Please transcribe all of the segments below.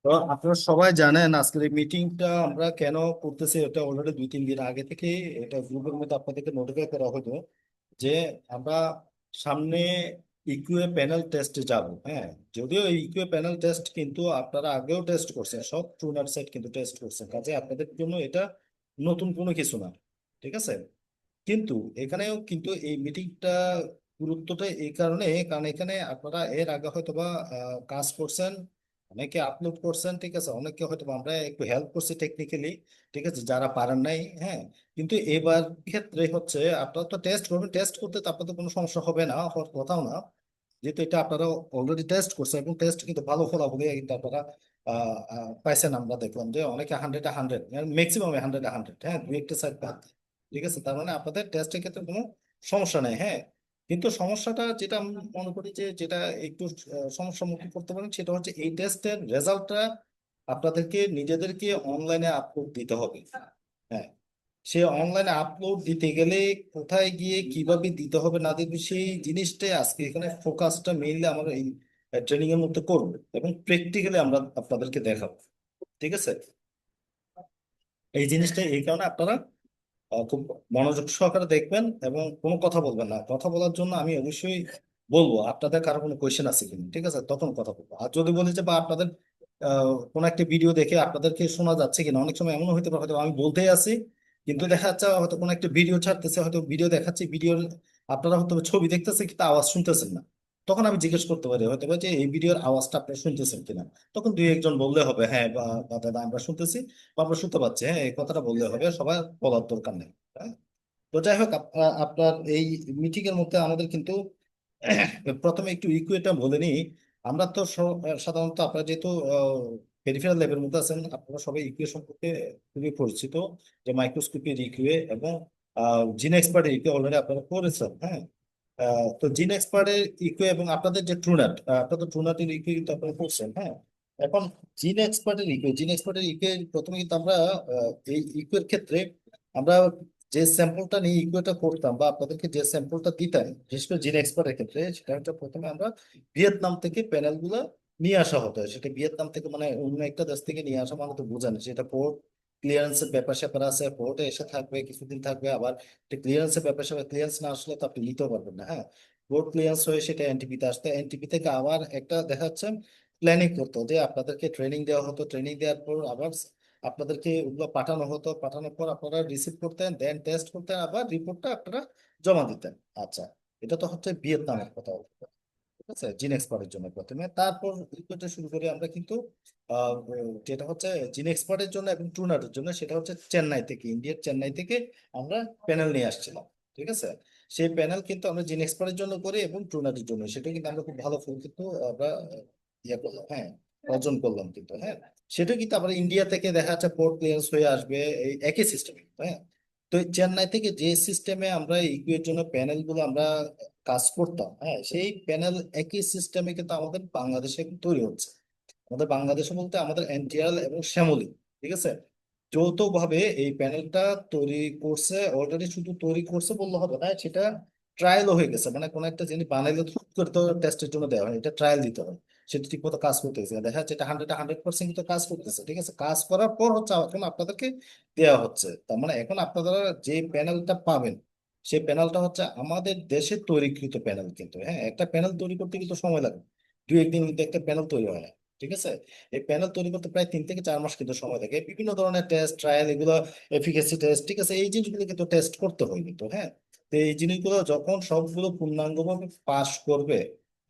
তো আপনারা সবাই জানেন আজকের এই মিটিংটা আমরা কেন করতেছি, এটা অলরেডি 2-3 দিন আগে থেকে এটা গ্রুপের মধ্যে আপনাদেরকে নোটিফাই করা হতো যে আমরা সামনে ইকিউএ প্যানেল টেস্টে যাব। হ্যাঁ, যদিও এই ইকিউএ প্যানেল টেস্ট কিন্তু আপনারা আগেও টেস্ট করছেন, সব ট্রুনার সাইট কিন্তু টেস্ট করছেন, কাজে আপনাদের জন্য এটা নতুন কোনো কিছু না। ঠিক আছে, কিন্তু এখানেও কিন্তু এই মিটিংটা গুরুত্বটা এই কারণে, কারণ এখানে আপনারা এর আগে হয়তো বা কাজ করছেন, অনেকে আপলোড করছেন, ঠিক আছে, অনেকে হয়তো বা আমরা একটু হেল্প করছি টেকনিক্যালি, ঠিক আছে, যারা পারেন নাই। হ্যাঁ, কিন্তু এবার ক্ষেত্রে হচ্ছে আপনারা তো টেস্ট করবেন, টেস্ট করতে তো আপনাদের কোনো সমস্যা হবে না, হওয়ার কথাও না, যেহেতু এটা আপনারা অলরেডি টেস্ট করছেন এবং টেস্ট কিন্তু ভালো ফলাফল কিন্তু আপনারা পাইছেন। আমরা দেখলাম যে অনেকে 100-এ 100, ম্যাক্সিমাম 100-এ 100, হ্যাঁ, দুই একটা সাইড বাদ। ঠিক আছে, তার মানে আপনাদের টেস্টের ক্ষেত্রে কোনো সমস্যা নেই। হ্যাঁ, কিন্তু সমস্যাটা যেটা আমি মনে করি যে যেটা একটু সমস্যার মুখে পড়তে পারেন, সেটা হচ্ছে এই টেস্টের রেজাল্টটা আপনাদেরকে নিজেদেরকে অনলাইনে আপলোড দিতে হবে। হ্যাঁ, সে অনলাইনে আপলোড দিতে গেলে কোথায় গিয়ে কিভাবে দিতে হবে না দিতে হবে, সেই জিনিসটাই আজকে এখানে ফোকাসটা মেইনলি আমরা এই ট্রেনিং এর মধ্যে করবো এবং প্র্যাকটিক্যালি আমরা আপনাদেরকে দেখাবো। ঠিক আছে, এই জিনিসটা এই কারণে আপনারা খুব মনোযোগ সহকারে দেখবেন এবং কোনো কথা বলবেন না। কথা বলার জন্য আমি অবশ্যই বলবো আপনাদের কারো কোনো কোয়েশ্চেন আছে কিনা, ঠিক আছে, তখন কথা বলবো। আর যদি বলি যে বা আপনাদের কোনো একটা ভিডিও দেখে আপনাদেরকে শোনা যাচ্ছে কিনা, অনেক সময় এমনও হতে পারে হয়তো আমি বলতেই আছি কিন্তু দেখা যাচ্ছে হয়তো কোনো একটা ভিডিও ছাড়তেছে, হয়তো ভিডিও দেখাচ্ছে, ভিডিওর আপনারা হয়তো ছবি দেখতেছে কিন্তু আওয়াজ শুনতেছেন না। তখন আমি জিজ্ঞেস করতে পারি হয়তো বা যে এই ভিডিওর আওয়াজটা আপনারা শুনতেছেন কিনা। তখন দুই একজন বললে হবে হ্যাঁ বা দাদা আমরা শুনতেছি বা আমরা শুনতে পাচ্ছি, হ্যাঁ, এই কথাটা বললে হবে, সবাই বলার দরকার নেই। হ্যাঁ? তো যাই হোক, আপনার এই মিটিং এর মধ্যে আমাদের কিন্তু প্রথমে একটু ইকুয়েটা বলে নিই। আমরা তো সাধারণত আপনারা যেহেতু পেরিফেরাল ল্যাবের মধ্যে আছেন, আপনারা সবাই ইকুয়ে সম্পর্কে খুবই পরিচিত, যে মাইক্রোস্কোপের ইকুয়ে এবং জিন এক্সপার্টের ইকুয়ে অলরেডি আপনারা করেছেন। হ্যাঁ, তো জিন এক্সপার্টের ইকুয়ে এবং আপনাদের যে ট্রুনাট, আপনাদের ট্রুনাটের ইকুয়ে কিন্তু আপনারা করছেন। হ্যাঁ, এখন জিন এক্সপার্টের ইকুয়ে প্রথমে কিন্তু আমরা এই ইকুয়ের ক্ষেত্রে আমরা যে স্যাম্পলটা নিয়ে ইকুয়েটা করতাম বা আপনাদেরকে যে স্যাম্পলটা দিতাম, বিশেষ করে জিন এক্সপার্টের ক্ষেত্রে, সেটা হচ্ছে প্রথমে আমরা ভিয়েতনাম থেকে প্যানেল গুলো নিয়ে আসা হতো। সেটা ভিয়েতনাম থেকে মানে অন্য একটা দেশ থেকে নিয়ে আসা মানে তো বোঝেন, সেটা পোর্ট ক্লিয়ারেন্সের ব্যাপার স্যাপার আছে, পোর্টে এসে থাকবে কিছুদিন থাকবে, আবার ক্লিয়ারেন্সের ব্যাপার স্যাপার, ক্লিয়ারেন্স না আসলে তো আপনি নিতেও পারবেন না। হ্যাঁ, পোর্ট ক্লিয়ারেন্স হয়ে সেটা এনটিপিতে আসতে, এনটিপি থেকে আবার একটা দেখা যাচ্ছে প্ল্যানিং করতো, যে আপনাদেরকে ট্রেনিং দেওয়া হতো, ট্রেনিং দেওয়ার পর আবার আপনাদেরকে ওগুলো পাঠানো হতো, পাঠানোর পর আপনারা রিসিভ করতেন, দেন টেস্ট করতেন, আবার রিপোর্টটা আপনারা জমা দিতেন। আচ্ছা, এটা তো হচ্ছে ভিয়েতনামের কথা হলো। ঠিক আছে, জিন এক্সপার্টের জন্য প্রথমে, তারপর রিপোর্টটা শুরু করি আমরা কিন্তু আহ, যেটা হচ্ছে জিন এক্সপার্টের জন্য এবং ট্রুনারের জন্য, সেটা হচ্ছে চেন্নাই থেকে, ইন্ডিয়ার চেন্নাই থেকে আমরা প্যানেল নিয়ে আসছিলাম। ঠিক আছে, সেই প্যানেল কিন্তু আমরা জিন এক্সপার্টের জন্য করি এবং ট্রুনারের জন্য, সেটা কিন্তু আমরা খুব ভালো ফল কিন্তু আমরা ইয়ে করলাম। হ্যাঁ, অর্জন করলাম কিন্তু। হ্যাঁ, সেটা কিন্তু আবার ইন্ডিয়া থেকে দেখা যাচ্ছে পোর্ট ক্লিয়ারেন্স হয়ে আসবে, এই একই সিস্টেমে। হ্যাঁ, তো এই চেন্নাই থেকে যে সিস্টেমে আমরা ইকুয়ের জন্য প্যানেল গুলো আমরা কাজ করতাম, হ্যাঁ, সেই প্যানেল একই সিস্টেমে কিন্তু আমাদের বাংলাদেশে তৈরি হচ্ছে। আমাদের বাংলাদেশে বলতে আমাদের এনটিআর এবং শ্যামলী, ঠিক আছে, যৌথভাবে এই প্যানেলটা তৈরি করছে। অলরেডি শুধু তৈরি করছে বললে হবে না, সেটা ট্রায়ালও হয়ে গেছে, মানে কোনো একটা জিনিস বানাইলে তো হুট করে তো টেস্টের জন্য দেওয়া হয়, এটা ট্রায়াল দিতে হয়। সেটা ঠিক মতো কাজ করতেছে, দেখা যাচ্ছে এটা 100% কিন্তু কাজ করতেছে। ঠিক আছে, কাজ করার পর হচ্ছে এখন আপনাদেরকে দেওয়া হচ্ছে। তার মানে এখন আপনারা যে প্যানেলটা পাবেন, সেই প্যানেলটা হচ্ছে আমাদের দেশে তৈরিকৃত প্যানেল কিন্তু। হ্যাঁ, একটা প্যানেল তৈরি করতে কিন্তু সময় লাগে, 2-1 দিন কিন্তু একটা প্যানেল তৈরি হয় না। ঠিক আছে, এই প্যানেল তৈরি করতে প্রায় 3 থেকে 4 মাস কিন্তু সময় লাগে, বিভিন্ন ধরনের টেস্ট ট্রায়াল এগুলো, এফিকাসি টেস্ট, ঠিক আছে, এই জিনিসগুলো কিন্তু টেস্ট করতে হয় কিন্তু। হ্যাঁ, তো এই জিনিসগুলো যখন সবগুলো পূর্ণাঙ্গভাবে পাশ করবে,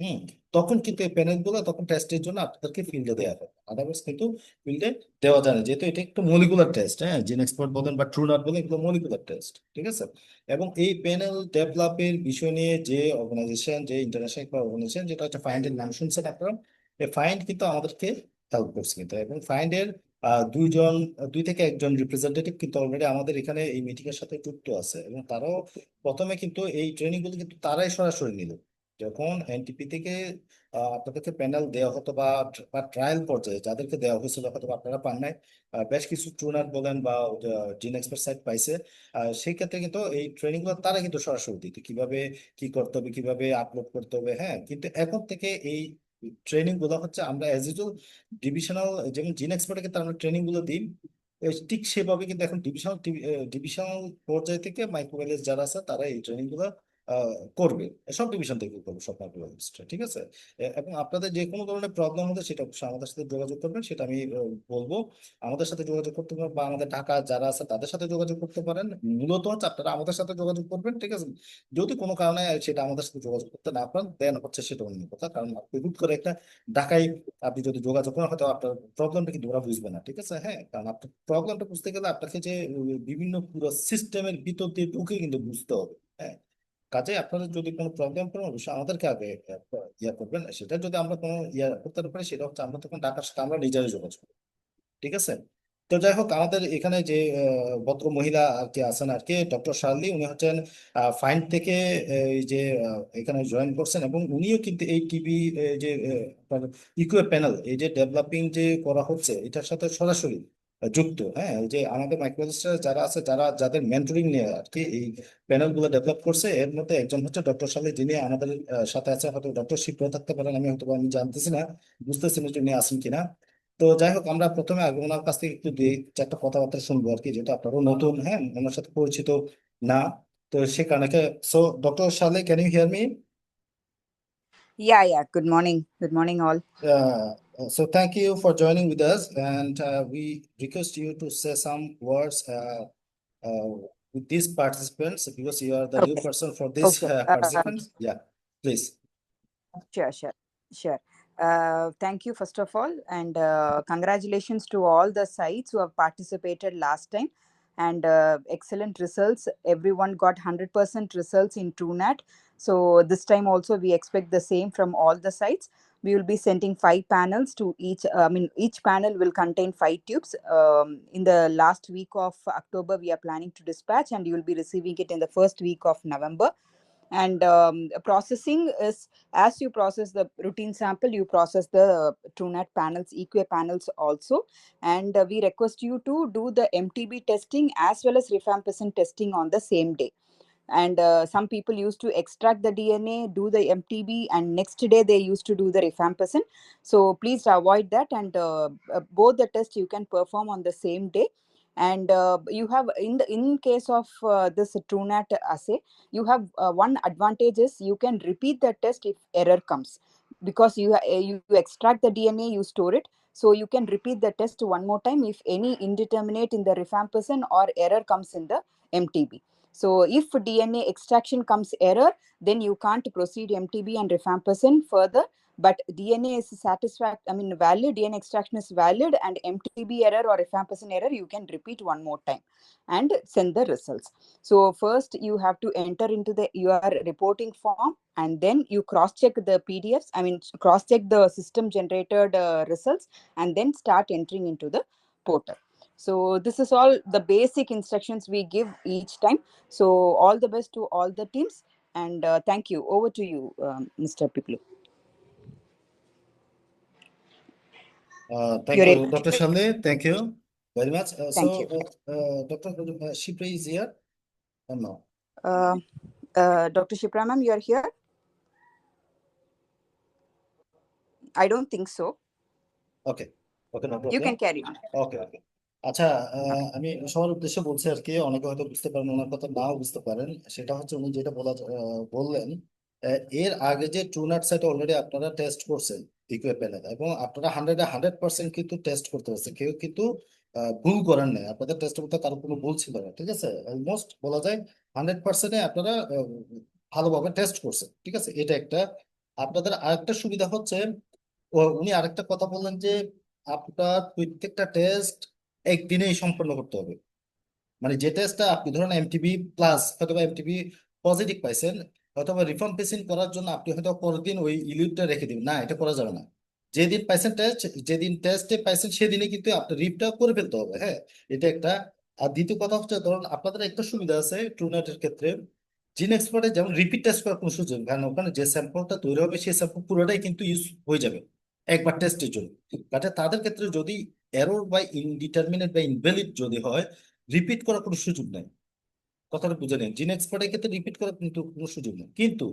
হুম, তখন কিন্তু এই প্যানেল গুলো তখন টেস্টের জন্য আপনাদেরকে ফিল্ডে দেওয়া হবে, আদারওয়াইজ কিন্তু ফিল্ডে দেওয়া যায় না, যেহেতু এটা একটু মলিকুলার টেস্ট। হ্যাঁ, জিন এক্সপার্ট বলেন বা ট্রুনার বলেন, এগুলো মলিকুলার টেস্ট। ঠিক আছে, এবং এই প্যানেল ডেভেলপের বিষয় নিয়ে যে অর্গানাইজেশন, যে ইন্টারন্যাশনাল অর্গানাইজেশন, যেটা হচ্ছে ফাইন্ড এর নাম শুনছেন আপনারা, এই ফাইন্ড কিন্তু আমাদেরকে হেল্প করছে কিন্তু। এবং ফাইন্ড এর দুইজন, 2 থেকে 1 জন রিপ্রেজেন্টেটিভ কিন্তু অলরেডি আমাদের এখানে এই মিটিং এর সাথে যুক্ত আছে, এবং তারাও প্রথমে কিন্তু এই ট্রেনিং গুলো কিন্তু তারাই সরাসরি নিল। যখন এনটিপি থেকে আপনাদেরকে প্যানেল দেওয়া হতো বা ট্রায়াল পর্যায়ে যাদেরকে দেওয়া হয়েছিল, হয়তো বা আপনারা পান নাই, বেশ কিছু ট্রুনার বলেন বা জিন এক্সপার্ট সাইট পাইছে, সেই ক্ষেত্রে কিন্তু এই ট্রেনিং গুলো তারা কিন্তু সরাসরি দিত, কিভাবে কি করতে হবে, কিভাবে আপলোড করতে হবে। হ্যাঁ, কিন্তু এখন থেকে এই ট্রেনিং গুলো হচ্ছে আমরা অ্যাজ ইউজুয়াল ডিভিশনাল, যেমন জিন এক্সপার্টের ক্ষেত্রে আমরা ট্রেনিং গুলো দিই, ঠিক সেভাবে কিন্তু এখন ডিভিশনাল পর্যায় থেকে মাইক্রোবায়োলজিস্ট যারা আছে তারা এই ট্রেনিং গুলো করবে। সব ডিভিশন থেকে করবে, সব মাইক্রোবায়োলজিস্ট, ঠিক আছে? এবং আপনাদের যে কোনো ধরনের প্রবলেম হলে সেটা অবশ্যই আমাদের সাথে যোগাযোগ করবেন, সেটা আমি বলবো। আমাদের সাথে যোগাযোগ করতে পারেন বা আমাদের ঢাকা যারা আছে তাদের সাথে যোগাযোগ করতে পারেন। মূলত হচ্ছে আপনারা আমাদের সাথে যোগাযোগ করবেন, ঠিক আছে? যদি কোনো কারণে সেটা আমাদের সাথে যোগাযোগ করতে না পারেন, দেন হচ্ছে সেটা অন্য কথা। কারণ আপনি হুট করে একটা ঢাকায় আপনি যদি যোগাযোগ করেন, হয়তো আপনার প্রবলেমটা কিন্তু ওরা বুঝবে না, ঠিক আছে? হ্যাঁ, কারণ আপনার প্রবলেমটা বুঝতে গেলে আপনাকে যে বিভিন্ন পুরো সিস্টেমের ভিতর দিয়ে ঢুকে কিন্তু বুঝতে হবে। হ্যাঁ, কাজে আপনাদের যদি কোনো প্রবলেম করেন অবশ্যই আমাদেরকে আগে ইয়া করবেন। সেটা যদি আমরা কোনো ইয়া করতে না পারি, সেটা হচ্ছে আমরা তখন ঢাকার সাথে আমরা নিজেরাই যোগাযোগ করবো, ঠিক আছে? তো যাই হোক, আমাদের এখানে যে ভদ্র মহিলা আর কি আছেন আর কি, ডক্টর শার্লি, উনি হচ্ছেন ফাইন্ড থেকে এই যে এখানে জয়েন করছেন, এবং উনিও কিন্তু এই টিবি যে ইকুয়ে প্যানেল এই যে ডেভেলপিং যে করা হচ্ছে এটার সাথে সরাসরি যুক্ত। হ্যাঁ, এই যে আমাদের মাইক্রোলজিস্ট যারা আছে, যাদের মেন্টরিং নিয়ে আর কি এই প্যানেল গুলো ডেভেলপ করছে, এর মধ্যে একজন হচ্ছে ডক্টর শার্লি, যিনি আমাদের সাথে আছে। হয়তো ডক্টর শিপ্রা থাকতে পারেন, আমি জানতেছি না, বুঝতেছি না যে উনি আছেন কিনা। তো যাই হোক, আমরা প্রথমে আগে ওনার কাছ থেকে একটু দুই চারটা কথাবার্তা শুনবো আর কি, যেটা আপনারও নতুন, হ্যাঁ, ওনার সাথে পরিচিত না। তো সে কারণে, সো ডক্টর শালে, can you hear me? Yeah, yeah. Good morning. Good morning, all. So thank you for joining with us, and we request you to say some words with these participants, because you are the new Okay. person for this Okay. participants. Yeah, please. Sure, sure, sure. Thank you, first of all, and congratulations to all the sites who have participated last time, and excellent results. Everyone got 100% results in TrueNat. So this time also we expect the same from all the sites. We will be sending 5 panels to each. I mean, each panel will contain 5 tubes. In the last week of October, we are planning to dispatch, and you will be receiving it in the first week of November. And processing is, as you process the routine sample, you process the TrueNat panels, EQA panels also. And we request you to do the MTB testing as well as rifampicin testing on the same day. And some people used to extract the DNA, do the MTB, and next day they used to do the rifampicin. So please avoid that, and both the tests you can perform on the same day. And you have, in case of this TrueNat assay, you have one advantage is you can repeat the test if error comes, because you extract the DNA, you store it, so you can repeat the test one more time if any indeterminate in the rifampicin or error comes in the MTB. So if DNA extraction comes error, then you can't proceed MTB and rifampicin further. But DNA is valid, DNA extraction is valid, and MTB error or rifampicin error, you can repeat one more time and send the results. So first you have to enter into your reporting form, and then you cross-check the PDFs, cross-check the system generated results, and then start entering into the portal. So this is all the basic instructions we give each time. So all the best to all the teams, and thank you. Over to you, Mr. Piplu. Thank You're you, able Dr. to. Shale. Thank you very much. Thank you. Dr. Shipra is here or no? Dr. Shipra ma'am, you are here? I don't think so. Okay. Okay, no You problem. can carry on. ওকে, ওকে। আচ্ছা, আমি সবার উদ্দেশ্যে বলছি আর কি, অনেকে হয়তো বুঝতে পারেন, ওনার কথা নাও বুঝতে পারেন। সেটা হচ্ছে উনি যেটা বললেন, এর আগে যে ট্রুনাট সাইটে অলরেডি আপনারা টেস্ট করছেন ইকুয়ে প্যানেল, এবং আপনারা 100% কিন্তু টেস্ট করতে পারছেন, কেউ কিন্তু ভুল করেন নাই। আপনাদের টেস্টের মধ্যে কারো কোনো ভুল ছিল না, ঠিক আছে? অলমোস্ট বলা যায় 100%-এ আপনারা ভালোভাবে টেস্ট করছেন, ঠিক আছে? এটা একটা। আপনাদের আরেকটা সুবিধা হচ্ছে, উনি আরেকটা কথা বললেন যে আপনার প্রত্যেকটা টেস্ট একদিনেই সম্পন্ন করতে হবে। মানে যে টেস্টটা আপনি ধরেন এমটিবি প্লাস অথবা এমটিবি পজিটিভ পাইছেন, অথবা রিফর্ম করার জন্য আপনি হয়তো পরের দিন ওই ইলিউটটা রেখে দিবেন, না, এটা করা যাবে না। যেদিন পাইছেন টেস্ট, যেদিন টেস্টে পাইছেন সেদিনে কিন্তু আপনার রিপটা করে ফেলতে হবে। হ্যাঁ, এটা একটা। আর দ্বিতীয় কথা হচ্ছে, ধরুন আপনাদের একটা সুবিধা আছে ট্রুনেটের ক্ষেত্রে, জিন এক্সপার্টে যেমন রিপিট টেস্ট করার কোনো সুযোগ নেই, কারণ ওখানে যে স্যাম্পলটা তৈরি হবে সেই স্যাম্পল পুরোটাই কিন্তু ইউজ হয়ে যাবে একবার টেস্টের জন্য। কাজে তাদের ক্ষেত্রে যদি এরর বা ইনডিটারমিনেট বা ইনভ্যালিড যদি হয়, রিপিট করার কোনো সুযোগ নেই। কথাটা বুঝে নেন, জিন এক্সপার্টের ক্ষেত্রে রিপিট করার কিন্তু কোনো সুযোগ নেই। কিন্তু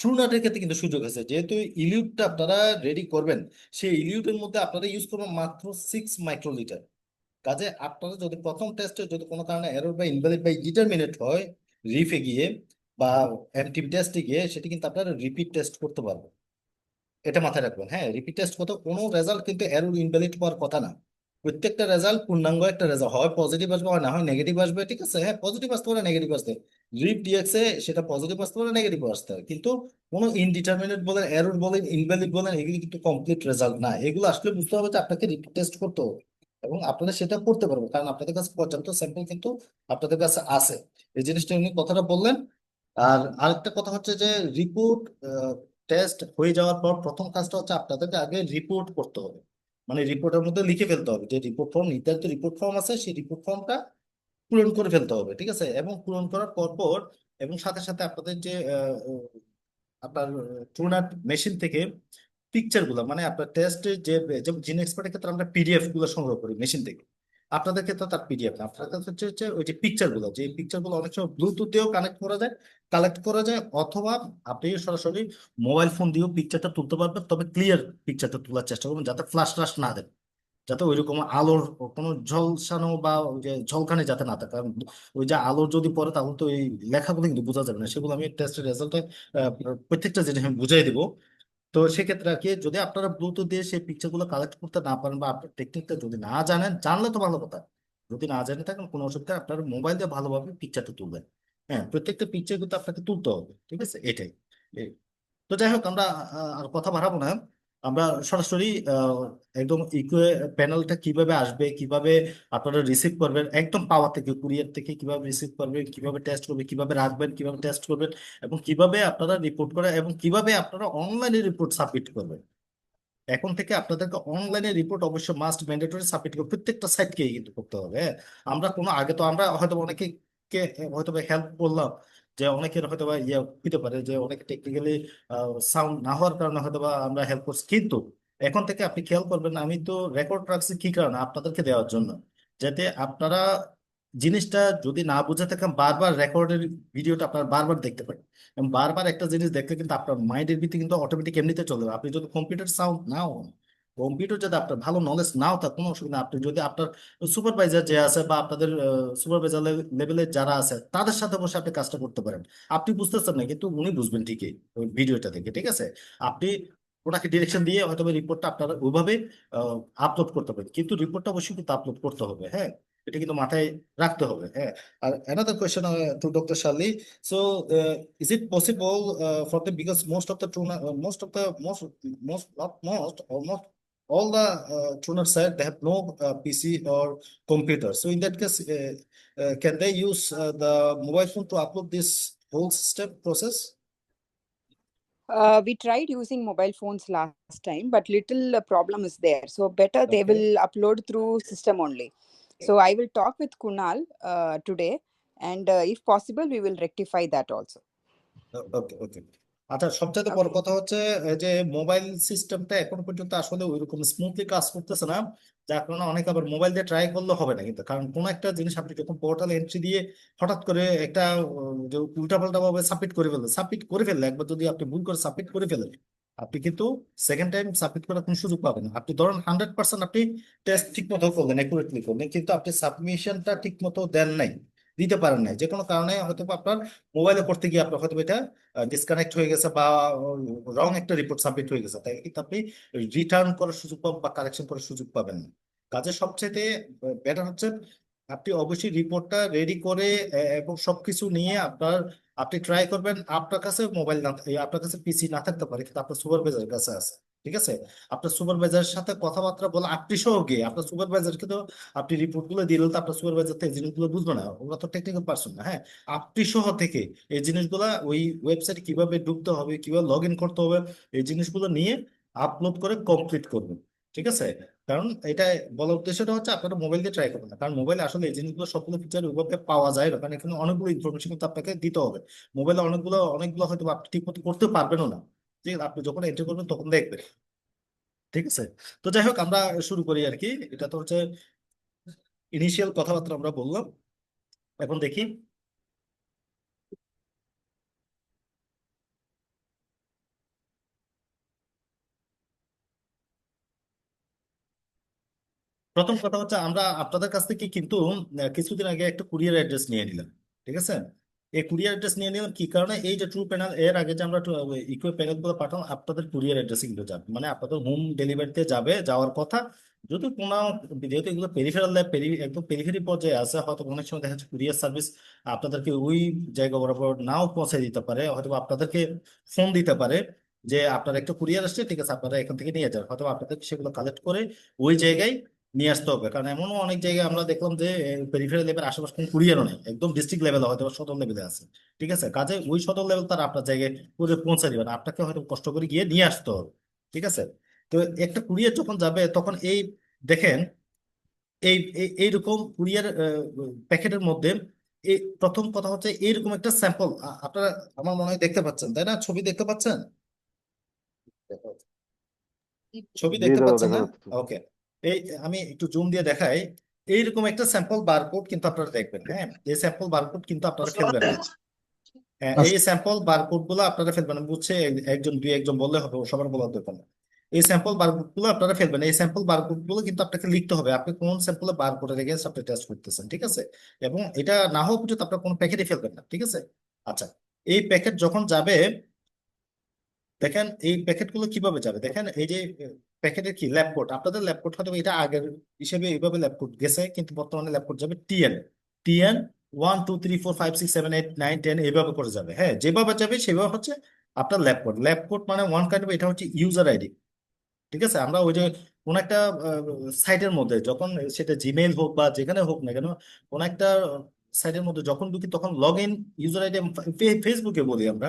ট্রুনাটের ক্ষেত্রে কিন্তু সুযোগ আছে, যেহেতু ইলিউটটা আপনারা রেডি করবেন, সেই ইলিউটের মধ্যে আপনারা ইউজ করবেন মাত্র 6 মাইক্রোলিটার। কাজে আপনারা যদি প্রথম টেস্টে যদি কোনো কারণে এরর বা ইনভ্যালিড বা ডিটারমিনেট হয় রিফে গিয়ে বা এমটিবি টেস্টে গিয়ে, সেটা কিন্তু আপনারা রিপিট টেস্ট করতে পারবেন। এটা মাথায় রাখবেন। হ্যাঁ, রিপিট টেস্ট করতে কোনো রেজাল্ট কিন্তু এরর ইনভ্যালিড হওয়ার কথা না। প্রত্যেকটা রেজাল্ট পূর্ণাঙ্গ একটা রেজাল্ট, হয় পজিটিভ আসবে হয় না হয় নেগেটিভ আসবে, ঠিক আছে? হ্যাঁ, পজিটিভ আসতে পারে নেগেটিভ আসতে, রিপ ডিএক্সে সেটা পজিটিভ আসতে পারে নেগেটিভ আসতে পারে, কিন্তু কোনো ইনডিটারমিনেট বলেন এরর বলেন ইনভ্যালিড বলেন এগুলি কিন্তু কমপ্লিট রেজাল্ট না। এগুলো আসলে বুঝতে হবে যে আপনাকে রিপিট টেস্ট করতে হবে, এবং আপনারা সেটা করতে পারবেন কারণ আপনাদের কাছে পর্যাপ্ত স্যাম্পল কিন্তু আপনাদের কাছে আছে। এই জিনিসটা উনি কথাটা বললেন। আর আরেকটা কথা হচ্ছে যে রিপোর্ট টেস্ট হয়ে যাওয়ার পর প্রথম কাজটা হচ্ছে আপনাদেরকে আগে রিপোর্ট করতে হবে। মানে রিপোর্টের মধ্যে লিখে ফেলতে হবে যে রিপোর্ট ফর্ম, নির্ধারিত রিপোর্ট ফর্ম আছে, সেই রিপোর্ট ফর্মটা পূরণ করে ফেলতে হবে, ঠিক আছে? এবং পূরণ করার পর পর এবং সাথে সাথে আপনাদের যে আপনার ট্রুনাট মেশিন থেকে পিকচার গুলো, মানে আপনার টেস্টে যে, যেমন জিন এক্সপার্টের ক্ষেত্রে আমরা পিডিএফ গুলো সংগ্রহ করি মেশিন থেকে, আপনাদের ক্ষেত্রে তার পিডিএফ না, আপনার কাছে হচ্ছে ওই যে পিকচার গুলো, যে পিকচার গুলো অনেক সময় ব্লুটুথ দিয়েও কালেক্ট করা যায়, অথবা আপনি সরাসরি মোবাইল ফোন দিয়েও পিকচারটা তুলতে পারবেন, তবে ক্লিয়ার পিকচারটা তোলার চেষ্টা করবেন যাতে ফ্লাশ ট্লাশ না দেন, যাতে ওইরকম আলোর কোনো ঝলসানো বা ওই যে ঝলকানি যাতে না থাকে। কারণ ওই যে আলোর যদি পড়ে তাহলে তো এই লেখাগুলো কিন্তু বোঝা যাবে না, সেগুলো আমি টেস্টের রেজাল্টে প্রত্যেকটা জিনিস আমি বুঝাই দিব। তো সেক্ষেত্রে আর কি, যদি আপনারা ব্লুটুথ দিয়ে সেই পিকচার গুলো কালেক্ট করতে না পারেন বা আপনার টেকনিকটা যদি না জানেন, জানলে তো ভালো কথা, যদি না জানেন থাকেন কোনো অসুবিধা নেই, আপনার মোবাইল দিয়ে ভালোভাবে পিকচারটা তুলবেন। হ্যাঁ, প্রত্যেকটা পিকচার কিন্তু আপনাকে তুলতে হবে, ঠিক আছে? এটাই। তো যাই হোক, আমরা আর কথা বাড়াবো না। আমরা সরাসরি একদম ইকুয়ে প্যানেলটা কিভাবে আসবে, কিভাবে আপনারা রিসিভ করবেন, একদম পাওয়ার থেকে কুরিয়ার থেকে কিভাবে রিসিভ করবেন, কিভাবে টেস্ট করবেন, কিভাবে রাখবেন, কিভাবে টেস্ট করবেন, এবং কিভাবে আপনারা রিপোর্ট করে এবং কিভাবে আপনারা অনলাইনে রিপোর্ট সাবমিট করবেন। এখন থেকে আপনাদেরকে অনলাইনে রিপোর্ট অবশ্যই মাস্ট ম্যান্ডেটরি সাবমিট করবে, প্রত্যেকটা সাইটকেই কিন্তু করতে হবে। হ্যাঁ, আমরা কোনো আগে তো আমরা হয়তো অনেকে কে হয়তো হেল্প করলাম, যে অনেকের হয়তো বা ইয়ে হতে পারে যে অনেক টেকনিক্যালি সাউন্ড না হওয়ার কারণে হয়তো বা আমরা হেল্প করছি, কিন্তু এখন থেকে আপনি খেয়াল করবেন আমি তো রেকর্ড রাখছি কি কারণে আপনাদেরকে দেওয়ার জন্য, যাতে আপনারা জিনিসটা যদি না বুঝে থাকেন বারবার রেকর্ডের ভিডিওটা আপনারা বারবার দেখতে পারেন। এবং বারবার একটা জিনিস দেখলে কিন্তু আপনার মাইন্ডের ভিতরে কিন্তু অটোমেটিক এমনিতে চলে যাবে। আপনি যদি কম্পিউটার সাউন্ড নাও, কম্পিউটার যদি আপনার ভালো নলেজ নাও তার কোনো অসুবিধা নেই। আপনি যদি আপনার সুপারভাইজার যে আছে বা আপনাদের সুপারভাইজার লেভেলের যারা আছে তাদের সাথে বসে আপনি কাজটা করতে পারেন। আপনি বুঝতেছেন না কিন্তু উনি বুঝবেন ঠিকই ওই ভিডিওটা দেখে, ঠিক আছে? আপনি ওনাকে ডিরেকশন দিয়ে হয়তো রিপোর্টটা আপনারা ওইভাবে আপলোড করতে পারেন, কিন্তু রিপোর্টটা অবশ্যই কিন্তু আপলোড করতে হবে। হ্যাঁ, এটা কিন্তু maথায় রাখতে হবে। হ্যাঁ। আর another question to Dr. Shalli. So, is it possible for them, because most of the tuner, most of the most not most almost all the tuners said they have no PC or computer. So in that case, can they use the mobile phone to upload this whole step process? We tried using mobile phones last time, but little problem is there. So better they Okay. will upload through system only. So I will talk with Kunal today, and if possible, we will rectify that also. ওকে ওকে। আচ্ছা, সবচেয়ে বড় Okay. কথা হচ্ছে যে mobile সিস্টেমটা এখন পর্যন্ত আসলে ওইরকম স্মুথলি কাজ করতেছে না, যার কারণে অনেকে আবার মোবাইল দিয়ে ট্রাই করলে হবে না। কিন্তু কারণ কোনো একটা জিনিস আপনি যখন পোর্টাল এন্ট্রি দিয়ে হঠাৎ করে একটা যে উল্টাপাল্টা ভাবে সাবমিট করে ফেললে একবার যদি আপনি ভুল করে সাবমিট করে ফেলেন, আপনি কিন্তু সেকেন্ড টাইম সাবমিট করার কোনো সুযোগ পাবেন না। আপনি ধরেন 100% আপনি টেস্ট ঠিক মতো করলেন, অ্যাকুরেটলি করলেন, কিন্তু আপনি সাবমিশনটা ঠিক মতো দেন নাই, দিতে পারেন নাই, যে কোনো কারণে হয়তো বা আপনার মোবাইলে করতে গিয়ে আপনার হয়তো এটা ডিসকানেক্ট হয়ে গেছে বা রং একটা রিপোর্ট সাবমিট হয়ে গেছে, তাই কিন্তু আপনি রিটার্ন করার সুযোগ পাবেন বা কারেকশন করার সুযোগ পাবেন না। কাজে সবচেয়ে বেটার হচ্ছে আপনি অবশ্যই রিপোর্টটা রেডি করে এবং সবকিছু নিয়ে আপনি ট্রাই করবেন। আপনার কাছে মোবাইল না আপনার কাছে পিসি না থাকতে পারে, কিন্তু আপনার সুপারভাইজারের কাছে আছে, ঠিক আছে? আপনার সুপারভাইজারের সাথে কথাবার্তা বলে আপনি সহ গিয়ে আপনার সুপারভাইজারকে তো আপনি রিপোর্ট গুলো দিলে তো আপনার সুপারভাইজার তো এই জিনিসগুলো বুঝবে না, ওরা তো টেকনিক্যাল পারসন না। হ্যাঁ, আপনি সহ থেকে এই জিনিসগুলা ওই ওয়েবসাইটে কিভাবে ঢুকতে হবে, কিভাবে লগ ইন করতে হবে, এই জিনিসগুলো নিয়ে আপলোড করে কমপ্লিট করবেন, ঠিক আছে? কারণ এটা বলার উদ্দেশ্যটা হচ্ছে আপনারা মোবাইল দিয়ে ট্রাই করবেন না, কারণ মোবাইলে আসলে এই জিনিসগুলো সবগুলো ফিচার ওইভাবে পাওয়া যায় না, কারণ এখানে অনেকগুলো ইনফরমেশন কিন্তু আপনাকে দিতে হবে। মোবাইলে অনেকগুলো অনেকগুলো হয়তো আপনি ঠিক মতো করতে পারবেনও না, ঠিক আছে? আপনি যখন এন্ট্রি করবেন তখন দেখবেন, ঠিক আছে? তো যাই হোক, আমরা শুরু করি আর কি। এটা তো হচ্ছে ইনিশিয়াল কথাবার্তা আমরা বললাম, এখন দেখি। প্রথম কথা হচ্ছে আমরা আপনাদের কাছ থেকে কিন্তু কিছুদিন আগে একটা কুরিয়ার অ্যাড্রেস নিয়ে নিলাম, ঠিক আছে? এই কুরিয়ার অ্যাড্রেস নিয়ে নিলাম কি কারণে, এই যে ট্রু প্যানেল এর আগে যে আমরা ইকো প্যানেল গুলো পাঠালাম আপনাদের কুরিয়ার অ্যাড্রেসে কিন্তু যাবে, মানে আপনাদের হোম ডেলিভারিতে যাবে, যাওয়ার কথা। যদি কোনো, যেহেতু এগুলো পেরিফেরাল ল্যাব, একদম পেরিফেরি পর্যায়ে আছে, হয়তো অনেক সময় দেখা যাচ্ছে কুরিয়ার সার্ভিস আপনাদেরকে ওই জায়গা বরাবর নাও পৌঁছে দিতে পারে, হয়তো আপনাদেরকে ফোন দিতে পারে যে আপনার একটা কুরিয়ার আসছে, ঠিক আছে আপনারা এখান থেকে নিয়ে যান, হয়তো আপনাদের সেগুলো কালেক্ট করে ওই জায়গায় নিয়ে আসতে হবে। কারণ এমনও অনেক জায়গায় আমরা দেখলাম যে পেরিফেরাল লেভেল আশেপাশে কোনো কুরিয়ারও নেই, একদম ডিস্ট্রিক্ট লেভেলে হয়তো বা সদর লেভেলে আছে, ঠিক আছে? কাজে ওই সদর লেভেল তার আপনার জায়গায় করে পৌঁছে দিবে না, আপনাকে হয়তো কষ্ট করে গিয়ে নিয়ে আসতে হবে, ঠিক আছে? তো একটা কুরিয়ার যখন যাবে তখন এই দেখেন এইরকম কুরিয়ার প্যাকেটের মধ্যে এই প্রথম কথা হচ্ছে এইরকম একটা স্যাম্পল আপনারা আমার মনে হয় দেখতে পাচ্ছেন, তাই না? ছবি দেখতে পাচ্ছেন? ছবি জি দেখতে দাদা, পাচ্ছেন দেখা না? যাচ্ছে। ওকে। এই আমি একটু জুম দিয়ে দেখাই। এইরকম একটা স্যাম্পল বারকোড কিন্তু আপনারা দেখবেন, হ্যাঁ? এই স্যাম্পল বারকোড কিন্তু আপনারা ফেলবেন না। হ্যাঁ, এই স্যাম্পল বারকোড গুলো আপনারা ফেলবেন না, বুঝছে? একজন দুই একজন বললে হবে, সবার বলার দরকার না। এই স্যাম্পল বারকোড গুলো আপনারা ফেলবেন না। এই স্যাম্পল বারকোড গুলো কিন্তু আপনাকে লিখতে হবে আপনি কোন স্যাম্পলে বারকোডের এগেইনস্ট আপনি টেস্ট করতেছেন, ঠিক আছে? এবং এটা না হওয়া পর্যন্ত আপনার কোনো প্যাকেটই ফেলবেন না, ঠিক আছে? আচ্ছা, এই প্যাকেট যখন যাবে, দেখেন এই প্যাকেট গুলো কিভাবে যাবে, দেখেন এই যে প্যাকেটের কি ল্যাব কোড, আপনাদের ল্যাব কোড হয়তো এটা আগের হিসেবে এইভাবে ল্যাব কোড গেছে, কিন্তু বর্তমানে ল্যাব কোড যাবে টিএন। টিএন 1 2 3 4 5 6 7 8 9 10 এইভাবে করে যাবে, হ্যাঁ? যেভাবে যাবে সেভাবে হচ্ছে আপনার ল্যাব কোড। ল্যাব কোড মানে ওয়ান কাইন্ড অফ, এটা হচ্ছে ইউজার আইডি, ঠিক আছে? আমরা ওই যে কোন একটা সাইটের মধ্যে যখন, সেটা জিমেইল হোক বা যেখানে হোক না কেন, কোন একটা সাইটের মধ্যে যখন ঢুকি তখন লগ ইন ইউজার আইডি, ফেসবুকে বলি আমরা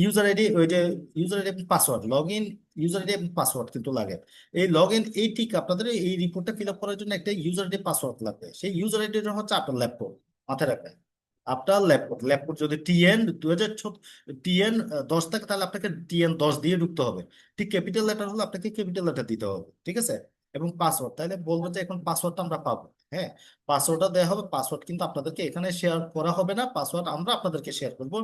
ইউজার আইডি, ওই যে ইউজার আইডি এবং password, log in user ID এবং পাসওয়ার্ড কিন্তু লাগে। এই লগ ইন, এই ঠিক আপনাদের এই রিপোর্টটা ফিল আপ করার জন্য একটা ইউজার আইডি পাসওয়ার্ড লাগবে। সেই ইউজার আইডিটা হচ্ছে আপনার ল্যাপটপ, মাথায় রাখবেন। আপনার ল্যাপটপ ল্যাপটপ যদি টিএন 2000 টিএন 10 থাকে, তাহলে আপনাকে টিএন 10 দিয়ে ঢুকতে হবে। ঠিক ক্যাপিটাল লেটার হলে আপনাকে ক্যাপিটাল লেটার দিতে হবে, ঠিক আছে? এবং পাসওয়ার্ড, তাহলে বলবো যে এখন পাসওয়ার্ডটা আমরা পাবো, হ্যাঁ? পাসওয়ার্ডটা দেওয়া হবে। পাসওয়ার্ড কিন্তু আপনাদেরকে এখানে শেয়ার করা হবে না, পাসওয়ার্ড আমরা আপনাদেরকে শেয়ার করবো।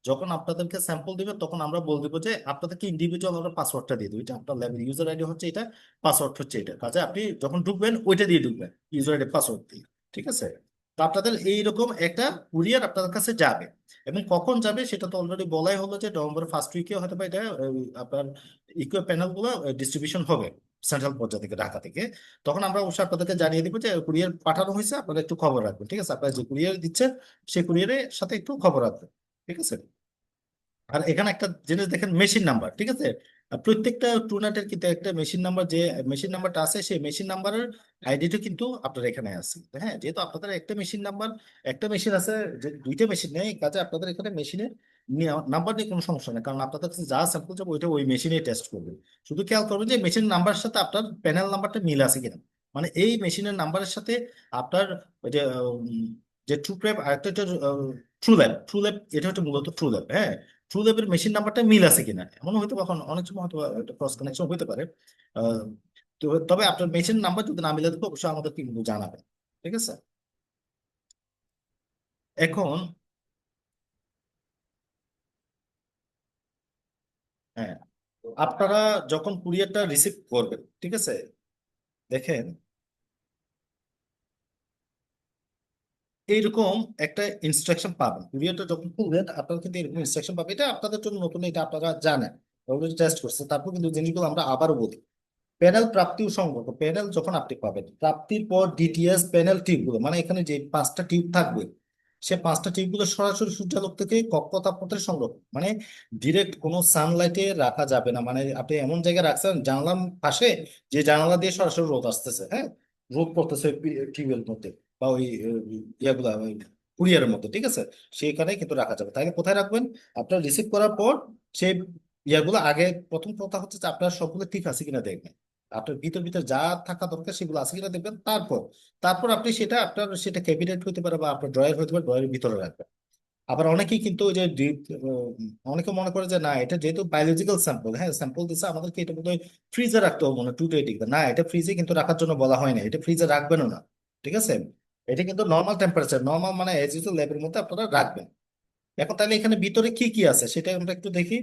যখন আপনাদেরকে স্যাম্পল দিবে তখন আমরা বল দিব যে আপনাদেরকে ইন্ডিভিজুয়াল আমরা পাসওয়ার্ডটা দিয়ে দেবো, এটা আপনার ল্যাবের ইউজার আইডি হচ্ছে এটা, পাসওয়ার্ড হচ্ছে এটা। কাজে আপনি যখন ঢুকবেন ওইটা দিয়ে ঢুকবেন, ইউজার আইডি পাসওয়ার্ড দিয়ে, ঠিক আছে? তো আপনাদের এইরকম একটা কুরিয়ার আপনাদের কাছে যাবে। এবং কখন যাবে সেটা তো অলরেডি বলাই হলো যে নভেম্বর ফার্স্ট উইকে হয়তো বা এটা আপনার ইকুইপ প্যানেল গুলো ডিস্ট্রিবিউশন হবে সেন্ট্রাল পর্যায়ে থেকে, ঢাকা থেকে। তখন আমরা অবশ্যই আপনাদেরকে জানিয়ে দিব যে কুরিয়ার পাঠানো হয়েছে, আপনারা একটু খবর রাখবেন, ঠিক আছে? আপনারা যে কুরিয়ার দিচ্ছেন সেই কুরিয়ারের সাথে একটু খবর রাখবেন, ঠিক আছে? আর এখানে একটা জিনিস দেখেন, মেশিন নাম্বার, ঠিক আছে? আর প্রত্যেকটা টুর্নামেন্টের কিন্তু একটা মেশিন নাম্বার, যে মেশিন নাম্বারটা আছে সেই মেশিন নাম্বারের আইডিটা কিন্তু আপনার এখানে আছে, হ্যাঁ? যেহেতু আপনাদের একটা মেশিন নাম্বার, একটা মেশিন আছে, যে দুইটা মেশিন নেই, কাজে আপনাদের এখানে মেশিনের নাম্বার নিয়ে কোনো সমস্যা নেই, কারণ আপনাদের কাছে যা স্যাম্পল যাবে ওইটা ওই মেশিনে টেস্ট করবে। শুধু খেয়াল করবেন যে মেশিন নাম্বারের সাথে আপনার প্যানেল নাম্বারটা মিল আছে কিনা, মানে এই মেশিনের নাম্বারের সাথে আপনার ওই যে যে ট্রু প্রেপ আরেকটা ট্রু ল্যাব, এটা হচ্ছে মূলত ট্রু ল্যাব, হ্যাঁ? ট্রু ল্যাবের মেশিন নাম্বারটা মিল আছে কিনা, এমন হয়তো কখন অনেক সময় হয়তো ক্রস কানেকশন হতে পারে। আহ, তো তবে আপনার মেশিন নাম্বার যদি না মিলে থাকে অবশ্যই আমাদেরকে কিন্তু জানাবেন, ঠিক আছে? এখন, হ্যাঁ, আপনারা যখন কুরিয়ারটা রিসিভ করবেন, ঠিক আছে, দেখেন এইরকম একটা ইনস্ট্রাকশন পাবেন। কুরিয়ারটা যখন খুলবেন আপনারা কিন্তু এরকম ইনস্ট্রাকশন পাবেন, এটা আপনাদের জন্য নতুন, এটা আপনারা জানেন, অলরেডি টেস্ট করছে। তারপর কিন্তু জিনিসগুলো আমরা আবারও বলি। প্যানেল প্রাপ্তি ও সংগ্রহ, প্যানেল যখন আপনি পাবেন, প্রাপ্তির পর ডিটিএস প্যানেল টিউবগুলো, মানে এখানে যে 5টা টিউব থাকবে, সে 5টা টিউবগুলো সরাসরি সূর্যালোক থেকে কক্ষ তাপমাত্রায় সংগ্রহ, মানে ডিরেক্ট কোনো সানলাইটে রাখা যাবে না। মানে আপনি এমন জায়গায় রাখছেন জানালার পাশে, যে জানালা দিয়ে সরাসরি রোদ আসতেছে, হ্যাঁ, রোদ পড়তেছে টিউবের মধ্যে বা ওই ইয়াগুলা কুরিয়ারের মধ্যে, ঠিক আছে? সেইখানে কিন্তু রাখা যাবে। তাহলে কোথায় রাখবেন? আপনার রিসিভ করার পর সেই ইয়াগুলো আগে, প্রথম কথা হচ্ছে যে আপনার সবগুলো ঠিক আছে কিনা দেখবেন, আপনার ভিতর ভিতর যা থাকা দরকার সেগুলো আছে কিনা দেখবেন। তারপর তারপর আপনি সেটা, আপনার সেটা ক্যাবিনেট হতে পারে বা আপনার ড্রয়ার হতে পারে, ড্রয়ারের ভিতরে রাখবেন। আবার অনেকেই কিন্তু ওই যে অনেকে মনে করে যে না, এটা যেহেতু বায়োলজিক্যাল স্যাম্পল, হ্যাঁ, স্যাম্পল দিচ্ছে আমাদেরকে এটা বোধহয় ফ্রিজে রাখতে হবে, মনে 220 না, এটা ফ্রিজে কিন্তু রাখার জন্য বলা হয় না, এটা ফ্রিজে রাখবেনও না, ঠিক আছে? এটা কিন্তু নর্মাল টেম্পারেচার, নর্মাল মানে এজ ইউজুয়াল ল্যাবের মধ্যে আপনারা রাখবেন। এখন তাহলে এখানে ভিতরে কি কি আছে সেটা আমরা একটু দেখি।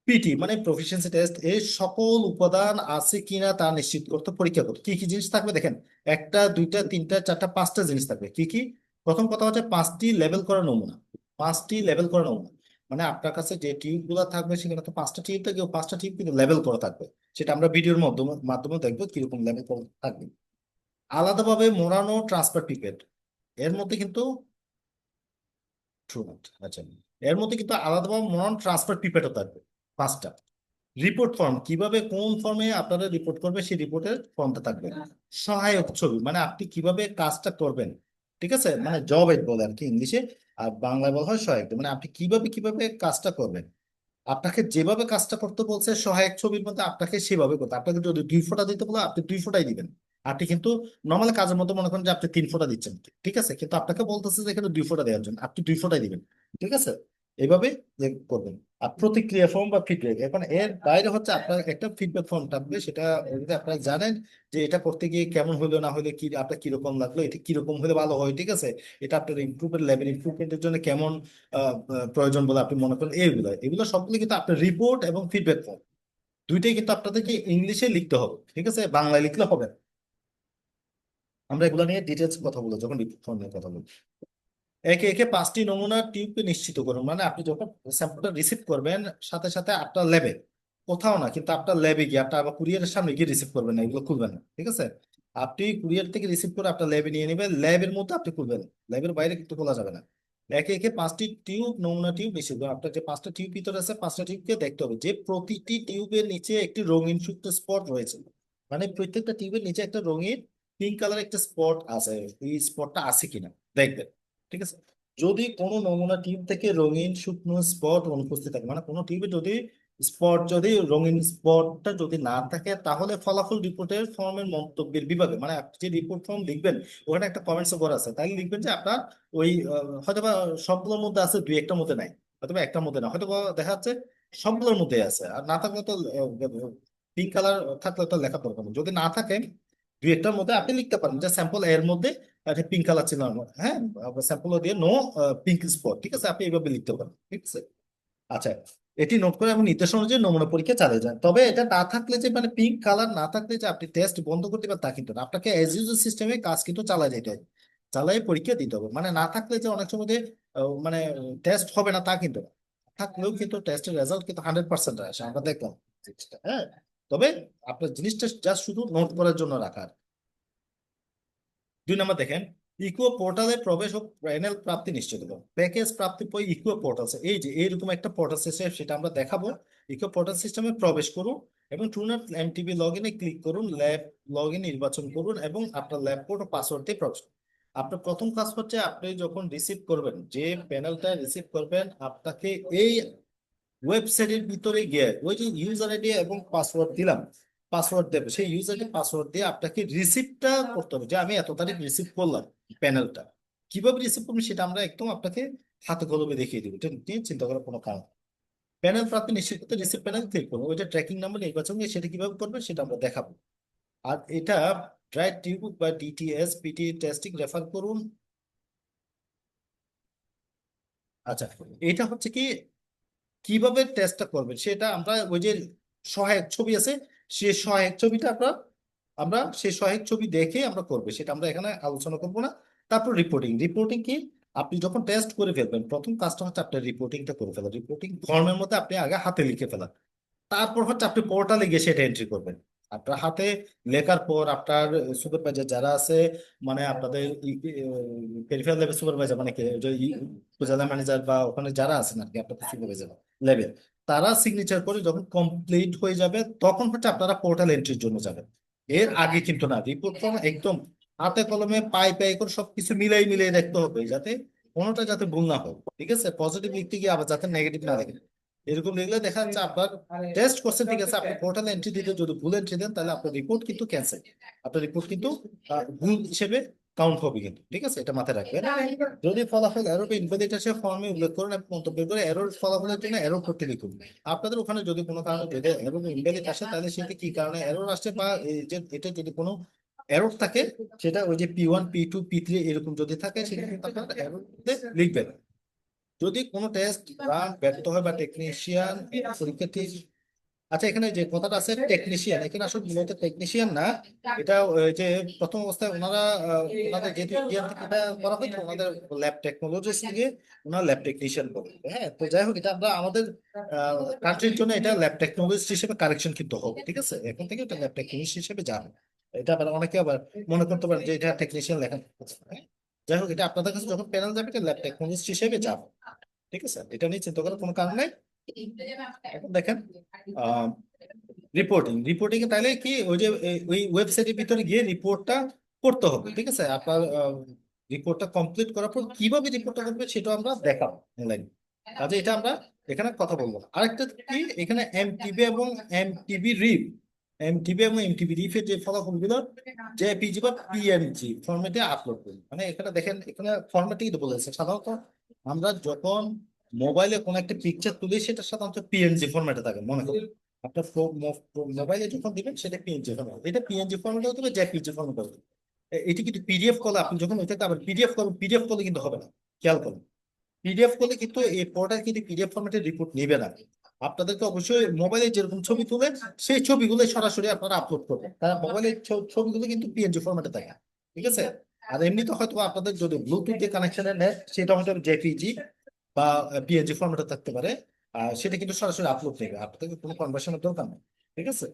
পিটি মানে প্রফিসিয়েন্সি টেস্ট, এর সকল উপাদান আছে কিনা তা নিশ্চিত করতে পরীক্ষা করতে কি কি জিনিস থাকবে দেখেন। একটা, দুইটা, তিনটা, চারটা, পাঁচটা জিনিস থাকবে। কি কি? প্রথম কথা হচ্ছে পাঁচটি লেবেল করা নমুনা। পাঁচটি লেবেল করা নমুনা মানে আপনার কাছে যে টিউব গুলা থাকবে সেখানে তো পাঁচটা টিউব থাকবে, পাঁচটা টিউব কিন্তু লেবেল করা থাকবে। সেটা আমরা ভিডিওর মাধ্যমে মাধ্যমে দেখবো কিরকম লেবেল করা থাকবে। আলাদাভাবে মোড়ানো ট্রান্সফার পিপেট, এর মধ্যে কিন্তু ট্রু নট, আচ্ছা, এর মধ্যে কিন্তু আলাদাভাবে মোড়ানো ট্রান্সফার পিপেটও থাকবে পাঁচটা। রিপোর্ট ফর্ম, কিভাবে কোন ফর্মে আপনারা রিপোর্ট করবে সেই রিপোর্টের ফর্মটা থাকবে। সহায়ক ছবি মানে আপনি কিভাবে কাজটা করবেন, ঠিক আছে, মানে জব এড বলে আর কি ইংলিশে, আর বাংলায় বলা হয় সহায়ক, মানে আপনি কিভাবে কিভাবে কাজটা করবেন। আপনাকে যেভাবে কাজটা করতে বলছে সহায়ক ছবির মধ্যে আপনাকে সেভাবে করতে, আপনাকে যদি 2 ফোঁটা দিতে বলে আপনি 2 ফোঁটাই দিবেন। আপনি কিন্তু নর্মাল কাজের মধ্যে মনে করেন যে আপনি 3 ফোঁটা দিচ্ছেন, ঠিক আছে, কিন্তু আপনাকে বলতেছে যে এখানে 2 ফোঁটা দেওয়ার জন্য আপনি 2 ফোঁটাই দিবেন, ঠিক আছে, এইভাবে যে করবেন। আর প্রতিক্রিয়া ফর্ম বা ফিডব্যাক, এখন এর বাইরে হচ্ছে আপনার একটা ফিডব্যাক ফর্ম থাকবে, সেটা যদি আপনারা জানেন যে এটা করতে গিয়ে কেমন হলো না হলে কি আপনার কিরকম লাগলো, এটা কিরকম হলে ভালো হয়, ঠিক আছে, এটা আপনার ইমপ্রুভের লেভেল ইমপ্রুভমেন্টের জন্য কেমন প্রয়োজন বলে আপনি মনে করেন, এইগুলো এগুলো সবগুলো কিন্তু আপনার রিপোর্ট এবং ফিডব্যাক ফর্ম দুইটাই কিন্তু আপনাদেরকে ইংলিশে লিখতে হবে, ঠিক আছে, বাংলায় লিখলে হবে না। আমরা এগুলো নিয়ে ডিটেলস কথা বলবো যখন রিপোর্ট ফর্ম নিয়ে কথা বলবো। একে একে পাঁচটি নমুনা টিউবকে নিশ্চিত করুন, মানে আপনি যখন স্যাম্পলটা রিসিভ করবেন সাথে সাথে আপনার ল্যাবে, কোথাও না কিন্তু আপনার ল্যাবে গিয়ে আপনার আবার কুরিয়ারের সামনে গিয়ে রিসিভ করবেন না, এগুলো খুলবেন না, ঠিক আছে। আপনি কুরিয়ার থেকে রিসিভ করে আপনার ল্যাবে নিয়ে নেবেন, ল্যাবের মধ্যে আপনি খুলবেন, ল্যাবের বাইরে কিন্তু খোলা যাবে না। একে একে পাঁচটি টিউব নমুনা টিউব নিশ্চিত করুন। আপনার যে পাঁচটা টিউব ভিতরে আছে পাঁচটা টিউবকে দেখতে হবে যে প্রতিটি টিউবের নিচে একটি রঙিন সুক্ত স্পট রয়েছে, মানে প্রত্যেকটা টিউবের নিচে একটা রঙিন পিঙ্ক কালার একটা স্পট আছে, এই স্পটটা আছে কিনা দেখবেন, ঠিক আছে। যদি কোনো নমুনা টিউব থেকে রঙিন শুকনো স্পট অনুপস্থিত থাকে, মানে কোনো টিউবে যদি স্পট, যদি রঙিন স্পটটা যদি না থাকে, তাহলে ফলাফল রিপোর্টের ফর্মের মন্তব্যের বিভাগে, মানে আপনি যে রিপোর্ট ফর্ম লিখবেন ওখানে একটা কমেন্টস করা আছে, তাই লিখবেন যে আপনার ওই হয়তোবা সবগুলোর মধ্যে আছে, দুই একটার মধ্যে নাই, হয়তোবা একটার মধ্যে না, হয়তোবা দেখা যাচ্ছে সবগুলোর মধ্যে আছে, আর না থাকলে তো পিঙ্ক কালার থাকলে তো লেখা দরকার নেই। যদি না থাকে দুই একটার মধ্যে আপনি লিখতে পারেন যে স্যাম্পল এর মধ্যে পিঙ্ক কালার ছিল না, হ্যাঁ, স্যাম্পল দিয়ে নো পিঙ্ক স্পট, ঠিক আছে, আপনি এইভাবে লিখতে পারেন, ঠিক আছে। আচ্ছা, এটি নোট করে এবং নির্দেশনা অনুযায়ী নমুনা পরীক্ষা চালিয়ে যান। তবে এটা না থাকলে যে মানে পিঙ্ক কালার না থাকলে যে আপনি টেস্ট বন্ধ করতে পারেন তা কিন্তু না, আপনাকে এজ ইউজুয়াল সিস্টেমে কাজ কিন্তু চালিয়ে যেতে হবে, চালাই পরীক্ষা দিতে হবে, মানে না থাকলে যে অনেক সময় যে, মানে টেস্ট হবে না তা কিন্তু না। থাকলেও কিন্তু টেস্টের রেজাল্ট কিন্তু 100% আসে, আমরা দেখলাম জিনিসটা, হ্যাঁ। তবে আপনার জিনিসটা জাস্ট শুধু নোট করার জন্য রাখার। 2 নম্বর দেখেন, ইকুও পোর্টালে প্রবেশ ও প্যানেল প্রাপ্তি নিশ্চিত করুন। প্যাকেজ প্রাপ্তি পই ইকুও পোর্টাল, এই যে এইরকম একটা পোর্টাল সিস্টেম সেটা আমরা দেখাবো। ইকুও পোর্টাল সিস্টেমে প্রবেশ করুন এবং ট্রুনাট এমটিবি লগ ইনে ক্লিক করুন, ল্যাব লগ ইন নির্বাচন করুন এবং আপনার ল্যাব কোড ও পাসওয়ার্ড দিয়ে প্রবেশ করুন। আপনার প্রথম কাজ হচ্ছে আপনি যখন রিসিভ করবেন, যে প্যানেলটা রিসিভ করবেন, আপনাকে এই ওয়েবসাইটের ভিতরে গিয়ে ওই যে ইউজার আইডি এবং পাসওয়ার্ড দিলাম, পাসওয়ার্ড দেবে, সেই ইউজার আইডি পাসওয়ার্ড দিয়ে আপনাকে রিসিপ্টটা করতে হবে, যে আমি এত তারিখ রিসিভ করলাম প্যানেলটা। কিভাবে রিসিভ করবেন সেটা আমরা একদম আপনাকে হাতে কলমে দেখিয়ে দিব, এটা নিয়ে চিন্তা করার কোনো কারণ নেই। প্যানেল প্রাপ্তি নিশ্চিত করতে রিসিভ প্যানেল ক্লিক করবো, ওইটা ট্র্যাকিং নাম্বার নির্বাচন করে সেটা কিভাবে করবেন সেটা আমরা দেখাবো। আর এটা ড্রাই টিউব বা ডিটিএস পিটি টেস্টিং রেফার করুন। আচ্ছা, এটা হচ্ছে কি, কিভাবে টেস্টটা করবেন সেটা আমরা ওই যে সহায়ক ছবি আছে, সেই সহায়ক ছবিটা আমরা আমরা সেই সহায়ক ছবি দেখে আমরা করবো, সেটা আমরা এখানে আলোচনা করবো না। তারপর রিপোর্টিং, রিপোর্টিং কি, আপনি যখন টেস্ট করে ফেলবেন প্রথম কাজটা হচ্ছে আপনার রিপোর্টিংটা করে ফেলা, রিপোর্টিং ফর্মের মধ্যে আপনি আগে হাতে লিখে ফেলা, তারপর হচ্ছে আপনি পোর্টালে গিয়ে সেটা এন্ট্রি করবেন। আপনার হাতে লেখার পর আপনার সুপারভাইজার যারা আছে, মানে আপনাদের পেরিফেরাল লেভেল সুপারভাইজার, মানে কি, যে উপজেলা ম্যানেজার বা ওখানে যারা আছেন আর কি আপনাদের সুপারভাইজার লেভেল, তারা সিগনেচার করে যখন কমপ্লিট হয়ে যাবে তখন হচ্ছে আপনারা পোর্টাল এন্ট্রির জন্য যাবেন। এর আগে কিন্তু না, রিপোর্ট ফর্ম একদম হাতে কলমে পাই পাই করে সবকিছু মিলাই মিলাই দেখতে হবে, যাতে কোনোটা যাতে ভুল না হয়, ঠিক আছে, পজিটিভ লিখতে গিয়ে আবার যাতে নেগেটিভ না দেখে। এরকম লিখলে দেখা যাচ্ছে আপনার টেস্ট করছেন, ঠিক আছে, আপনি পোর্টাল এন্ট্রি দিতে যদি ভুল এন্ট্রি দেন তাহলে আপনার রিপোর্ট কিন্তু ক্যান্সেল, আপনার রিপোর্ট কিন্তু ভুল হিসেবে কাউন্ট হবে কিন্তু, ঠিক আছে, এটা মাথায় রাখবেন। যদি ফলাফল এরর বা ইনভ্যালিড আসে ফর্মে উল্লেখ করুন এবং মন্তব্য করে এরর ফলাফলের জন্য এরর করতে লিখুন। আপনাদের ওখানে যদি কোনো কারণে যদি এরর ইনভ্যালিড আসে তাহলে সেটা কি কারণে এরর আসছে, বা এই যে এটা যদি কোনো এরর থাকে সেটা ওই যে P1 P2 P3 এরকম যদি থাকে সেটা কিন্তু আপনার এরর লিখবেন। যদি কোনো টেস্ট রান ব্যর্থ হয় বা টেকনিশিয়ান পরীক্ষার্থী, আচ্ছা এখানে যে কথাটা আছে টেকনিশিয়ান, এখানে আসলে মূলত টেকনিশিয়ান না, এটা ওই যে প্রথম অবস্থায় ওনারা ওনাদের যেহেতু ইন্ডিয়ান থেকে এটা করা হয় তো ওনাদের ল্যাব টেকনোলজিস্ট থেকে ওনারা ল্যাব টেকনিশিয়ান বলে। হ্যাঁ, তো যাই হোক এটা আমরা আমাদের কান্ট্রির জন্য এটা ল্যাব টেকনোলজিস্ট হিসেবে কারেকশন কিন্তু হবে, ঠিক আছে, এখন থেকে এটা ল্যাব টেকনিশিয়ান হিসেবে যাবে। এটা আবার অনেকে আবার মনে করতে পারেন যে এটা টেকনিশিয়ান লেখা আছে, হ্যাঁ? যাই হোক এটা আপনাদের কাছে যখন প্যানেল যাবে এটা ল্যাব টেকনোলজিস্ট হিসেবে যাবে, ঠিক আছে, এটা নিয়ে চিন্তা করার কোনো কারণ নেই। এখন দেখেন রিপোর্টিং, রিপোর্টিং এ তাহলে কি ওই যে ওই ওয়েবসাইটের ভিতরে গিয়ে রিপোর্টটা করতে হবে, ঠিক আছে, আপনার রিপোর্টটা কমপ্লিট করার পর কিভাবে রিপোর্টটা করবে সেটা আমরা দেখাবো অনলাইন, কাজে এটা আমরা এখানে কথা বলবো না। আরেকটা কি এখানে এমটিবি এবং এমটিবি রিপ, এমটিবি এবং এমটিবি রিফের যে ফলাফলগুলো জেপিজি বা পিএনজি ফরম্যাটে আপলোড করবো, মানে এখানে দেখেন এখানে ফরম্যাটে কিন্তু বলেছে সাধারণত আমরা যখন মোবাইলে কোনো একটা পিকচার তুলি সেটা সাধারণত পিএনজি ফরম্যাটে থাকে, মনে করুন আপনার মোবাইলে যখন দিবেন সেটা পিএনজি ফরম্যাট, এটা পিএনজি ফরম্যাটে হতে হবে জেপিজি ফরম্যাটে হতে হবে। এটি কিন্তু পিডিএফ কলে আপনি যখন ওইটাকে আবার পিডিএফ করবেন, পিডিএফ কলে কিন্তু হবে না, খেয়াল করুন, পিডিএফ করলে কিন্তু এই পোর্টাল কিন্তু পিডিএফ ফরম্যাটে রিপোর্ট নেবে না। আপনাদেরকে অবশ্যই মোবাইলে যেরকম ছবি তুলে সেই ছবিগুলো সরাসরি আপনারা আপলোড করবেন, কারণ মোবাইলের ছবিগুলো কিন্তু পিএনজি ফরম্যাটে থাকে, ঠিক আছে। আর এমনিতে হয়তো আপনাদের যদি ব্লুটুথ দিয়ে কানেকশনের নেট সেটা হয়তো জেপিজি বা পিএনজি ফরম্যাটে থাকতে পারে, আর সেটা কিন্তু সরাসরি আপলোড নেবে, আপনাদের কোনো কনভার্সনের দরকার নেই, ঠিক আছে।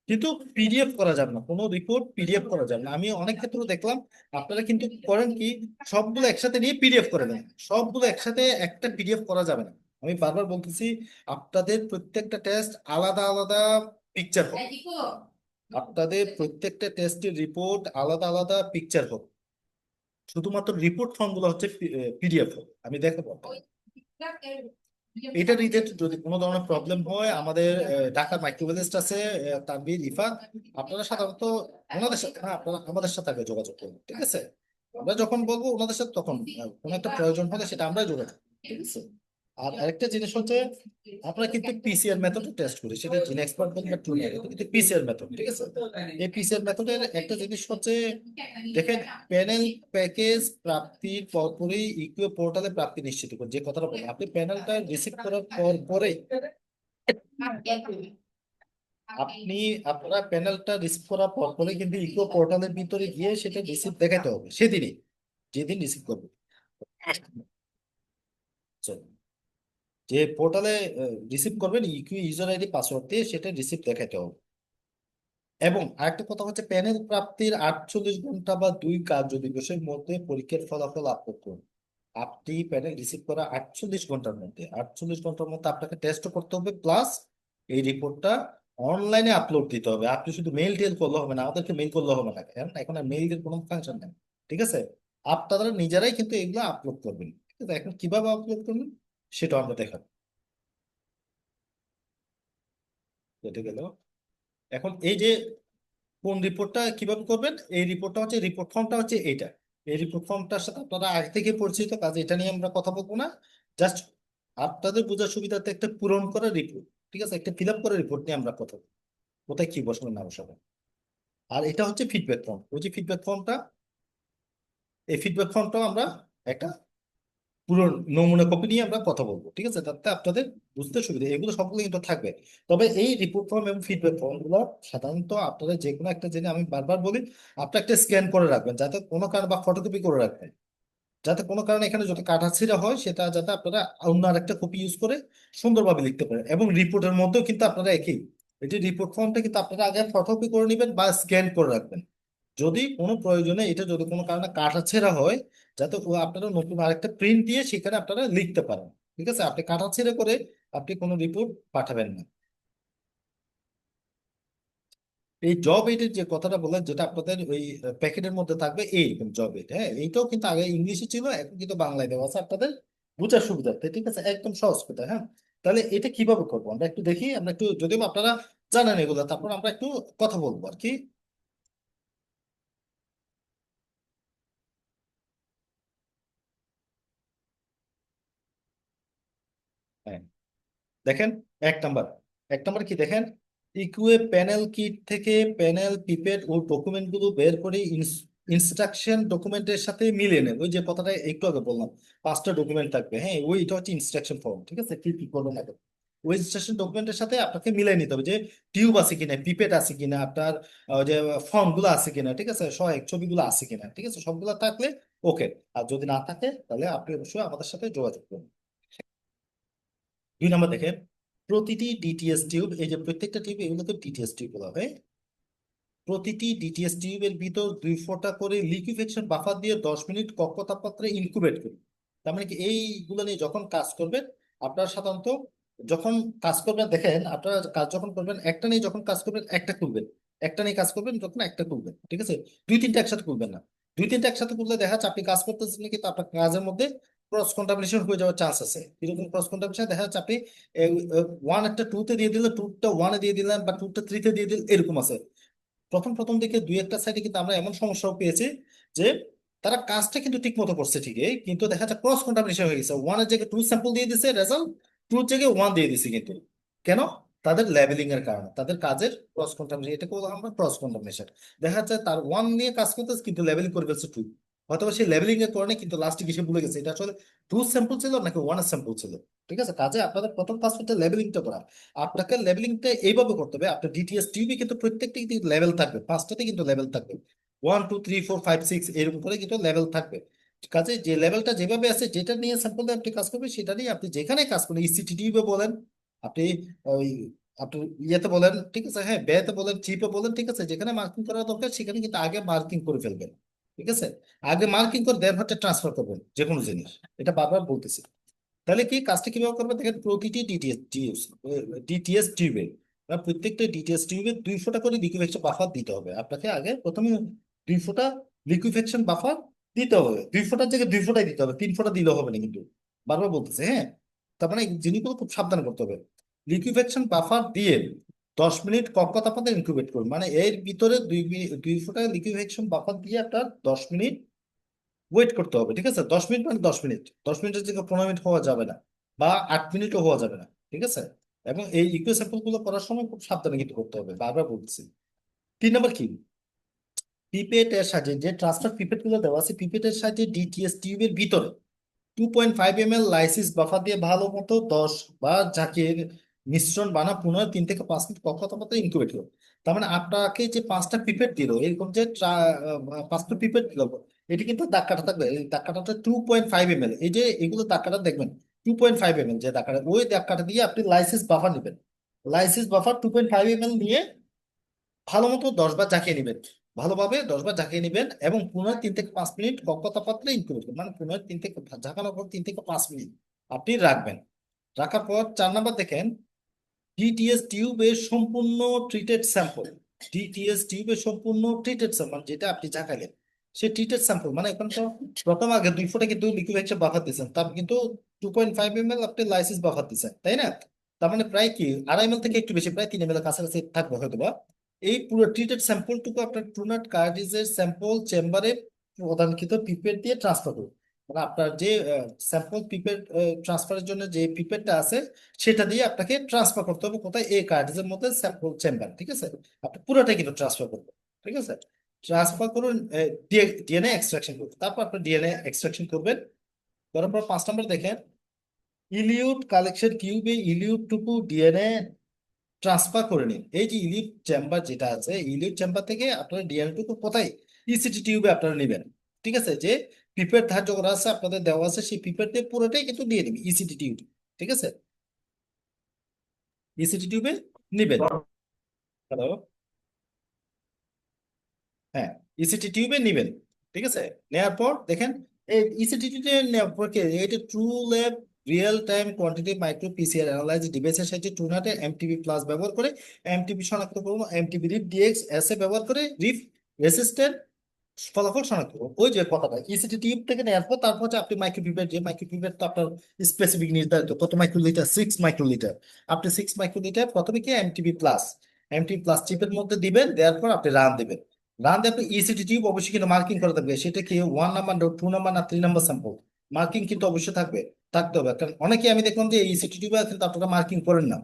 কিন্তু পিডিএফ করা যাবে না, কোনো রিপোর্ট পিডিএফ করা যাবে না। আমি অনেক ক্ষেত্রে দেখলাম আপনারা কিন্তু করেন কি সবগুলো একসাথে নিয়ে পিডিএফ করে নেন, সবগুলো একসাথে একটা পিডিএফ করা যাবে না। আমি বারবার বলতেছি আপনাদের প্রত্যেকটা টেস্ট আলাদা আলাদা পিকচার হবে, আপনাদের প্রত্যেকটা টেস্টের রিপোর্ট আলাদা আলাদা পিকচার হবে, শুধুমাত্র রিপোর্ট ফর্ম গুলো হচ্ছে পিডিএফ হবে। আমি দেখাবো এটা রিলেটেড যদি কোনো ধরনের প্রবলেম হয় আমাদের ঢাকার মাইক্রোবায়োলজিস্ট আছে, তানভীর ইফাত, আপনারা সাধারণত ওনাদের সাথে না, আপনারা আমাদের সাথে আগে যোগাযোগ করবেন, ঠিক আছে, আমরা যখন বলবো ওনাদের সাথে তখন কোনো একটা প্রয়োজন হলে সেটা আমরাই যোগাযোগ করবো, ঠিক আছে। আর আরেকটা জিনিস হচ্ছে আমরা কিন্তু পিসিআর মেথডে টেস্ট করি, সেটা জিন এক্সপার্ট বলুন বা ট্রুনিয়ার, কিন্তু পিসিআর মেথড, ঠিক আছে। এই পিসিআর মেথডের একটা জিনিস হচ্ছে দেখেন প্যানেল প্যাকেজ প্রাপ্তির পরপরই ইকিউ পোর্টালে প্রাপ্তি নিশ্চিত করুন, যে কথাটা বললাম আপনি প্যানেলটা রিসিভ করার পর পরে আপনি আপনারা প্যানেলটা রিসিভ করার পর পরে কিন্তু ইকো পোর্টালের ভিতরে গিয়ে সেটা রিসিভ দেখাতে হবে সেদিনই, যেদিন রিসিভ করবে, চলো, যে পোর্টালে রিসিভ করবেন ইকিউ ইউজার আইডি পাসওয়ার্ড দিয়ে সেটা রিসিভ দেখাতে হবে। এবং আরেকটা কথা হচ্ছে প্যানেল প্রাপ্তির 48 ঘন্টা বা 2 কার্য দিবসের মধ্যে পরীক্ষার ফলাফল আপলোড করুন। আপনি প্যানেল রিসিভ করা 48 ঘন্টার মধ্যে, 48 ঘন্টার মধ্যে আপনাকে টেস্ট করতে হবে, প্লাস এই রিপোর্টটা অনলাইনে আপলোড দিতে হবে। আপনি শুধু মেইল টেল করলে হবে না, আমাদেরকে মেইল করলে হবে না, কারণ এখন আর মেইল এর কোনো ফাংশন নেই, ঠিক আছে। আপনারা নিজেরাই কিন্তু এগুলো আপলোড করবেন, ঠিক আছে। এখন কিভাবে আপলোড করবেন সেটা আমরা দেখাবো, এটা গেল। এখন এই যে কোন রিপোর্টটা কিভাবে করবেন, এই রিপোর্টটা হচ্ছে রিপোর্ট ফর্মটা হচ্ছে এইটা, এই রিপোর্ট ফর্মটার সাথে আপনারা আগে থেকে পরিচিত, কাজে এটা নিয়ে আমরা কথা বলবো না, জাস্ট আপনাদের বোঝার সুবিধার্থে একটা পূরণ করা রিপোর্ট, ঠিক আছে, একটা ফিল আপ করা রিপোর্ট নিয়ে আমরা কথা বলবো, কোথায় কি বসাবেন না বসাবেন। আর এটা হচ্ছে ফিডব্যাক ফর্ম, ওই যে ফিডব্যাক ফর্মটা, এই ফিডব্যাক ফর্মটাও আমরা একটা পুরো নমুনা কপি নিয়ে আমরা কথা বলবো, ঠিক আছে, তাতে আপনাদের বুঝতে সুবিধা, এগুলো সবগুলো কিন্তু থাকবে। তবে এই রিপোর্ট ফর্ম এবং ফিডব্যাক ফর্ম গুলো সাধারণত আপনারা যে কোনো একটা জিনিস, আমি বারবার বলি আপনি একটা স্ক্যান করে রাখবেন, যাতে কোনো কারণে বা ফটোকপি করে রাখবেন, যাতে কোনো কারণে এখানে যদি কাটাছিঁড়া হয় সেটা যাতে আপনারা অন্য আরেকটা কপি ইউজ করে সুন্দরভাবে লিখতে পারেন। এবং রিপোর্টের মধ্যেও কিন্তু আপনারা একই, এটি রিপোর্ট ফর্মটা কিন্তু আপনারা আগে ফটোকপি করে নেবেন বা স্ক্যান করে রাখবেন, যদি কোনো প্রয়োজনে এটা যদি কোনো কারণে কাটাছেঁড়া হয় যাতে আপনারা নতুন আরেকটা প্রিন্ট দিয়ে সেখানে আপনারা লিখতে পারেন, ঠিক আছে, আপনি কাটাছেঁড়া করে আপনি কোনো রিপোর্ট পাঠাবেন না। এই জব এডের যে কথাটা বললেন যেটা আপনাদের ওই প্যাকেটের মধ্যে থাকবে এইরকম জব এড, হ্যাঁ, এইটাও কিন্তু আগে ইংলিশে ছিল, এখন কিন্তু বাংলায় দেওয়া আছে আপনাদের বোঝার সুবিধার্থে, ঠিক আছে, একদম সহজ কথা। হ্যাঁ, তাহলে এটা কিভাবে করবো আমরা একটু দেখি, আমরা একটু যদিও আপনারা জানেন এগুলো, তারপর আমরা একটু কথা বলবো আর কি। হ্যাঁ, দেখেন এক নাম্বার, এক নাম্বার কি দেখেন, ইকুয়ে প্যানেল কিট থেকে প্যানেল পিপেট ও ডকুমেন্ট গুলো বের করে ইনস্ট্রাকশন ডকুমেন্টের সাথে মিলিয়ে নেন। ওই যে কথাটা একটু আগে বললাম, 5টা ডকুমেন্ট থাকবে, হ্যাঁ, ওইটা হচ্ছে ইনস্ট্রাকশন ফর্ম, ঠিক আছে, কি কি করবেন এখন ওই ইনস্ট্রাকশন ডকুমেন্টের সাথে আপনাকে মিলিয়ে নিতে হবে যে টিউব আছে কিনা, পিপেট আছে কিনা, আপনার যে ফর্ম গুলো আছে কিনা, ঠিক আছে, সহায়ক ছবিগুলো আছে কিনা, ঠিক আছে, সবগুলো থাকলে ওকে। আর যদি না থাকে তাহলে আপনি অবশ্যই আমাদের সাথে যোগাযোগ করুন। 2 নম্বর দেখেন, প্রতিটি ডিটিএস টিউব, এই যে প্রত্যেকটা টিউব এগুলোকে ডিটিএস টিউব বলা হয়, প্রতিটি ডিটিএস টিউবের ভিতর 2 ফোঁটা করে লিকুইফেকশন বাফার দিয়ে 10 মিনিট কক্ষ তাপমাত্রায় ইনকিউবেট করুন। তার মানে কি, এইগুলো নিয়ে যখন কাজ করবেন আপনারা সাধারণত, যখন কাজ করবেন দেখেন, আপনারা কাজ যখন করবেন একটা নিয়ে যখন কাজ করবেন একটা খুলবেন, একটা নিয়ে কাজ করবেন যখন একটা খুলবেন, ঠিক আছে, 2-3টা একসাথে খুলবেন না। 2-3টা একসাথে খুললে দেখা যাচ্ছে আপনি কাজ করতেছেন কিন্তু আপনার কাজের মধ্যে ক্রস কন্টামিনেশন হয়ে যাওয়ার চান্স আছে। এরকম ক্রস কন্টামিনেশন দেখা যাচ্ছে আপনি ওয়ান একটা টুতে দিয়ে দিলেন, টুটা ওয়ানে দিয়ে দিলেন, বা টুটা থ্রিতে দিয়ে দিলেন, এরকম আছে। প্রথম প্রথম দিকে 2-1টা সাইডে কিন্তু আমরা এমন সমস্যাও পেয়েছি যে তারা কাজটা কিন্তু ঠিক মতো করছে ঠিকই, কিন্তু দেখা যাচ্ছে ক্রস কন্টামিনেশন হয়ে গেছে, ওয়ানের জায়গায় 2 স্যাম্পল দিয়ে দিছে রেজাল্ট, 2 জায়গায় 1 দিয়ে দিছে কিন্তু। কেন? তাদের লেভেলিং এর কারণে, তাদের কাজের ক্রস কন্টামিনেশন, এটাকে বলা হয় আমরা ক্রস কন্টামিনেশন। দেখা যাচ্ছে তার 1 নিয়ে কাজ করতেছে কিন্তু লেভেলিং করে ফেলছে 2, হয়তো সেই লেভেলিং এর কারণে কিন্তু লাস্টে গিয়ে সে ভুলে গেছে এটা আসলে 2 স্যাম্পল ছিল নাকি 1 স্যাম্পল ছিল। ঠিক আছে, কাজে আপনাদের প্রথম কাজ হচ্ছে লেভেলিংটা করা। আপনাকে লেভেলিংটা এইভাবে করতে হবে, আপনার ডিটিএস টিউবে কিন্তু প্রত্যেকটা কিন্তু লেভেল থাকবে, 5টাতে কিন্তু লেভেল থাকবে, 1 2 3 4 5 6 এরকম করে কিন্তু লেভেল থাকবে। কাজে যে লেভেলটা যেভাবে আছে, যেটা নিয়ে স্যাম্পল দিয়ে আপনি কাজ করবেন সেটা নিয়ে আপনি যেখানে কাজ করেন, ইসিটি টিউবে বলেন, আপনি ওই আপনি ইয়েতে বলেন, ঠিক আছে, হ্যাঁ, বেতে বলেন, চিপে বলেন, ঠিক আছে, যেখানে মার্কিং করা দরকার সেখানে কিন্তু আগে মার্কিং করে ফেলবেন, ঠিক আছে, আগে মার্কিং করে দেন হচ্ছে ট্রান্সফার করবেন যে কোনো জিনিস, এটা বারবার বলতেছি। তাহলে কি কাজটা কিভাবে করবে দেখেন, প্রতিটি ডিটিএস টিউবে বা প্রত্যেকটা ডিটিএস টিউবে 2 ফোঁটা করে লিকুইফেকশন বাফার দিতে হবে আপনাকে। আগে প্রথমে 2 ফোঁটা লিকুইফেকশন বাফার দিতে হবে, 2 ফোঁটার জায়গায় 2 ফোঁটাই দিতে হবে, 3 ফোঁটা দিলে হবে না কিন্তু, বারবার বলতেছে, হ্যাঁ। তার মানে এই জিনিসগুলো খুব সাবধানে করতে হবে। লিকুইফেকশন বাফার দিয়ে 10 মিনিট কক্ষ তাপমাত্রায় ইনকিউবেট করুন, মানে এর ভিতরে 2 ফোঁটা লিকুইফেকশন বাফার দিয়ে আপনার 10 মিনিট ওয়েট করতে হবে, ঠিক আছে, 10 মিনিট মানে 10 মিনিট, 10 মিনিটের জায়গায় 15 মিনিট হওয়া যাবে না, বা 8 মিনিটও হওয়া যাবে না, ঠিক আছে। এবং এই ইকুয়ে স্যাম্পল গুলো করার সময় খুব সাবধানে কিন্তু করতে হবে, বারবার বলছি। 3 নম্বর কি, পিপেট এর সাথে যে ট্রান্সফার পিপেট গুলো দেওয়া আছে, পিপেটের সাথে ডিটিএস টিউবের ভিতরে 2.5 ml লাইসিস বাফার দিয়ে ভালো মতো 10 বার ঝাঁকিয়ে মিশ্রণ বানা পুনরায় 3 থেকে 5 মিনিট কক্ষ তাপমাত্রায় ইনকিউবেট করো। তার মানে আপনাকে যে 5টা পিপেট দিল, এরকম যে 5টা পিপেট দিল, এটি কিন্তু দাগ কাটা থাকবে, এই দাগ কাটাটা 2.5 ml, এই যে এগুলো দাগ কাটা দেখবেন 2.5 ml, যে দাগ কাটা ওই দাগ কাটা দিয়ে আপনি লাইসিস বাফার নেবেন, লাইসিস বাফার 2.5 ml নিয়ে ভালো মতো 10 বার ঝাঁকিয়ে নেবেন, ভালোভাবে 10 বার ঝাঁকিয়ে নেবেন, এবং পুনরায় 3 থেকে 5 মিনিট কক্ষ তাপমাত্রায় ইনকিউবেট করবেন, মানে পুনরায় 3 থেকে ঝাঁকানোর পর 3 থেকে 5 মিনিট আপনি রাখবেন। রাখার পর 4 নম্বর দেখেন, ডিটিএস টিউবের সম্পূর্ণ ট্রিটেড স্যাম্পল, ডিটিএস টিউবের সম্পূর্ণ ট্রিটেড স্যাম্পল যেটা আপনি ঝাঁকালেন, সে ট্রিটেড স্যাম্পল, মানে এখন তো প্রথম আগে 2 ফোঁটা কিন্তু লিকুইফেকশন বাফার দিচ্ছেন, তার কিন্তু 2.5 ml আপনি লাইসিস বাফার দিচ্ছেন, তাই না? তার মানে প্রায় কি 2.5 ml থেকে একটু বেশি, প্রায় 3 ml এর কাছাকাছি থাকবে হয়তো বা। এই পুরো ট্রিটেড স্যাম্পলটুকু আপনার ট্রুনাট কার্টিজের স্যাম্পল চেম্বারে প্রদানকৃত পিপেট দিয়ে ট্রান্সফার করুন। মানে আপনার যে স্যাম্পল পিপেট ট্রান্সফারের জন্য যে পিপেটটা আছে সেটা দিয়ে আপনাকে ট্রান্সফার করতে হবে কোথায়, এই কার্টিজের মধ্যে স্যাম্পল চেম্বার, ঠিক আছে, আপনি পুরোটাই কিন্তু ট্রান্সফার করবেন, ঠিক আছে। ট্রান্সফার করুন, ডিএনএ এক্সট্রাকশন করুন, তারপর আপনি ডিএনএ এক্সট্রাকশন করবেন। করার পর 5 নম্বর দেখেন, ইলিউট কালেকশন টিউবে ইলিউটটুকু ডিএনএ ট্রান্সফার করে নিন। এই যে ইলিউট চেম্বার যেটা আছে, ইলিউট চেম্বার থেকে আপনার ডিএনএটুকু কোথায়, ইসিটি টিউবে আপনারা নেবেন, ঠিক আছে, যে পিপেট ধার্য করা আছে আপনাদের দেওয়া আছে, সেই পিপেট দিয়ে পুরোটাই কিন্তু দিয়ে দিবি ইসিটি টিউব, ঠিক আছে, ইসিটি টিউবে নিবেন। হ্যালো, হ্যাঁ, ইসিটি টিউবে নিবেন, ঠিক আছে। নেওয়ার পর দেখেন, এই ইসিটি টিউবে নেওয়ার পর কি, এটা true lab real time quantity micro PCR analyse ডিভাইসের সাহায্যে টুনাটে এমটিবি প্লাস ব্যবহার করে এমটিবি শনাক্ত করবো, এমটিবি রিপ ডিএক্স এসে ব্যবহার করে রিপ রেসিস্ট্যান্ট ফলাফল শনাক্ত করবো। ওই যে কথাটা, ইসিটি টিউব থেকে নেওয়ার পর তারপর হচ্ছে আপনি মাইক্রোপিপেট, যে মাইক্রোপিপেট তো আপনার স্পেসিফিক নির্ধারিত কত মাইক্রোলিটার, 6 মাইক্রোলিটার, আপনি 6 মাইক্রোলিটার প্রথমে কি এমটিবি প্লাস, এমটিবি প্লাস চিপের মধ্যে দিবেন, দেওয়ার পর আপনি রান দেবেন। রান দিয়ে আপনি ইসিটি টিউব অবশ্যই কিন্তু মার্কিং করে থাকবে, সেটা কি 1 নাম্বার, 2 নাম্বার না 3 নাম্বার স্যাম্পল, মার্কিং কিন্তু অবশ্যই থাকবে, থাকতে হবে, কারণ অনেকে আমি দেখলাম যে ইসিটি টিউবে কিন্তু আপনারা মার্কিং করেন না,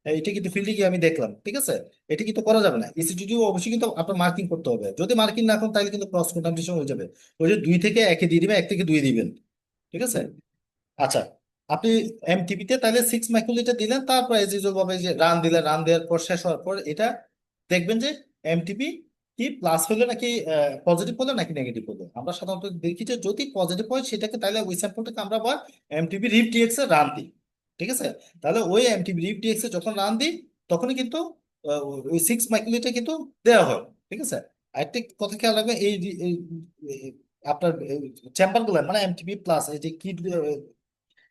এটা কিন্তু ফিল্ডে গিয়ে আমি দেখলাম, ঠিক আছে। এটা কিন্তু করা যাবে না, ইসিটিডিও অবশ্যই কিন্তু আপনার মার্কিং করতে হবে। যদি মার্কিং না করেন তাহলে কিন্তু ক্রস কন্টামিনেশন হয়ে যাবে। ওই যে 2 থেকে 1 দিয়ে দিবেন, 1 থেকে 2 দিবেন, ঠিক আছে। আচ্ছা, আপনি এমটিপিতে তাহলে 6 মাইক্রোলিটার দিলেন, তারপর এজ ইউজুয়াল ভাবে যে রান দিলেন, রান দেওয়ার পর শেষ হওয়ার পর এটা দেখবেন যে এমটিপি কি প্লাস হলো নাকি পজিটিভ হলো নাকি নেগেটিভ হলো। আমরা সাধারণত দেখি যে যদি পজিটিভ হয় সেটাকে তাহলে ওই স্যাম্পলটাকে আমরা আবার এমটিপি রিভ ডিএক্স এ রান দিই, ঠিক আছে। তাহলে ওই এমটিপি রিভ ডিএক্স এ যখন রান দিই তখনই কিন্তু ওই 6 মাইক্রোলিটার কিন্তু দেওয়া হয়, ঠিক আছে। আরেকটি কথা খেয়াল রাখবেন, এই আপনার চেম্বার গুলো মানে এমটিপি প্লাস এই যে কি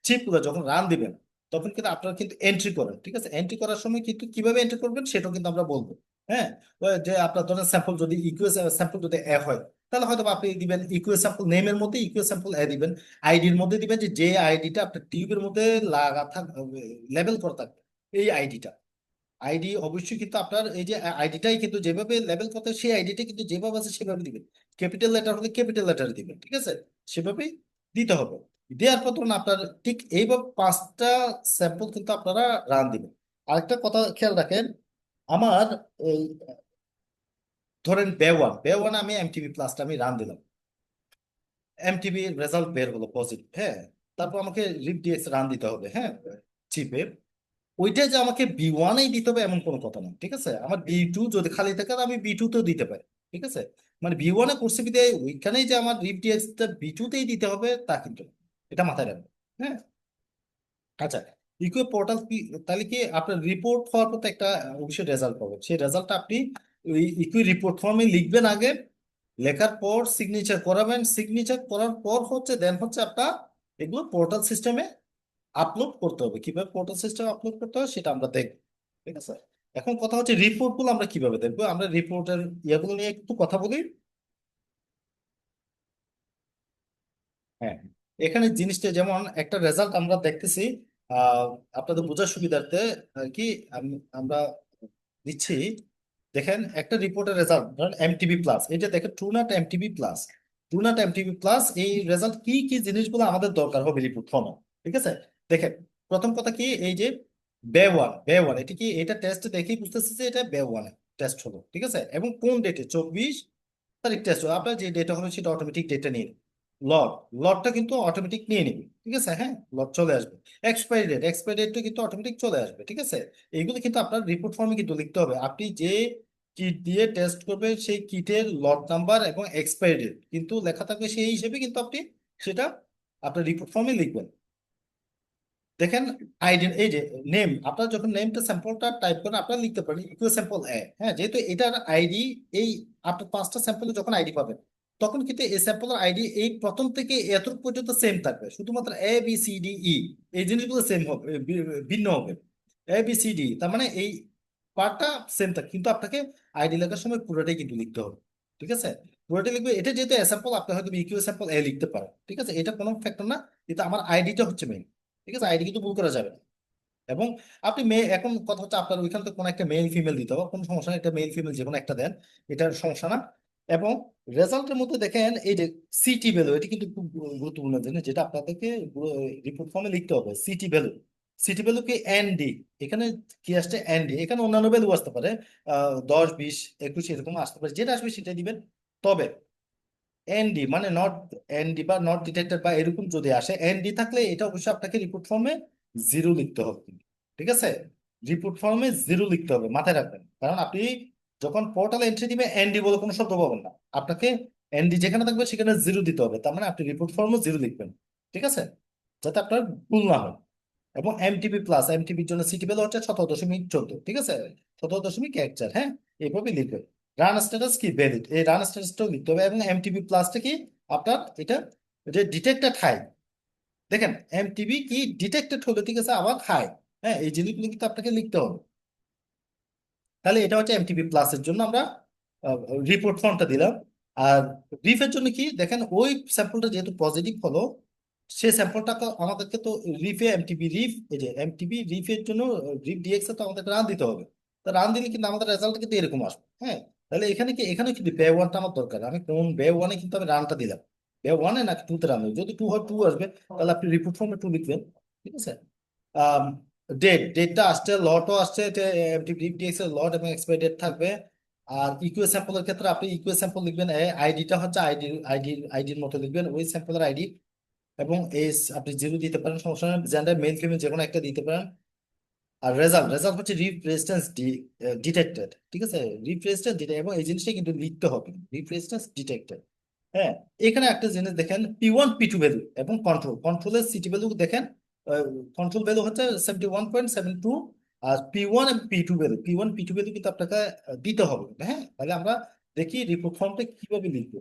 চিপগুলো যখন রান দিবেন তখন কিন্তু আপনারা কিন্তু এন্ট্রি করেন, ঠিক আছে। এন্ট্রি করার সময় কিন্তু কিভাবে এন্ট্রি করবেন সেটাও কিন্তু আমরা বলবো। হ্যাঁ, ওই যে আপনার ধরেন স্যাম্পল যদি ইকুয়েস স্যাম্পল যদি এ হয়, তাহলে হয়তো বা আপনি দিবেন ইকুয়েস স্যাম্পল নেমের মধ্যে ইকুয়েস স্যাম্পল এ দিবেন। আইডির মধ্যে দিবেন যে যে আইডিটা আপনার টিউবের মধ্যে লাগা থাক লেবেল করা থাকবে এই আইডিটা। আইডি অবশ্যই কিন্তু আপনার এই যে আইডিটাই কিন্তু যেভাবে লেবেল করতে হয়, সেই আইডিটা কিন্তু যেভাবে আছে সেভাবে দিবেন। ক্যাপিটাল লেটার হলে ক্যাপিটাল লেটার দিবেন, ঠিক আছে। সেভাবেই দিতে হবে। দেওয়ার পর তখন আপনার ঠিক এইভাবে 5টা স্যাম্পল কিন্তু আপনারা রান দিবেন। আরেকটা কথা খেয়াল রাখেন, আমার এই ধরেন বে ওয়ান আমি এমটিবি প্লাসটা আমি রান দিলাম, এমটিবি রেজাল্ট বের হলো পজিটিভ, হ্যাঁ। তারপর আমাকে রিপ ডিএক্স রান দিতে হবে, হ্যাঁ, চিপে। ওইটা যে আমাকে বি 1-এই দিতে হবে এমন কোনো কথা না, ঠিক আছে। আমার বি 2 যদি খালি থাকে আমি বি 2-তেও দিতে পারি, ঠিক আছে। মানে বি 1-এ করছে বিদায় ওইখানেই যে আমার রিপ ডিএক্সটা বি 2-তেই দিতে হবে তা কিন্তু না। এটা মাথায় রাখবেন, হ্যাঁ। আচ্ছা, ইকুইপ পোর্টাল কি, তাহলে কি আপনার রিপোর্ট হওয়ার পর তো একটা অবশ্যই রেজাল্ট পাবেন। সেই রেজাল্টটা আপনি ওই ইকুই রিপোর্ট ফর্মে লিখবেন আগে। লেখার পর সিগনেচার করাবেন, সিগনেচার করার পর হচ্ছে দেন হচ্ছে আপনার এগুলো পোর্টাল সিস্টেমে আপলোড করতে হবে। কিভাবে পোর্টাল সিস্টেম আপলোড করতে হবে সেটা আমরা দেখবো, ঠিক আছে। এখন কথা হচ্ছে রিপোর্ট গুলো আমরা কিভাবে দেখবো। আমরা রিপোর্টের ইয়াগুলো নিয়ে একটু কথা বলি। হ্যাঁ, এখানে জিনিসটা যেমন একটা রেজাল্ট আমরা দেখতেছি, আহ আপনাদের বোঝার সুবিধার্থে আর কি আমরা দিচ্ছি। দেখেন একটা রিপোর্টের রেজাল্ট ধরেন এমটিবি প্লাস, এই যে দেখেন ট্রু নাট এমটিবি প্লাস এই রেজাল্ট কি কি জিনিসগুলো আমাদের দরকার হবে রিপোর্ট ফর্মে, ঠিক আছে। দেখেন, প্রথম কথা কি, এই যে বে ওয়ান এটা কি, এটা টেস্ট দেখেই বুঝতেছে যে এটা বে 1 টেস্ট হলো, ঠিক আছে। এবং কোন ডেটে 24 তারিখ টেস্ট হলো, আপনার যে ডেটা হবে সেটা অটোমেটিক ডেটা নিয়ে নেবে। লট লটটা কিন্তু অটোমেটিক নিয়ে নিবে, ঠিক আছে। হ্যাঁ, লট চলে আসবে। এক্সপায়ারি ডেটটা কিন্তু অটোমেটিক চলে আসবে, ঠিক আছে। এইগুলো কিন্তু আপনার রিপোর্ট ফর্মে কিন্তু লিখতে হবে। আপনি যে কিট দিয়ে টেস্ট করবেন সেই কিটের লট নাম্বার এবং এক্সপায়ারি ডেট কিন্তু লেখা থাকবে, সেই হিসেবে কিন্তু আপনি সেটা আপনার রিপোর্ট ফর্মে লিখবেন। দেখেন, আইডি এই যে নেম, আপনার যখন নেমটা স্যাম্পলটা টাইপ করেন আপনারা লিখতে পারেন ইকুয়াল স্যাম্পল এ, হ্যাঁ। যেহেতু এটার আইডি এই আপনার 5টা স্যাম্পলে যখন আইডি পাবেন তখন কিন্তু এই স্যাম্পলের আইডি এই প্রথম থেকে এতটুকু পর্যন্ত সেম থাকবে, শুধুমাত্র A B C D E এই জিনিসগুলো সেম হবে, ভিন্ন হবে। A B C D তার মানে এই পার্টটা সেম থাকে, কিন্তু আপনাকে আইডি লেখার সময় পুরোটাই কিন্তু লিখতে হবে, ঠিক আছে। পুরোটাই লিখবে। এটা যেহেতু স্যাম্পল আপনি হয়তো ইকিউ স্যাম্পল এ লিখতে পারেন, ঠিক আছে। এটা কোনো ফ্যাক্টর না, কিন্তু আমার আইডিটা হচ্ছে মেইন, ঠিক আছে। আইডি কিন্তু ভুল করা যাবে না। এবং আপনি মেয়ে, এখন কথা হচ্ছে আপনার ওইখান থেকে কোনো একটা মেল ফিমেল দিতে হবে, কোনো সমস্যা নেই, এটা মেল ফিমেল যে কোনো একটা দেন, এটার সমস্যা না। এবং রেজাল্টের মধ্যে দেখেন এই যে সিটি ভ্যালু, এটা কিন্তু খুব গুরুত্বপূর্ণ জিনিস, যেটা আপনাদেরকে রিপোর্ট ফর্মে লিখতে হবে। সিটি ভ্যালু কি এনডি, এখানে কি আসছে এনডি, এখানে অন্যান্য ভ্যালু আসতে পারে 10 20 21 এরকম আসতে পারে, যেটা আসবে সেটা দিবেন। তবে এনডি মানে নট এনডি বা নট ডিটেক্টেড বা এরকম যদি আসে, এনডি থাকলে এটা অবশ্যই আপনাকে রিপোর্ট ফর্মে 0 লিখতে হবে কিন্তু, ঠিক আছে। রিপোর্ট ফর্মে 0 লিখতে হবে, মাথায় রাখবেন। কারণ আপনি যখন পোর্টালে এন্ট্রি দিবেন এনডি বলে কোনো শব্দ পাবেন না, আপনাকে এনডি যেখানে থাকবে সেখানে 0 দিতে হবে। তার মানে আপনি রিপোর্ট ফর্মে 0 লিখবেন, ঠিক আছে, যাতে আপনার ভুল না হয়। এবং এমটিপি প্লাস, এমটিপির জন্য সিটি ভ্যালু হচ্ছে 17.14, ঠিক আছে, 17.14, হ্যাঁ। এইভাবে লিখবে। রান স্ট্যাটাস কি ভ্যালিড, এই রান স্ট্যাটাসটাও লিখতে হবে। এবং এমটিপি প্লাসটা কি আপনার এটা যে ডিটেক্টেড হাই, দেখেন এমটিপি কি ডিটেক্টেড হলো, ঠিক আছে, আবার হাই, হ্যাঁ, এই জিনিসগুলো কিন্তু আপনাকে লিখতে হবে। তাহলে এটা হচ্ছে এমটিপি প্লাসের জন্য আমরা রিপোর্ট ফর্মটা দিলাম। আর রিফের জন্য কি, দেখেন ওই স্যাম্পলটা যেহেতু পজিটিভ হলো, সে স্যাম্পলটা আমাদেরকে তো রিফে এমটিপি রিফ, এই যে এমটিপি রিফের জন্য রিফ ডিএক্স তো আমাদের রান দিতে হবে। তো রান দিলে কিন্তু আমাদের রেজাল্ট কিন্তু এরকম আসবে, হ্যাঁ। তাহলে এখানে কি, এখানে কিন্তু বে 1টা আমার দরকার, আমি কোন বে 1-এ কিন্তু আমি রানটা দিলাম, বে 1-এ নাকি 2-তে রান দেবো। যদি 2 হয় 2 আসবে, তাহলে আপনি রিপোর্ট ফর্মে 2 লিখবেন, ঠিক আছে। ডেটটা আসছে, লটও আসছে, এমটিডিএক্স এর লট এবং এক্সপায়ারি ডেট থাকবে। আর ইকুয়ে স্যাম্পলের ক্ষেত্রে আপনি ইকুয়ে স্যাম্পল লিখবেন, আইডিটা হচ্ছে আইডির মতো লিখবেন, ওই স্যাম্পলের আইডি, এবং এস আপনি জিরো দিতে পারেন, সমস্যা নেই, জেন্ডার মেল ফিমেল যে কোনো একটা দিতে পারেন। আর রেজাল্ট রেজাল্ট হচ্ছে রিফ্রেশনেস ডিটেক্টেড, ঠিক আছে, রিফ্রেশনেস ডিটেক্ট, এবং এই জিনিসটা কিন্তু লিখতে হবে, রিফ্রেশনেস ডিটেক্টেড। হ্যাঁ, এখানে একটা জিনিস দেখেন, P1 P2 ভ্যালু এবং কন্ট্রোলের সিটি ভ্যালু দেখেন, কন্ট্রোল ভ্যালু হচ্ছে 71.72, আর P1 এবং P2 ভ্যালু কিন্তু আপনাকে দিতে হবে। হ্যাঁ, তাহলে আমরা দেখি রিপোর্ট ফর্মটা কিভাবে লিখবো।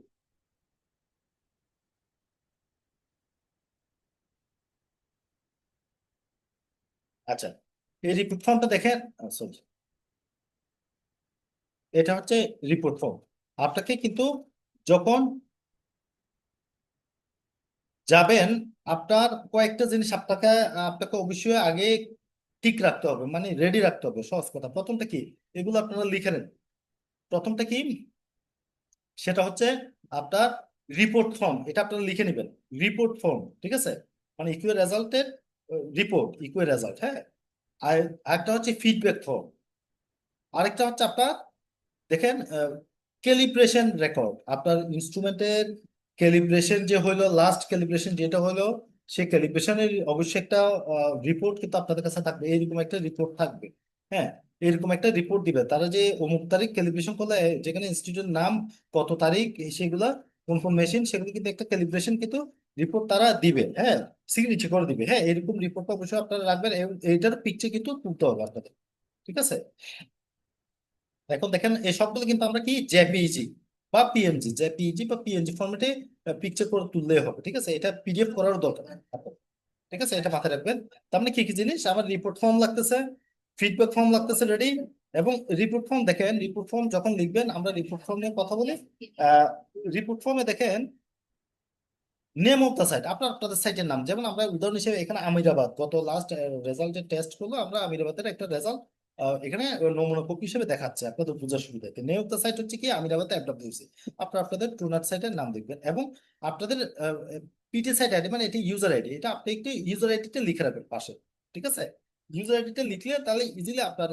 আচ্ছা, এই রিপোর্ট ফর্মটা দেখেন, sorry, এটা হচ্ছে রিপোর্ট ফর্ম। আপনাকে কিন্তু যখন যাবেন, আপনার কয়েকটা জিনিস আপনাকে আপনাকে অবশ্যই আগে ঠিক রাখতে হবে, মানে রেডি রাখতে হবে। সহজ কথা, প্রথমটা কি, এগুলো আপনারা লিখে নেন। প্রথমটা কি, সেটা হচ্ছে আপনার রিপোর্ট ফর্ম, এটা আপনারা লিখে নেবেন। রিপোর্ট ফর্ম, ঠিক আছে, মানে ইকুয়াল রেজাল্টের ইকুয়াল রেজাল্ট, হ্যাঁ। আর একটা হচ্ছে ফিডব্যাক ফর্ম, আরেকটা হচ্ছে আপনার দেখেন ক্যালিব্রেশন রেকর্ড, আপনার ইনস্ট্রুমেন্টের ক্যালিব্রেশন যে হলো, লাস্ট ক্যালিব্রেশন যেটা হলো, সেই ক্যালিব্রেশনের অবশ্যই একটা রিপোর্ট কিন্তু আপনাদের কাছে থাকবে, এইরকম একটা রিপোর্ট থাকবে। হ্যাঁ, এরকম একটা রিপোর্ট দিবে তারা, যে অমুক তারিখ ক্যালিব্রেশন করলে, যেখানে ইনস্টিটিউটের নাম, কত তারিখ, সেগুলা কোন কোন মেশিন, সেগুলো কিন্তু একটা ক্যালিব্রেশন কিন্তু রিপোর্ট তারা দিবে। হ্যাঁ, সিগনেচার করে দিবে। হ্যাঁ, এরকম রিপোর্টটা অবশ্যই আপনারা রাখবেন, এবং এইটার পিকচার কিন্তু তুলতে হবে আপনাদের, ঠিক আছে। এখন দেখেন এই সবগুলো কিন্তু আমরা কি জেপিইজি বা পিএনজি, জেপিইজি বা পিএনজি ফরম্যাটে পিকচার করে তুললেই হবে, ঠিক আছে, এটা পিডিএফ করার দরকার নেই আপনার। ঠিক আছে, এটা মাথায় রাখবেন। তার মানে কি কি জিনিস, আমার রিপোর্ট ফর্ম লাগতেছে, ফিডব্যাক ফর্ম লাগতেছে রেডি। এবং রিপোর্ট ফর্ম দেখেন, রিপোর্ট ফর্ম যখন লিখবেন, আমরা রিপোর্ট ফর্ম নিয়ে কথা বলি। রিপোর্ট ফর্মে দেখেন নেম অফ দ্য সাইট, আপনাদের সাইটের নাম, যেমন আমরা উদাহরণ হিসেবে এখানে আমিরাবাদ, গত লাস্ট রেজাল্টের টেস্ট করলো, আমরা আমিরাবাদের একটা রেজাল্ট এখানে নমুনা কপি হিসেবে দেখাচ্ছে আপনাদের বোঝার সুবিধাতে। নেম অফ দ্য সাইট হচ্ছে কি আমিরাবাদ এফডব্লিউসি, আপনারা আপনাদের ট্রুনাট সাইটের নাম দেখবেন, এবং আপনাদের পিটি সাইট আইডি, মানে এটি ইউজার আইডি, এটা আপনি একটি ইউজার আইডিতে লিখে রাখবেন পাশে, ঠিক আছে। ইউজার আইডিতে লিখলে তাহলে ইজিলি আপনার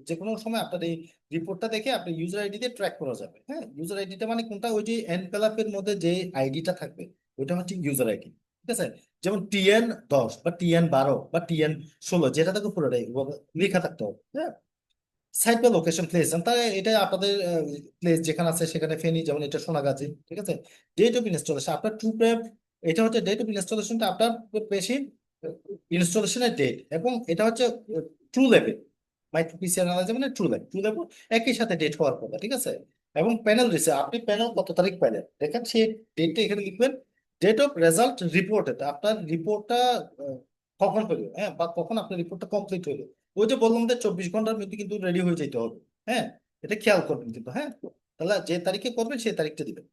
যে কোনো সময় আপনার এই রিপোর্টটা দেখে আপনি ইউজার আইডি দিয়ে ট্র্যাক করা যাবে। হ্যাঁ, ইউজার আইডিটা মানে কোনটা, ওই যে এনভেলাপের মধ্যে যে আইডিটা থাকবে, ওইটা হচ্ছে ইউজার আইডি, ঠিক আছে। যেমন TN10 বা TN12 বা TN16, যেটা থাকে পুরোটাই লেখা থাকতে হবে। হ্যাঁ, সাইট বা লোকেশন প্লেস, তাহলে এটা আপনাদের প্লেস যেখানে আছে সেখানে ফেনী, যেমন এটা সোনাগাজী, ঠিক আছে। ডেট অফ ইনস্টলেশন আপনার ট্রু প্রেপ, এটা হচ্ছে ডেট অফ ইনস্টলেশনটা আপনার বেশি ইনস্টলেশনের ডেট, এবং এটা হচ্ছে ট্রু লেভেল, মাইক্রো পিসি অ্যানালাইজার মানে ট্রু লেভেল একই সাথে ডেট হওয়ার কথা, ঠিক আছে। এবং প্যানেল রিসে, আপনি প্যানেল কত তারিখ পেলেন দেখেন, সেই ডেটটা এখানে লিখবেন। ডেট অফ রেজাল্ট রিপোর্টেড, আপনার রিপোর্টটা কখন হলো, হ্যাঁ, বা কখন আপনার রিপোর্টটা কমপ্লিট হলো। ওই যে বললাম যে 24 ঘন্টার মধ্যে কিন্তু রেডি হয়ে যেতে হবে। হ্যাঁ, এটা খেয়াল করবেন কিন্তু। হ্যাঁ, তাহলে যে তারিখে করবেন সেই তারিখটা দিবেন,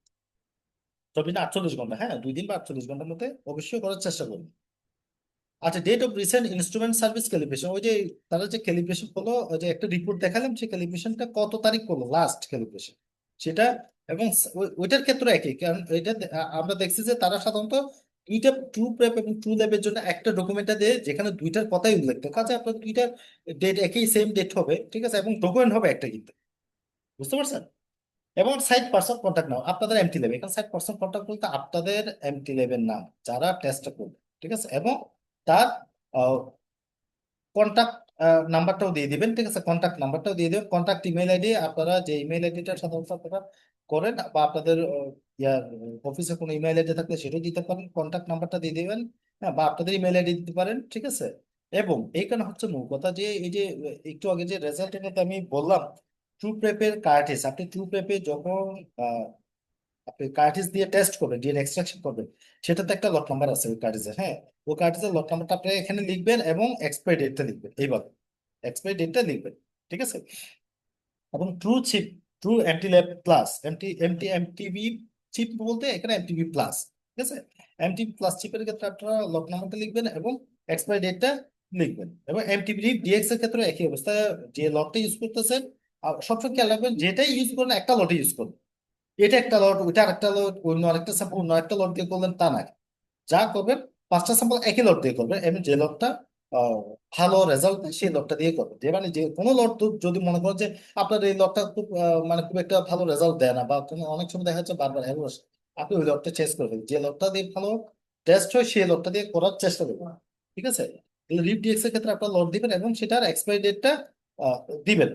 48 ঘন্টা, হ্যাঁ, 2 দিন বা 48 ঘন্টার মধ্যে অবশ্যই করার চেষ্টা করবেন। আচ্ছা, date of recent instrument service calibration, ওই যে তারা যে ক্যালিব্রেশন করলো, ওই যে একটা রিপোর্ট দেখালাম, সেই ক্যালিব্রেশনটা কত তারিখ করলো লাস্ট ক্যালিব্রেশন সেটা। এবং ওইটার ক্ষেত্রে একই, কারণ এটা আমরা দেখছি যে তারা সাধারণত দুইটা ট্রু প্রেপ এবং ট্রু ল্যাবের জন্য একটা ডকুমেন্টটা দেয়, যেখানে দুইটার কথাই উল্লেখ থাকে, কাজে আপনার দুইটার ডেট একই, সেম ডেট হবে, ঠিক আছে, এবং ডকুমেন্ট হবে একটা কিন্তু, বুঝতে পারছেন। এবং সাইট পার্সন কন্ট্যাক্ট নাও আপনাদের এমটি ল্যাব, এখানে সাইট পার্সন কন্ট্যাক্ট বলতে আপনাদের এমটি ল্যাবের নাম, যারা টেস্টটা করবে, ঠিক আছে, এবং তার কন্ট্যাক্ট নাম্বারটাও দিয়ে দিবেন, ঠিক আছে, কন্ট্যাক্ট নাম্বারটাও দিয়ে দেবেন, কন্ট্যাক্ট ইমেল আইডি, আপনারা যে ইমেল আইডিটা সাধারণত আপনারা করেন, বা আপনাদের ইয়ার অফিসে কোনো ইমেল আইডি থাকলে সেটাও দিতে পারেন, কন্ট্যাক্ট নাম্বারটা দিয়ে দিবেন। হ্যাঁ, বা আপনাদের ইমেল আইডি দিতে পারেন, ঠিক আছে। এবং এইখানে হচ্ছে মূল কথা, যে এই যে একটু আগে যে রেজাল্টের মধ্যে আমি বললাম, ট্রু প্রেপের কার্টিস, আপনি ট্রু প্রেপে যখন আপনি কার্টিস দিয়ে টেস্ট করবেন, ডিএনএ এক্সট্রাকশন করবেন, সেটাতে একটা লট নাম্বার আছে ওই কার্টিসের। হ্যাঁ, ওই কার্টিসের লট নাম্বারটা আপনি এখানে লিখবেন, এবং এক্সপায়ারি ডেটটা লিখবেন, এইভাবে এক্সপায়ারি ডেটটা লিখবেন, ঠিক আছে। এবং true chip, true MT lab plus, MTB chip বলতে এখানে এমটিভি প্লাস, ঠিক আছে। এমটিভি প্লাস চিপের ক্ষেত্রে আপনারা লট নাম্বারটা লিখবেন এবং এক্সপায়ারি ডেটটা লিখবেন। এবং এমটিভি ডিএক্স এর ক্ষেত্রে একই অবস্থা, যে লটটা ইউজ করতেছেন, আর সবসময় খেয়াল রাখবেন যেটাই ইউজ করেন একটা লটে ইউজ করবেন, এটা একটা লট, ওইটা আরেকটা লট, অন্য আরেকটা স্যাম্পল অন্য একটা লট দিয়ে করলেন তা না। যা করবেন 5টা স্যাম্পল একই লট দিয়ে করবেন, এবং যে লটটা আহ, ভালো রেজাল্ট সেই লটটা দিয়ে করবে। যে মানে যে কোনো লট যদি মনে করেন যে আপনার এই লটটা খুব মানে খুব একটা ভালো রেজাল্ট দেয় না, বা কোনো অনেক সময় দেখা যাচ্ছে বারবার এরর আসে, আপনি ওই লটটা চেঞ্জ করবেন, যে লটটা দিয়ে ভালো টেস্ট হয় সেই লটটা দিয়ে করার চেষ্টা করবেন। ঠিক আছে, রিপ ডিএক্স এর ক্ষেত্রে আপনার লট দিবেন এবং সেটার এক্সপায়ারি ডেটটা দিবেন।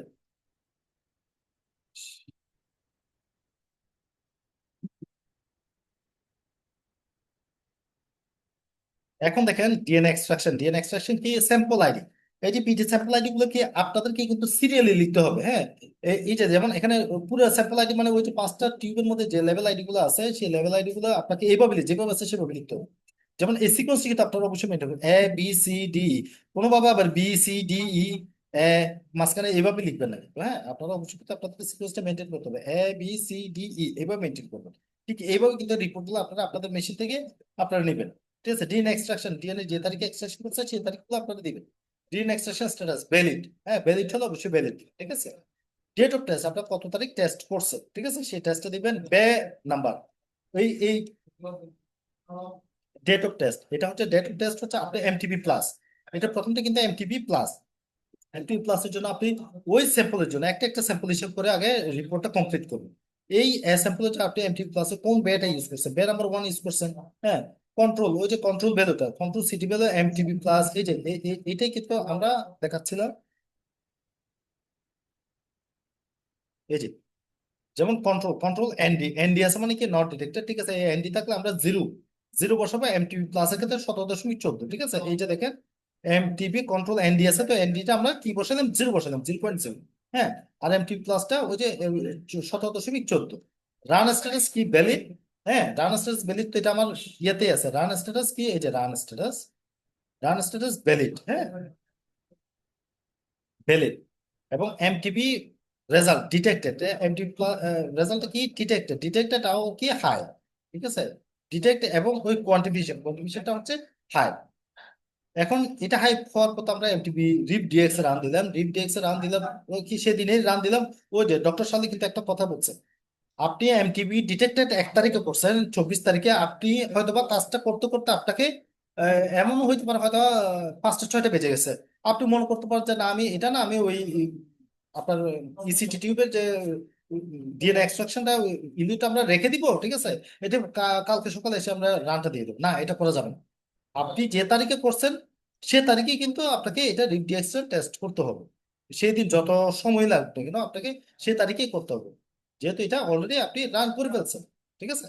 এখন দেখেন ডিএনএ এক্সট্রাকশন কি স্যাম্পল আইডি, এই যে পিটি স্যাম্পল আইডি গুলো কি আপনাদেরকে কিন্তু সিরিয়ালি লিখতে হবে। হ্যাঁ, এই যে যেমন এখানে পুরো স্যাম্পল আইডি মানে ওই যে 5টা টিউবের মধ্যে যে লেভেল আইডি গুলো আছে, সেই লেভেল আইডি গুলো আপনাকে এইভাবে যেভাবে আছে সেভাবে লিখতে হবে। যেমন এই সিকোয়েন্সটি কিন্তু আপনারা অবশ্যই মেনটেন করবেন, A B C D, কোনোভাবে আবার B C D E এ মাঝখানে এইভাবে লিখবেন না কিন্তু। হ্যাঁ, আপনারা অবশ্যই কিন্তু আপনাদের সিকোয়েন্সটা মেনটেন করতে হবে, A B C D E এইভাবে মেনটেন করবেন। ঠিক এইভাবে কিন্তু রিপোর্ট গুলো আপনারা আপনাদের মেশিন থেকে আপনারা নেবেন। ঠিক আছে, ডিএনএ এক্সট্রাকশন, ডিএনএ যে তারিখে এক্সট্রাকশন করছে সেই তারিখগুলো আপনারা দিবেন। ডিএনএ এক্সট্রাকশন স্ট্যাটাস ভ্যালিড, হ্যাঁ ভ্যালিড হলে অবশ্যই ভ্যালিড। ঠিক আছে, ডেট অফ টেস্ট আপনার কত তারিখ টেস্ট করছে, ঠিক আছে সেই টেস্টটা দিবেন। নাম্বার, এই ডেট অফ টেস্ট, এটা হচ্ছে ডেট অফ টেস্ট হচ্ছে আপনার এমটিবি প্লাস। এটা প্রথমটা কিন্তু এমটিবি প্লাস। এমটিবি প্লাসের জন্য আপনি ওই স্যাম্পলের জন্য একটা একটা স্যাম্পল হিসেব করে আগে রিপোর্টটা কমপ্লিট করুন। এই স্যাম্পলের জন্য আপনি এমটিবি প্লাসে কোন বেটা ইউজ করছেন, বে নাম্বার 1 ইউজ করছেন। হ্যাঁ, কন্ট্রোল, ওই যে কন্ট্রোল ভ্যালুটা, control city value MTB plus, এই যে এটাই কিন্তু আমরা দেখাচ্ছিলাম। এই যে যেমন কন্ট্রোল কন্ট্রোল এনডি, এনডি আছে মানে কি নট ডিটেক্টেড। ঠিক আছে, এই এনডি থাকলে আমরা জিরো জিরো বসাবো। এমটিবি প্লাস এর ক্ষেত্রে 17.14। ঠিক আছে, এই যে দেখেন এমটিবি কন্ট্রোল এনডি আছে, তো এনডিটা আমরা কি বসালাম, জিরো বসালাম, 0.0। হ্যাঁ, আর এমটিবি প্লাসটা ওই যে 17.14। রান স্ট্যাটাস কি ভ্যালিড। হ্যাঁ, রান স্ট্যাটাস ভ্যালিড, তো এটা আমার ইয়েতে আছে। রান স্ট্যাটাস কি, এই যে রান স্ট্যাটাস ভ্যালিড। হ্যাঁ, ভ্যালিড। এবং MTP result detected, MTP result কি ডিটেক্টেড, ডিটেক্টেডটাও কি হাই। ঠিক আছে, ডিটেক্ট এবং ওই কোয়ান্টিফিকেশনটা হচ্ছে হাই। এখন এটা হাই হওয়ার পর তো আমরা এমটিপি রিপ ডিএক্স রান দিলাম, ওই কি সেদিনই রান দিলাম। ওই যে ডক্টর সালি কিন্তু একটা কথা বলছে, আপনি এমটিবি ডিটেক্টেড 1 তারিখে করছেন, 24 তারিখে আপনি হয়তোবা কাজটা করতে করতে আপনাকে এমনও হইতে পারে হয়তো 5টা 6টা বেজে গেছে। আপনি মনে করতে পারেন যে না আমি এটা না আমি ওই আপনার ইসিটি টিউবের যে ডিএনএ এক্সট্রাকশনটা ইলিটা আমরা রেখে দিব। ঠিক আছে, এটা কালকে সকালে এসে আমরা রানটা দিয়ে দেবো, না এটা করা যাবে না। আপনি যে তারিখে করছেন সে তারিখে কিন্তু আপনাকে এটা রিডিএক্সের টেস্ট করতে হবে। সেই দিন যত সময় লাগবে কিন্তু আপনাকে সে তারিখেই করতে হবে, যেহেতু এটা অলরেডি আপনি রান করে ফেলছেন। ঠিক আছে,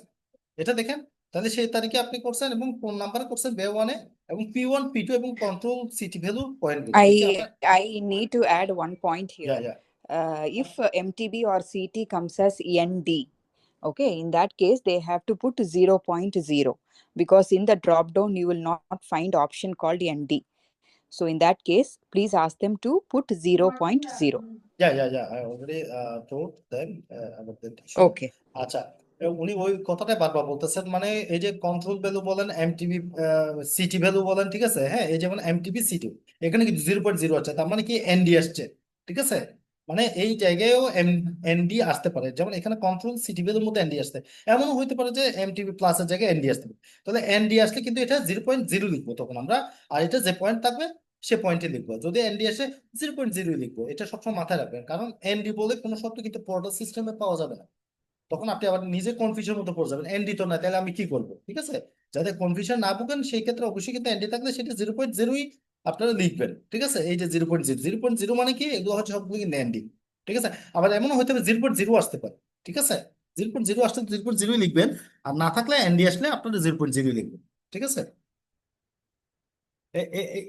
এটা দেখেন, তাহলে সেই তারিখে আপনি করছেন এবং কোন নাম্বারে করছেন, বে 1-এ, এবং P1 P2 এবং কন্ট্রোল সিটি ভ্যালু পয়েন্টগুলো দেখি আমরা। I need to add one point yeah here. Yeah If MTB or CT comes as END, okay, in that case they have to put 0.0, because in the drop down you will not find option called ND. So in that case, please ask them to put 0.0. I already told them about that issue. Okay. আচ্ছা, উনি ওই কথাটাই বারবার বলতেছেন, মানে এই যে control value বলেন, এমটিবি সিটি ভ্যালু বলেন, ঠিক আছে। হ্যাঁ, এই যেমন এমটিবি সিটি এখানে কিন্তু 0.0 আছে, তার মানে কি এনডি আসছে। ঠিক আছে, মানে এই জায়গায়ও এনডি আসতে পারে, যেমন এখানে কন্ট্রোল সিটি ভ্যালুর মধ্যে এনডি আসতে, এমনও হইতে পারে যে এমটিবি প্লাসের জায়গায় এনডি আসতে পারে। তাহলে এনডি আসলে কিন্তু এটা 0.0 লিখবো তখন আমরা, আর এটা যে পয়েন্ট থাকবে সে পয়েন্টে লিখবো। যদি এনডি আসে 0.0 লিখবো, এটা সবসময় মাথায় রাখবেন, কারণ এনডি বলে কোনো শব্দ কিন্তু পোর্টাল সিস্টেমে পাওয়া যাবে না। তখন আপনি আবার নিজে কনফিউশন মতো পড়ে যাবেন, এনডি তো না, তাহলে আমি কি করবো। ঠিক আছে, যাতে কনফিউশন না ভোগেন সেই ক্ষেত্রে অবশ্যই কিন্তু এনডি থাকলে সেটা 0.0ই আপনারা লিখবেন। ঠিক আছে, এই যে 0.0 মানে কি, এগুলো হচ্ছে সবগুলো কিন্তু এনডি। ঠিক আছে, আবার এমনও হতে পারে 0.0 আসতে পারে। ঠিক আছে, 0.0 আসলে 0.0 লিখবেন, আর না থাকলে এনডি আসলে আপনারা 0.0 লিখবেন। ঠিক আছে,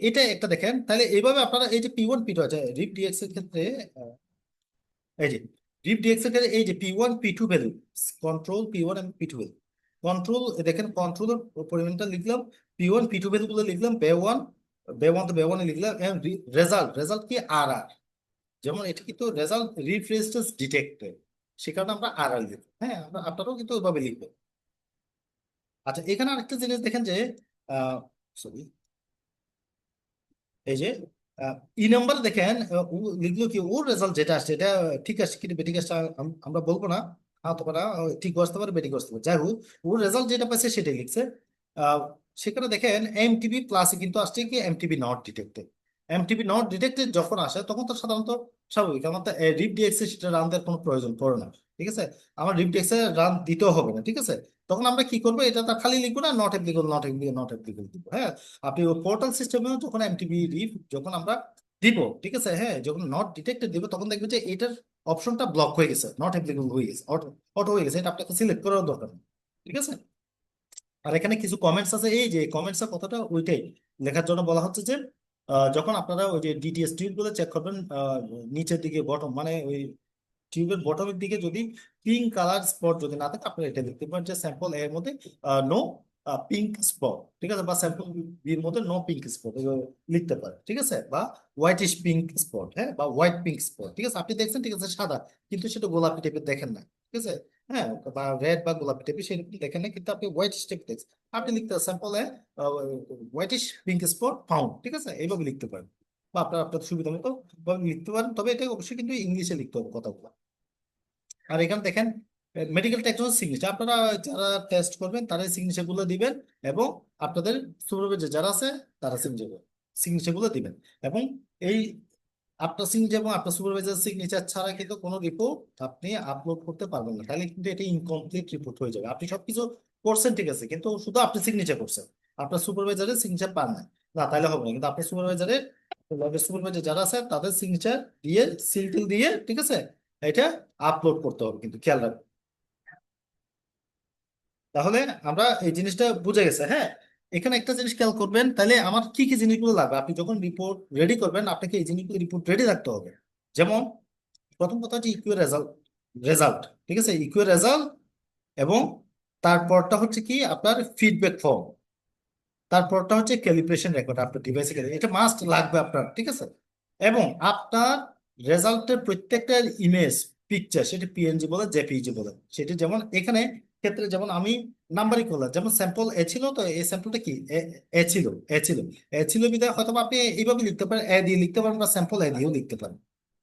এটা একটা দেখেন, তাহলে এইভাবে আপনারা এই যে P1 P2 আছে রিপ ডিএক্স এর ক্ষেত্রে, এই যে রিপ ডিএক্স এর ক্ষেত্রে এই যে P1 P2 value, control P1 এবং P2 ভ্যালু, কন্ট্রোল দেখেন কন্ট্রোলের পরিমাণটা লিখলাম, P1 P2 ভ্যালু গুলো লিখলাম, বে ওয়ান তো বে 1-এ লিখলাম, এবং রেজাল্ট রেজাল্ট কি আর, যেমন এটা কিন্তু রেজাল্ট রিফ্রেশড ডিটেক্টেড, সে কারণে আমরা আর লিখবো। হ্যাঁ, আপনারাও কিন্তু ওইভাবে লিখবেন। আচ্ছা, এখানে আরেকটা জিনিস দেখেন যে সরি, এই যে ই নাম্বার দেখেন, ও লিখলো কি ওর রেজাল্ট যেটা আসছে এটা ঠিক আসছে কি বেঠিক আসছে আমরা বলবো না। হ্যাঁ, তো না ঠিক আসতে পারে বেঠিক আসতে পারে, যাই হোক ওর রেজাল্ট যেটা পাইছে সেটাই লিখছে। সেখানে দেখেন এমটিবি প্লাসে কিন্তু আসছে কি MTB not detected. MTB not detected যখন আসে তখন তো সাধারণত স্বাভাবিক আমার তো রিপ ডিএক্সে সেটা রান দেওয়ার কোনো প্রয়োজন পড়ে না, ঠিক আছে। আমার রিপ ডিএক্সে রান দিতেও হবে না, ঠিক আছে। তখন আমরা কি করবো, এটা তো খালি লিখবো না, not applicable not applicable not applicable দিব, হ্যাঁ। আপনি পোর্টাল সিস্টেমেও যখন এমটিবি রিপ যখন আমরা দিব, ঠিক আছে, হ্যাঁ, যখন নট ডিটেক্টেড দিব তখন দেখবেন যে এটার অপশনটা ব্লক হয়ে গেছে, নট অ্যাপ্লিকেবল হয়ে গেছে, অটো অটো হয়ে গেছে, এটা আপনাকে সিলেক্ট করার দরকার নেই, ঠিক আছে। আর এখানে কিছু কমেন্টস আছে, এই যে কমেন্টস এর কথাটা ওইটাই লেখার জন্য বলা হচ্ছে যে যখন আপনারা ওই যে ডিটিএস টিউব গুলো চেক করবেন, নিচের দিকে বটম মানে ওই টিউবের বটমের দিকে যদি পিঙ্ক কালার স্পট যদি না থাকে আপনারা এটা দেখতে পারেন যে স্যাম্পল এর মধ্যে নো পিঙ্ক স্পট, ঠিক আছে, বা স্যাম্পল বির মধ্যে নো পিঙ্ক স্পট লিখতে পারেন, ঠিক আছে, বা হোয়াইটিশ পিঙ্ক স্পট, হ্যাঁ, বা হোয়াইট পিঙ্ক স্পট, ঠিক আছে। আপনি দেখছেন, ঠিক আছে, সাদা, কিন্তু সেটা গোলাপি টাইপের দেখেন না, ঠিক আছে, হ্যাঁ, বা রেড বা গোলাপি টাইপের সেরকম দেখেন না, কিন্তু আপনি হোয়াইট টাইপ দেখছেন, আপনি লিখতে sample whitish pink spot found, ঠিক আছে, এইভাবে লিখতে পারেন, বা আপনার আপনার সুবিধা মতো ভাবে লিখতে পারেন, তবে এটা অবশ্যই কিন্তু ইংলিশে লিখতে হবে কথাগুলো। আর এখানে দেখেন মেডিকেল টেকনোলজি সিগনেচার, আপনারা যারা টেস্ট করবেন তারা সিগনেচার গুলো দিবেন, এবং আপনাদের সুপারভাইজার যারা আছে তারা সিগনেচার গুলো দিবেন, এবং এই আপনার সিগনেচার এবং আপনার সুপারভাইজার সিগনেচার ছাড়া কিন্তু কোনো রিপোর্ট আপনি আপলোড করতে পারবেন না, তাহলে কিন্তু এটা ইনকমপ্লিট রিপোর্ট হয়ে যাবে। আপনি সবকিছু করছেন, ঠিক আছে, কিন্তু শুধু আপনি সিগনেচার করছেন, আপনার সুপারভাইজারের সিগনেচার পান না, না তাহলে হবে না, কিন্তু আপনি সুপারভাইজার যারা আছে তাদের সিগনেচার দিয়ে সিল টিল দিয়ে, ঠিক আছে, এটা আপলোড করতে হবে, কিন্তু খেয়াল রাখবেন। তাহলে আমরা এই জিনিসটা বুঝে গেছে, হ্যাঁ। এখানে একটা জিনিস খেয়াল করবেন, তাহলে আমার কি কি জিনিসগুলো লাগবে, আপনি যখন রিপোর্ট রেডি করবেন আপনাকে এই জিনিসগুলো রিপোর্ট রেডি রাখতে হবে। যেমন প্রথম কথা হচ্ছে ইকুয়াল রেজাল্ট, রেজাল্ট, ঠিক আছে, ইকুয়াল রেজাল্ট, এবং তারপরটা হচ্ছে কি আপনার ফিডব্যাক ফর্ম, তারপরটা হচ্ছে ক্যালিব্রেশন রেকর্ড আপনার ডিভাইসে, এটা মাস্ট লাগবে আপনার, ঠিক আছে। এবং আপনার রেজাল্টের প্রত্যেকটা ইমেজ পিকচার, সেটা পিএনজি বলে জেপিইজি বলে, সেটা যেমন এখানে ক্ষেত্রে যেমন আমি নাম্বারিং করলাম, যেমন স্যাম্পল এ ছিল, তো এই স্যাম্পলটা কি এ ছিল, এ ছিল বিধায় হয়তো বা আপনি এইভাবে লিখতে পারেন, এ দিয়ে লিখতে পারেন, বা স্যাম্পল এ দিয়েও লিখতে পারেন,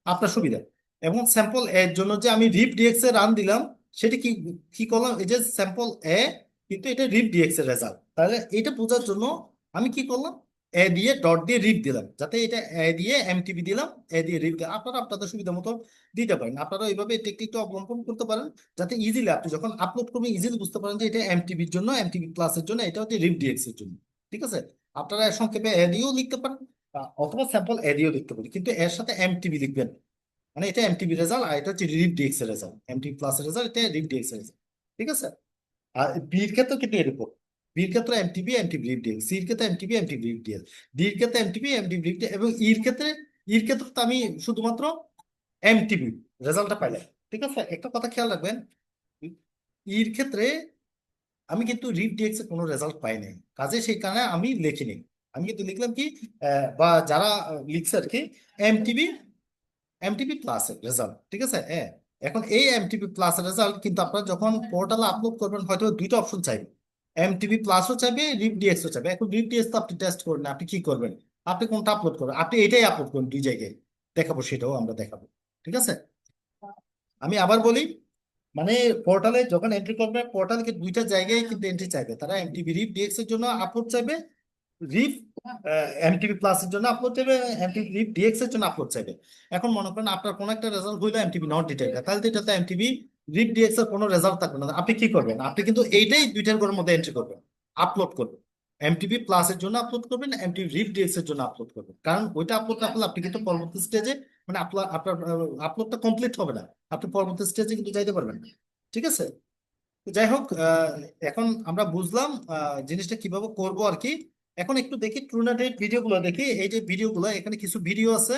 আপনার সুবিধা। এবং স্যাম্পল এর জন্য যে আমি রিপ ডিএক্স এ রান দিলাম, সেটা কি কি করলাম, এই যে স্যাম্পল এ, কিন্তু এটা রিপ ডিএক্স এর রেজাল্ট, তাহলে এটা বোঝার জন্য আমি কি করলাম, এ দিয়ে ডট দিয়ে রিপ দিলাম, যাতে এটা এ দিয়ে এমটিবি দিলাম, এ দিয়ে রিপ দিলাম, আপনারা আপনাদের সুবিধা মতো দিতে পারেন, আপনারা এইভাবে টেকনিকটা অবলম্বন করতে পারেন, যাতে ইজিলি আপনি যখন আপলোড করবেন ইজিলি বুঝতে পারেন যে এটা এমটিবির জন্য, এমটিবি প্লাসের জন্য, এটা হচ্ছে রিপ ডিএক্স এর জন্য, ঠিক আছে। আপনারা সংক্ষেপে এ দিয়েও লিখতে পারেন, অথবা স্যাম্পল এ দিয়েও লিখতে পারেন, কিন্তু এর সাথে এমটিবি লিখবেন, মানে এটা এমটিবি রেজাল্ট আর এটা হচ্ছে রিপ ডিএক্স এর রেজাল্ট, এমটিবি প্লাস এর রেজাল্ট, এটা রিপ ডিএক্স এর রেজাল্ট, ঠিক আছে। আর বির ক্ষেত্রে কিন্তু এরকম, বির ক্ষেত্রে এমটিবি এমটিবি রিপ ডিএক্স, সির ক্ষেত্রে এমটিবি এমটিবি রিপ ডিএক্স, ডির ক্ষেত্রে এমটিবি এমটিবি রিপ ডিএক্স, এবং ইর ক্ষেত্রে তো আমি শুধুমাত্র এমটিবি রেজাল্টটা পাইলাম, ঠিক আছে। একটা কথা খেয়াল রাখবেন, ইর ক্ষেত্রে আমি কিন্তু রিপ ডিএক্স এর কোনো রেজাল্ট পাই নাই, কাজে সেই কারণে আমি লিখিনি, আমি কিন্তু লিখলাম কি বা যারা লিখছে আর কি, এমটিবি এমটিপি প্লাস এর রেজাল্ট, ঠিক আছে, হ্যাঁ। এখন এই এমটিপি প্লাস এর রেজাল্ট কিন্তু আপনারা যখন পোর্টালে আপলোড করবেন হয়তো দুইটা অপশন চাইবে, এমটিপি প্লাসও চাইবে, রিপ ডিএক্সও চাইবে। এখন রিপ ডিএক্স তো আপনি টেস্ট করেন না, আপনি কি করবেন, আপনি কোনটা আপলোড করবেন, আপনি এটাই আপলোড করুন, দুই জায়গায় দেখাবো, সেটাও আমরা দেখাবো, ঠিক আছে। আমি আবার বলি, মানে পোর্টালে যখন এন্ট্রি করবে পোর্টালকে দুইটা জায়গায় কিন্তু এন্ট্রি চাইবে, তারা এমটিপি রিপ ডিএক্স এর জন্য আপলোড চাইবে, রিপ এমটিপি প্লাস এর জন্য আপলোড চাইবে, এমটিপি রিপ ডিএক্স এর জন্য আপলোড চাইবে। এখন মনে করেন আপনার কোন একটা রেজাল্ট হইলো এমটিপি নট ডিটেক্টেড, তাহলে তো এটাতে এমটিপি রিপ ডিএক্স এর কোনো রেজাল্ট থাকবে না, আপনি কি করবেন, আপনি কিন্তু এইটাই দুইটার ঘরের মধ্যে এন্ট্রি করবেন, আপলোড করবেন, এমটিপি প্লাস এর জন্য আপলোড করবেন, এমটিপি রিপ ডিএক্স এর জন্য আপলোড করবেন, কারণ ওইটা আপলোড না করলে আপনি কিন্তু পরবর্তী স্টেজে, মানে আপনার আপনার আপলোডটা কমপ্লিট হবে না, আপনি পরবর্তী স্টেজে কিন্তু যাইতে পারবেন না, ঠিক আছে। তো যাই হোক, এখন আমরা বুঝলাম জিনিসটা কিভাবে করব আর কি। এখন একটু দেখি ট্রুনেটের ভিডিওগুলো দেখি, এই যে ভিডিওগুলো, এখানে কিছু ভিডিও আছে,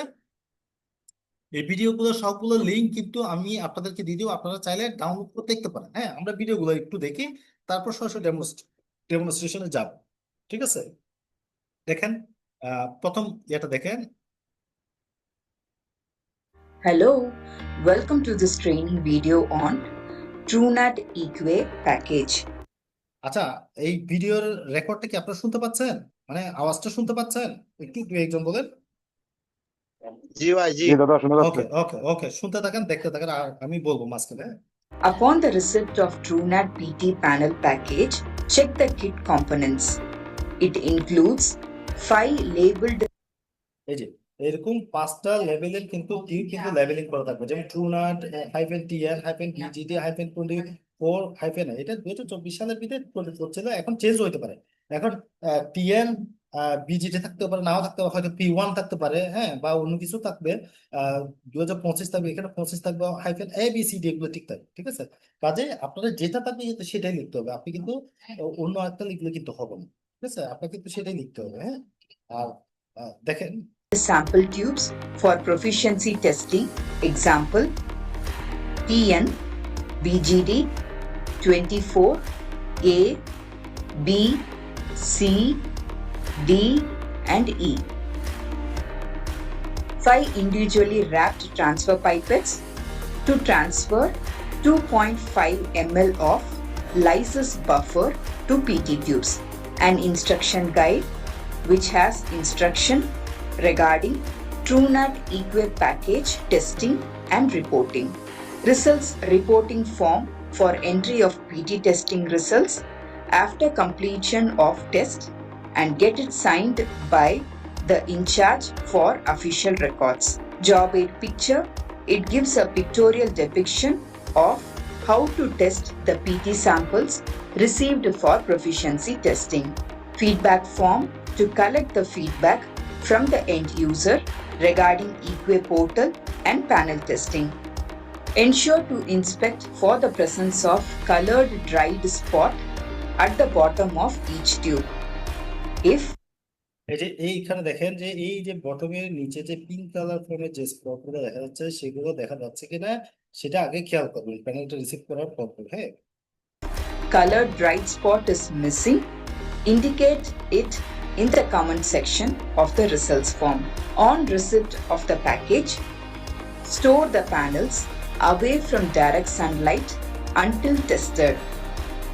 এই ভিডিওগুলো সবগুলো লিঙ্ক কিন্তু আমি আপনাদেরকে দিয়ে দিব, আপনারা চাইলে ডাউনলোড করে দেখতে পারেন, হ্যাঁ। আমরা ভিডিওগুলো একটু দেখি, তারপর সরাসরি ডেমনস্ট্রেশনে যাব, ঠিক আছে। দেখেন প্রথম এটা দেখেন। Hello, welcome to this training video on TrueNAT Equa package. আচ্ছা, এই ভিডিওর রেকর্ডটা কি আপনারা শুনতে পাচ্ছেন, মানে আওয়াজটা শুনতে পাচ্ছেন? একটু দু একজন বলেন। জি ভাই, জি। জি দাদা শোনা যাচ্ছে। ওকে ওকে ওকে, শুনতে থাকেন, দেখতে থাকেন, আর আমি বলবো মাঝখানে। Upon the receipt of TrueNAT PT panel package, check the kit components. It includes 5 labeled এই যে এরকম 5টা লেভেলের কিন্তু টিউ কিন্তু লেভেলিং করা থাকবে, যেমন Truenat hyphen TN hyphen DGD hyphen 24 hyphen, এটা 2024 সালের ভিতরে করছিল, এখন চেঞ্জ হইতে পারে। এখন টিএন বিজিডি থাকতে পারে, নাও থাকতে পারে, হয়তো P1 থাকতে পারে, হ্যাঁ, বা অন্য কিছু থাকবে। 2025 থাকবে, এখানে 25 থাকবে, হাইফেন ABCD এগুলো ঠিক থাকবে, ঠিক আছে। কাজে আপনাদের যেটা থাকবে কিন্তু সেটাই লিখতে হবে, আপনি কিন্তু অন্য একটা লিখলে কিন্তু হবে না, ঠিক আছে, আপনাকে কিন্তু সেটাই লিখতে হবে, হ্যাঁ। আর দেখেন sample tubes for proficiency testing. Example, TN, BGD, 24, A, B, C, D, and E. 5 individually wrapped transfer pipettes to transfer 2.5 ml of lysis buffer to PT tubes. An instruction guide which has instruction regarding TrueNAT Equip package testing and reporting. Results reporting form for entry of PT testing results after completion of test and get it signed by the in charge for official records. Job aid picture. It gives a pictorial depiction of how to test the PT samples received for proficiency testing. Feedback form to collect the feedback from the end user regarding Equip portal and panel testing. Ensure to inspect for the presence of colored dried spot at the bottom of each tube. If এই যে এইখানে দেখেন যে এই যে বটমের নিচে যে pink colour ফোনের যে স্পটগুলো দেখা যাচ্ছে সেগুলো দেখা যাচ্ছে কিনা সেটা আগে খেয়াল করবেন প্যানেলটা রিসিভ করার পর, হ্যাঁ। colored dried spot is missing, indicate it in the comment section of the results form. On receipt of the package, store the panels away from direct sunlight until tested.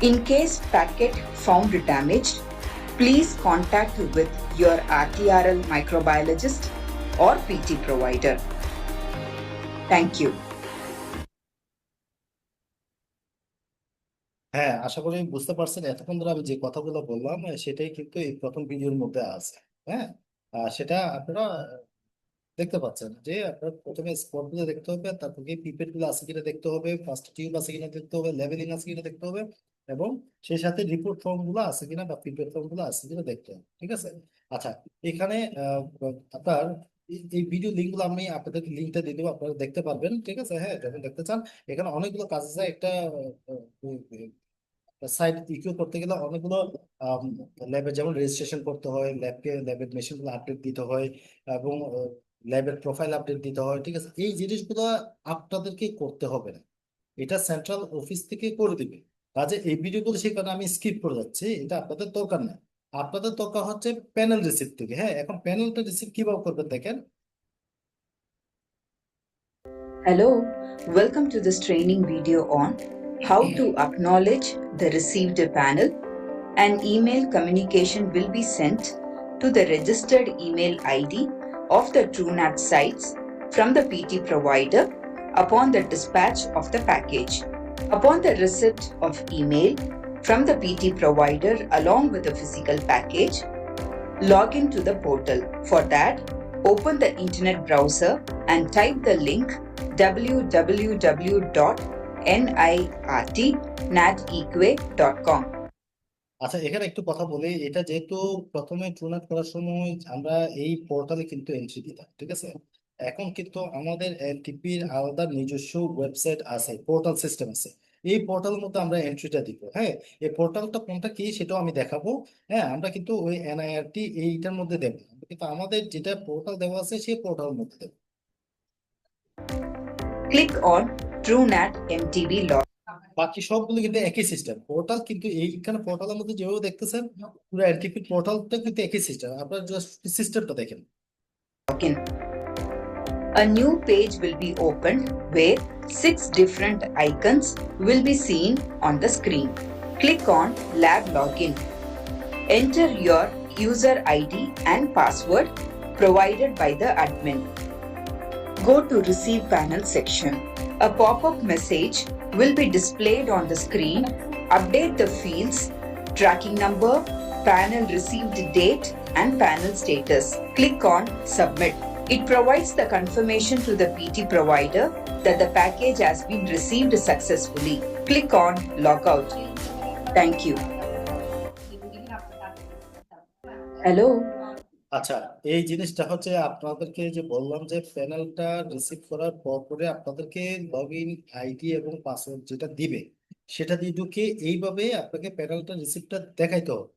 In case packet found damaged, please contact with your RTRL microbiologist or PT provider. Thank you. হ্যাঁ, আশা করি বুঝতে পারছেন, এতক্ষণ ধরে আমি যে কথাগুলো বললাম সেটাই কিন্তু এই প্রথম ভিডিওর মধ্যে আছে, হ্যাঁ। সেটা আপনারা দেখতে পাচ্ছেন যে আপনার প্রথমে স্পট গুলো দেখতে হবে, তারপর পিপেট গুলো আছে কিনা দেখতে হবে, ফার্স্ট টিউব আছে কিনা দেখতে হবে, লেভেলিং আছে কিনা দেখতে হবে, এবং সেই সাথে রিপোর্ট ফর্ম গুলো আছে কিনা বা পিপেট ফর্ম গুলো আছে কিনা দেখতে হবে, ঠিক আছে। আচ্ছা, এখানে আপনার এই ভিডিও লিঙ্ক গুলো আমি আপনাদেরকে লিঙ্কটা দিয়ে দেবো, আপনারা দেখতে পারবেন, ঠিক আছে, হ্যাঁ, যখন দেখতে চান। এখানে অনেকগুলো কাজ আছে, একটা সাইট ইকিউ করতে গেলে অনেকগুলো ল্যাবের যেমন রেজিস্ট্রেশন করতে হয়, ল্যাবের মেশিন গুলো আপডেট দিতে হয়, এবং ল্যাবের প্রোফাইল আপডেট দিতে হয়, ঠিক আছে। এই জিনিসগুলো আপনাদেরকে করতে হবে না, এটা সেন্ট্রাল অফিস থেকে করে দিবে। কাজে এই ভিডিওগুলো সেই কারণে আমি স্কিপ করে যাচ্ছি, এটা আপনাদের দরকার না। আপনাদের দরকার হচ্ছে প্যানেল রিসিপ্ট থেকে, হ্যাঁ। এখন প্যানেলটা রিসিপ্ট কিভাবে করবেন দেখেন। Hello, welcome to this training video on how to acknowledge the received panel. An email communication will be sent to the registered email ID of the TrueNAT sites from the PT provider upon the dispatch of the package. Upon the receipt of email from the PT provider along with the physical package, log in to the portal. For that, open the internet browser and type the link www.nirtnatequa.com. আচ্ছা, এখানে একটু কথা বলি, এটা যেহেতু প্রথমে ট্রুনাট করার সময় আমরা এই পোর্টালে কিন্তু এন্ট্রি দিতাম, ঠিক আছে। এখন কিন্তু আমাদের এনটিপির আলাদা নিজস্ব ওয়েবসাইট আছে, পোর্টাল সিস্টেম আছে, এই পোর্টালের মধ্যে আমরা এন্ট্রিটা দিব, হ্যাঁ। এই পোর্টালটা কোনটা কি সেটাও আমি দেখাবো, হ্যাঁ। আমরা কিন্তু ওই এনআইআরটি এইটার মধ্যে দেবো, কিন্তু আমাদের যেটা পোর্টাল দেওয়া আছে সেই পোর্টালের মধ্যে দেবো। Click on TrueNAT MTB log. বাকি সবগুলো কিন্তু একই সিস্টেম, পোর্টাল কিন্তু এইখানে পোর্টালের মধ্যে যেভাবে দেখতেছেন পুরো এনটিপি পোর্টালটা কিন্তু একই সিস্টেম, আপনারা জাস্ট সিস্টেমটা দেখেন। Login. A new page will be opened where 6 different icons will be seen on the screen. Click on Lab Login. Enter your user ID and password provided by the admin. Go to Receive Panel section. A pop-up message will be displayed on the screen. Update the fields, tracking number, panel received date and panel status. Click on Submit. It provides the confirmation to the PT provider that the package has been received successfully. Click on Logout. Thank you. Hello. আচ্ছা, এই জিনিসটা হচ্ছে আপনাদেরকে যে বললাম যে প্যানেলটা receive করার পরে আপনাদেরকে লগ ইন আইডি এবং পাসওয়ার্ড যেটা দিবে সেটা দিয়ে ঢুকে এইভাবে আপনাকে প্যানেলটা রিসিভটা দেখাইতে হবে।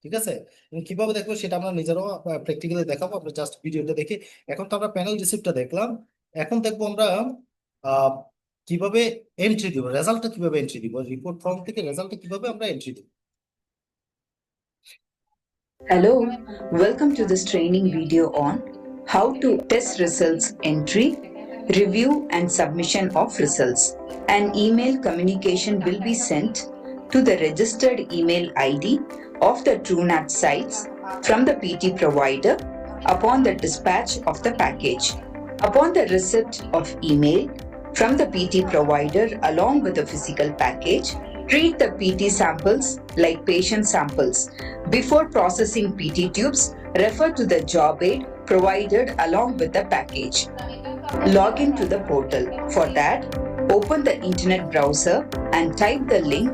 ঠিক আছে, এবং কিভাবে দেখবো সেটা আমরা নিজেরাও প্র্যাকটিক্যালি দেখাবো, আমরা জাস্ট ভিডিওটা দেখে। এখন তো আমরা প্যানেল রিসিভটা দেখলাম, এখন দেখবো আমরা আহ কিভাবে এন্ট্রি দিব, রেজাল্টটা কিভাবে এন্ট্রি দিব, রিপোর্ট ফর্ম থেকে রেজাল্টটা কিভাবে আমরা এন্ট্রি দিব। Hello, welcome to this training video on how to test results entry, review and submission of results. An email communication will be sent to the registered email ID of the TrueNAT sites from the PT provider upon the dispatch of the package. Upon the receipt of email from the PT provider along with the physical package, treat the PT samples like patient samples. Before processing PT tubes, refer to the job aid provided along with the package. Log in to the portal. For that, open the internet browser and type the link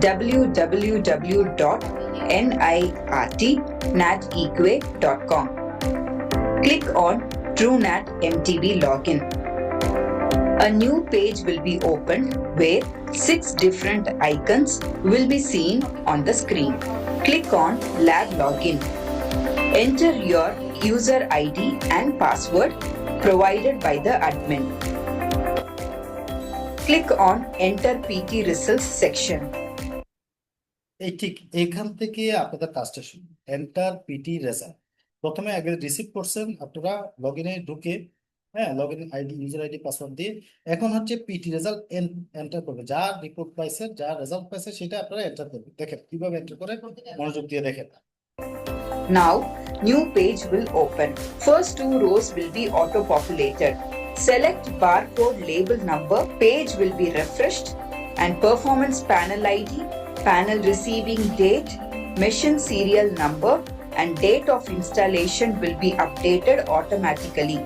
www.nirtnatequa.com. Click on TrueNAT MTB login. A new page will be opened where 6 different icons will be seen on the screen. Click on Lab Login. Enter your user ID and password provided by the admin. Click on Enter PT Results section. এই ঠিক এখান থেকে আপনাদের কাজটা শুরু, enter PT result. প্রথমে আগে receive করছেন আপনারা লগ ইনে ঢুকে, হ্যাঁ, log in ID, user ID, password দিয়ে এখন হচ্ছে পিটি রেজাল্ট এন্টার করবে। যা রিপোর্ট পাইছে, যা রেজাল্ট পাইছে সেটা আপনারা এন্টার করবেন। দেখেন কিভাবে এন্টার করে, মনোযোগ দিয়ে দেখেন। Now, new page will open. First 2 rows will be auto-populated. Select barcode label number, page will be refreshed, and performance panel ID, panel receiving date, machine serial number, and date of installation will be updated automatically.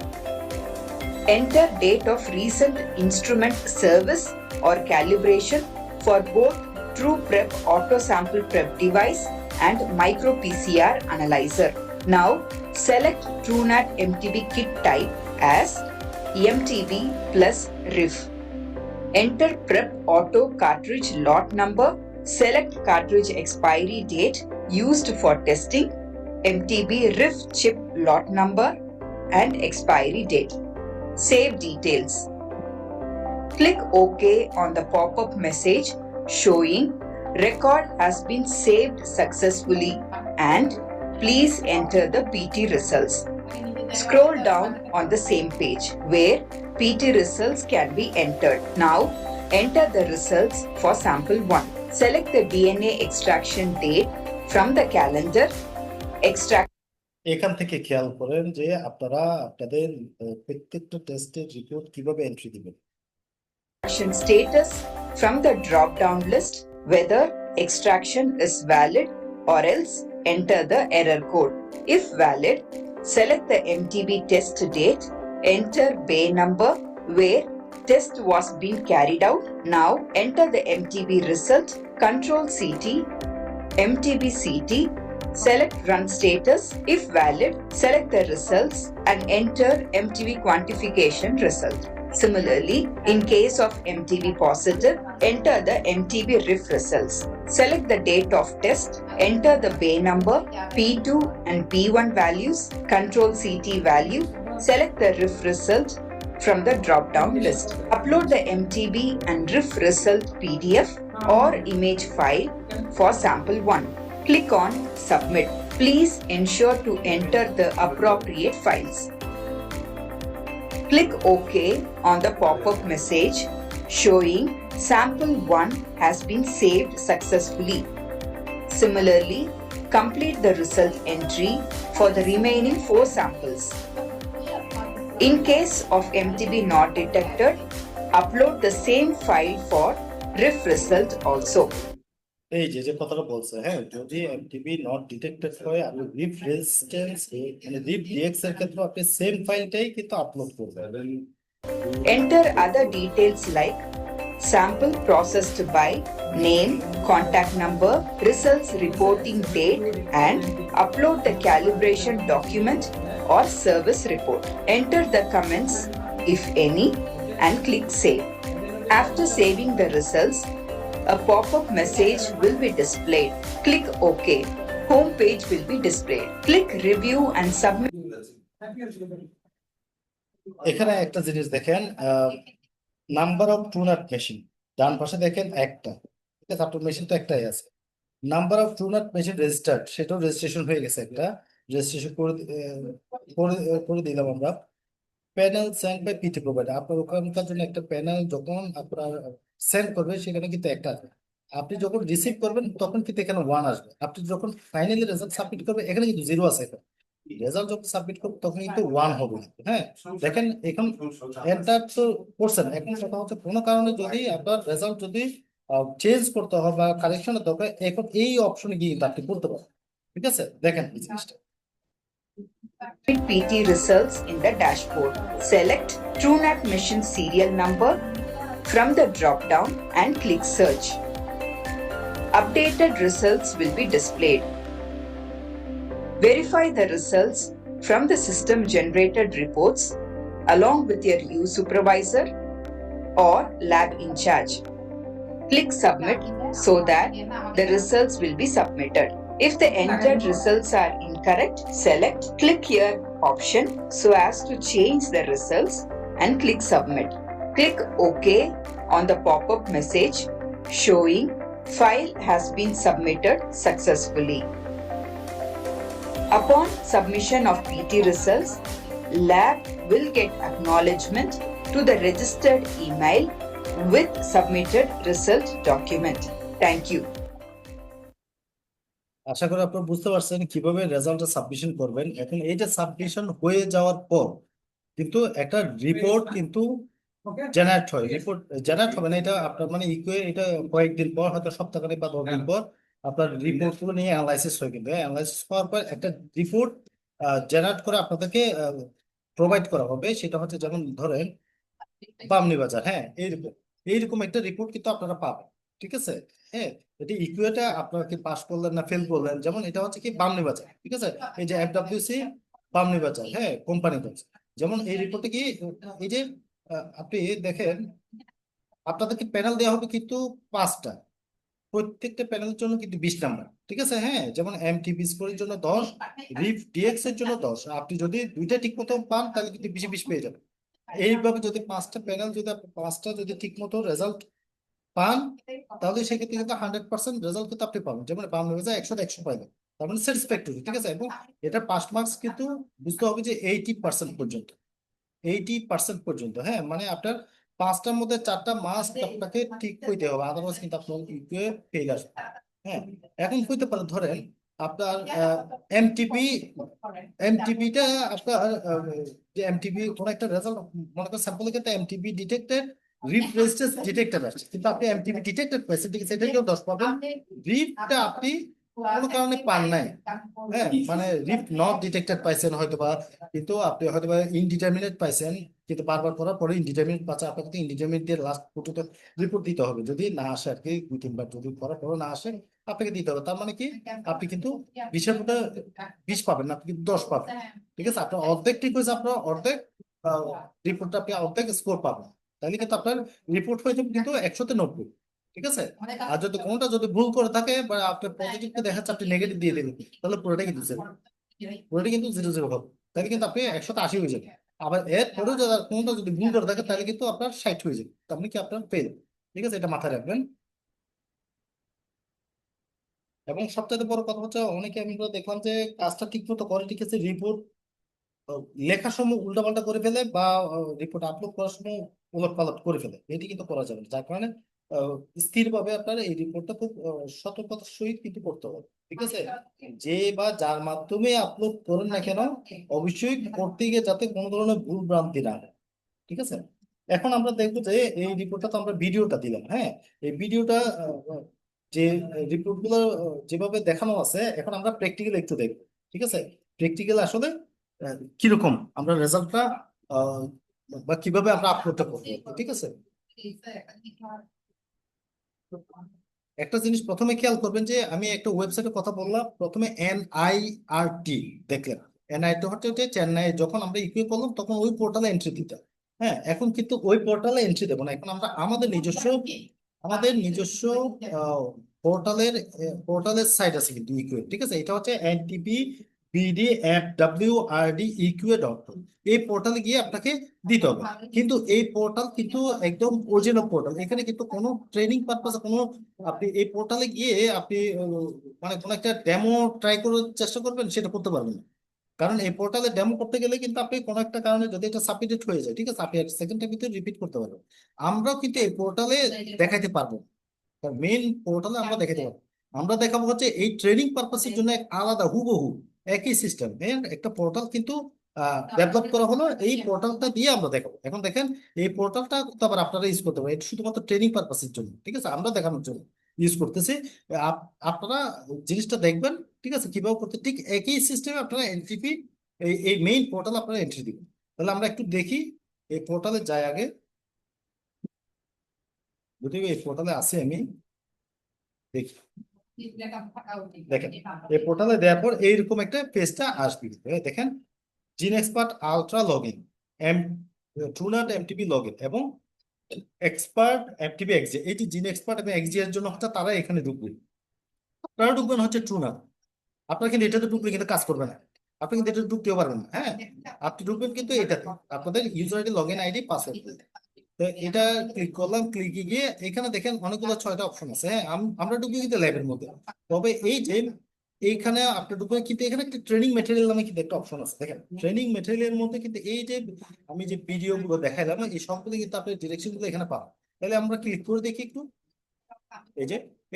Enter date of recent instrument service or calibration for both TruePrep auto sample prep device and micro PCR analyzer. Now select TrueNAT MTB kit type as MTB plus RIF. Enter prep auto cartridge lot number, select cartridge expiry date used for testing, MTB RIF chip lot number and expiry date. Save details. Click OK on the pop-up message showing record has been saved successfully and please enter the PT results. Scroll down on the same page where PT results can be entered. Now enter the results for sample 1. Select the DNA extraction date from the calendar. এখান থেকে খেয়াল করেন যে আপনারা আপনাদের প্রত্যেকটা টেস্টের report কিভাবে এন্ট্রি দিবেন। Extraction status from the drop-down list, whether extraction is valid or else enter the error code. If valid, select the MTB test date, enter bay number where test was being carried out. Now enter the MTB result, control CT, MTB CT, select run status. If valid, select the results and enter MTB quantification result. Similarly, in case of MTB positive, enter the MTB RIF results. Select the date of test, enter the bay number, P2 and P1 values, control CT value, select the RIF result from the drop-down list. Upload the MTB and RIF result PDF or image file for sample 1. Click on Submit. Please ensure to enter the appropriate files. Click OK on the pop-up message showing sample 1 has been saved successfully. Similarly, complete the result entry for the remaining 4 samples. In case of MTB not detected, upload the same file for RIF result also. এই যে যে কথাটা বলছে, হ্যাঁ, যদি MTB not detected হয় আপনি রিপ resistance মানে রিপ ডিএক্স এর ক্ষেত্রে আপনি সেম ফাইলটাই কিন্তু আপলোড করবেন। Enter other details like sample processed by name, contact number, results reporting date, and upload the calibration document or service report. Enter the comments, if any, and click Save. After saving the results, a pop-up message will be displayed. Click OK. Home page will be displayed. Click Review and Submit. এখানে একটা জিনিস দেখেন, number of Truenat machine ডান পাশে দেখেন একটা, ঠিক আছে, আপনার মেশিন তো একটাই আছে। Number of Truenat machine registered, সেটাও রেজিস্ট্রেশন হয়ে গেছে, একটা রেজিস্ট্রেশন করে দিলাম আমরা। Panel send by PT provider, আপনার ওখানকার জন্য একটা প্যানেল যখন আপনার সেন্ড করবে সেখানে কিন্তু একটা আসবে, আপনি যখন রিসিভ করবেন তখন কিন্তু এখানে ওয়ান আসবে, আপনি যখন ফাইনালি রেজাল্ট সাবমিট করবেন এখানে কিন্তু জিরো আছে। রেজাল্ট যখন সাবমিট করবেন তখন কিন্তু ওয়ান হবে। হ্যাঁ, দেখেন এখন এন্টার তো করছেন, এখন কথা হচ্ছে কোনো কারণে যদি আপনার রেজাল্ট যদি চেঞ্জ করতে হয় বা কারেকশনের দরকার, এখন এই অপশনে গিয়ে কিন্তু আপনি করতে পারেন। ঠিক আছে, দেখেন এই জিনিসটা। PT results in the dashboard. Select TrueNAT machine serial number from the drop-down and click Search. Updated results will be displayed. Verify the results from the system-generated reports along with your U supervisor or lab in charge. Click Submit so that the results will be submitted. If the entered results are incorrect, select Click Here option so as to change the results and click Submit. Click OK on the pop-up message showing file has been submitted successfully. Upon submission of PT results, lab will get acknowledgement to the registered email with submitted result document. Thank you. আশা করি আপনারা বুঝতে পারছেন কিভাবে রেজাল্টটা submission করবেন। এখন এইটা submission হয়ে যাওয়ার পর কিন্তু একটা রিপোর্ট কিন্তু জেনারেট হয়, রিপোর্ট জেনারেট হবে না, এটা আপনার মানে এটা কয়েকদিন পর, হয়তো সপ্তাহখানেক বা 10 দিন পর আপনার রিপোর্ট গুলো নিয়ে অ্যানালাইসিস হয়, কিন্তু অ্যানালাইসিস হওয়ার পর একটা রিপোর্ট জেনারেট করে আপনাদেরকে প্রোভাইড করা হবে। সেটা হচ্ছে যেমন ধরেন বামনি বাজার, হ্যাঁ, এইরকম একটা রিপোর্ট কিন্তু আপনারা পাবেন। ঠিক আছে, হ্যাঁ, এটা ইকুয়েটা আপনারা কি পাস করলেন না ফেল করলেন, যেমন এটা হচ্ছে কি বামনি বাজার, ঠিক আছে, এই যে FWC বামনি বাজার, হ্যাঁ, কোম্পানিগঞ্জ, যেমন এই রিপোর্টে কি এই যে আপনি দেখেন আপনাদেরকে প্যানেল দেওয়া হবে কিন্তু 5টা, প্রত্যেকটা প্যানেলের জন্য কিন্তু 20 নাম্বার। ঠিক আছে, হ্যাঁ, যেমন এমটিবি স্কোরের জন্য 10, রিপ ডিএক্স এর জন্য 10, আপনি যদি দুইটা ঠিক মতো পান তাহলে কিন্তু 20 পেয়ে যাবেন। এইভাবে যদি 5টা প্যানেল যদি আপনি 5টা যদি ঠিক মতো রেজাল্ট পান তাহলে সেক্ষেত্রে কিন্তু 100% রেজাল্ট কিন্তু আপনি পাবেন, যেমন বাংলা 100 পাইবেন, তার মানে স্যাটিসফ্যাক্টরি। ঠিক আছে, এবং এটা পাস মার্কস কিন্তু বুঝতে হবে যে 80% পর্যন্ত, 80% পর্যন্ত, হ্যাঁ, মানে আপনার 5টার মধ্যে 4টা মাস্ক আপনাকে ঠিক হইতে হবে, আদারওয়াইজ কিন্তু আপনার ইকুয়ে ফেল আসবে। হ্যাঁ, এখন হইতে পারে ধরেন আপনার এমটিপি, এমটিপিটা আপনার যে এমটিপি কোন একটা রেজাল্ট, মনে করেন স্যাম্পলের ক্ষেত্রে এমটিপি ডিটেক্টেড, রিপ রেজিস্ট্যান্স ডিটেক্টেড আসছে, কিন্তু আপনি এমটিপি ডিটেক্টেড পাইছেন, ঠিক আছে, এটাকেও 10 পাবেন। রিপটা আপনি কোনো কারণে পান নাই, হ্যাঁ, মানে রিপ নট ডিটেক্টেড পাইছেন হয়তো বা, কিন্তু আপনি হয়তো বা ইনডিটারমিনেট পাইছেন, কিন্তু বারবার করার পরে ইনডিটারমিনেট পাচ্ছে, আপনাকে ইনডিটারমিনেট দিয়ে লাস্ট পর্যন্ত রিপোর্ট দিতে হবে, যদি না আসে আর কি, 2-3বার যদি করার পরে না আসে আপনাকে দিতে হবে, তার মানে কি আপনি কিন্তু 20-এর মধ্যে 20 পাবেন না, আপনি কিন্তু 10 পাবেন। ঠিক আছে, আপনার অর্ধেক ঠিক হয়েছে, আপনার অর্ধেক রিপোর্টটা আপনি অর্ধেক স্কোর পাবেন, তাহলে কিন্তু আপনার রিপোর্ট হয়ে যাবে কিন্তু 100-তে 90। ঠিক আছে, আর যদি কোনটা যদি ভুল করে থাকে বা আপনার পজিটিভকে দেখাচ্ছে আপনি নেগেটিভ দিয়ে দেবেন, তাহলে পুরোটা কিন্তু zero, পুরোটা কিন্তু 0-0 হবে, তাহলে কিন্তু আপনি 100-তে 80 হয়ে যাবে। আবার এর পরেও যদি কোনটা যদি ভুল করে থাকে তাহলে কিন্তু আপনার 60 হয়ে যাবে, তার মানে কি আপনার ফেল। ঠিক আছে, এটা মাথায় রাখবেন। এবং সবচেয়ে বড় কথা হচ্ছে অনেকে আমি দেখলাম যে কাজটা ঠিক মতো করে, ঠিক আছে, রিপোর্ট লেখার সময় উল্টাপাল্টা করে ফেলে বা রিপোর্ট আপলোড করার সময় উলটপালট করে ফেলে, এটি কিন্তু করা যাবে না, যার কারণে স্থিরভাবে আপনার এই রিপোর্টটা খুব সতর্কতার সহিত কিন্তু করতে হবে। ঠিক আছে, যে বা যার মাধ্যমে আপলোড করেন না কেন অবশ্যই করতে গিয়ে যাতে কোনো ধরনের ভুল ভ্রান্তি না হয়। ঠিক আছে, এখন আমরা দেখবো যে এই রিপোর্টটা তো আমরা ভিডিওটা দিলাম, হ্যাঁ, এই ভিডিওটা যে রিপোর্ট গুলো যেভাবে দেখানো আছে, এখন আমরা প্র্যাকটিক্যাল একটু দেখবো। ঠিক আছে, প্র্যাকটিক্যাল আসলে কিরকম আমরা রেজাল্টটা বা কিভাবে আমরা আপলোডটা করবো। ঠিক আছে, একটা জিনিস প্রথমে খেয়াল করবেন যে আমি একটা ওয়েবসাইটের কথা বললাম, প্রথমে NIRT দেখলেন। NIRT হচ্ছে যে চেন্নাই, যখন আমরা ইকুই করলাম তখন ওই পোর্টালে এন্ট্রি দিতাম। হ্যাঁ, এখন কিন্তু ওই পোর্টালে এন্ট্রি দেবো না, এখন আমরা আমাদের নিজস্ব পোর্টালের সাইট আছে কিন্তু ইকুই। ঠিক আছে, এটা হচ্ছে NTP BD@WRD-EQA.com। এই পোর্টালে গিয়ে আপনাকে দিতে হবে। কিন্তু এই পোর্টাল কিন্তু একদম অরিজিনাল পোর্টাল, এখানে কিন্তু কোনো ট্রেনিং পারপাসে কোনো, আপনি এই পোর্টালে গিয়ে আপনি মানে কোনো একটা ডেমো ট্রাই করার চেষ্টা করবেন, সেটা করতে পারবেন না। কারণ এই পোর্টালে ডেমো করতে গেলে কিন্তু আপনি কোনো একটা কারণে যদি এটা সাবমিটেড হয়ে যায়, ঠিক আছে, আপনি সেকেন্ড টাইম কিন্তু রিপিট করতে পারবেন। আমরাও কিন্তু এই পোর্টালে দেখাইতে পারবো, মেইন পোর্টালে আমরা দেখাতে পারবো। আমরা দেখাবো হচ্ছে এই ট্রেনিং পারপাসের জন্য এক আলাদা হুবহু একই সিস্টেম একটা পোর্টাল কিন্তু ডেভেলপ করা হলো, এই পোর্টালটা দিয়ে আমরা দেখাবো। এখন দেখেন, এই পোর্টালটা তো আবার আপনারা ইউজ করতে পারেন, এটা শুধুমাত্র ট্রেনিং পারপাসের জন্য। ঠিক আছে, আমরা দেখানোর জন্য ইউজ করতেছি। আপনারা জিনিসটা দেখবেন, ঠিক আছে, কিভাবে করতে, ঠিক একই সিস্টেমে আপনারা এনটিপি এই মেইন পোর্টাল আপনারা এন্ট্রি দিবেন। তাহলে আমরা একটু দেখি, এই পোর্টালে যাই আগে, যদিও এই পোর্টালে আছে, আমি দেখি। দেখেন, এই পোর্টালে দেওয়ার পর এইরকম একটা পেজটা আসবে। দেখেন, gene Xpert ultra log in, M Truenat MTB log in এবং এক্সপার্ট এমটিপি এক্সজি। এই যে জিন এক্সপার্ট এবং এক্সজি এর জন্য হচ্ছে তারা এখানে ঢুকবে, আপনারা ঢুকবেন হচ্ছে ট্রুনাট। আপনারা কিন্তু এটাতে ঢুকলে কিন্তু কাজ করবে না, আপনি কিন্তু এটা ঢুকতেও পারবেন না। হ্যাঁ, আপনি ঢুকবেন কিন্তু এটাতে, আপনাদের user ID, log in ID, password. তো এটা ক্লিক করলাম, ক্লিকে গিয়ে এখানে দেখেন অনেকগুলো 6টা অপশন আছে। হ্যাঁ, আমরা ঢুকি কিন্তু ল্যাবের মধ্যে। তবে এই যে এইখানে আপনি ঢুকবেন কিন্তু এখানে একটা ট্রেনিং মেটেরিয়াল নামে কিন্তু একটা অপশন আছে। দেখেন, ট্রেনিং মেটেরিয়ালের মধ্যে কিন্তু এই যে আমি যে ভিডিও গুলো দেখাইলাম, এই সবগুলো কিন্তু আপনি ডিরেকশন গুলো এখানে পাবেন। তাহলে আমরা ক্লিক করে দেখি একটু,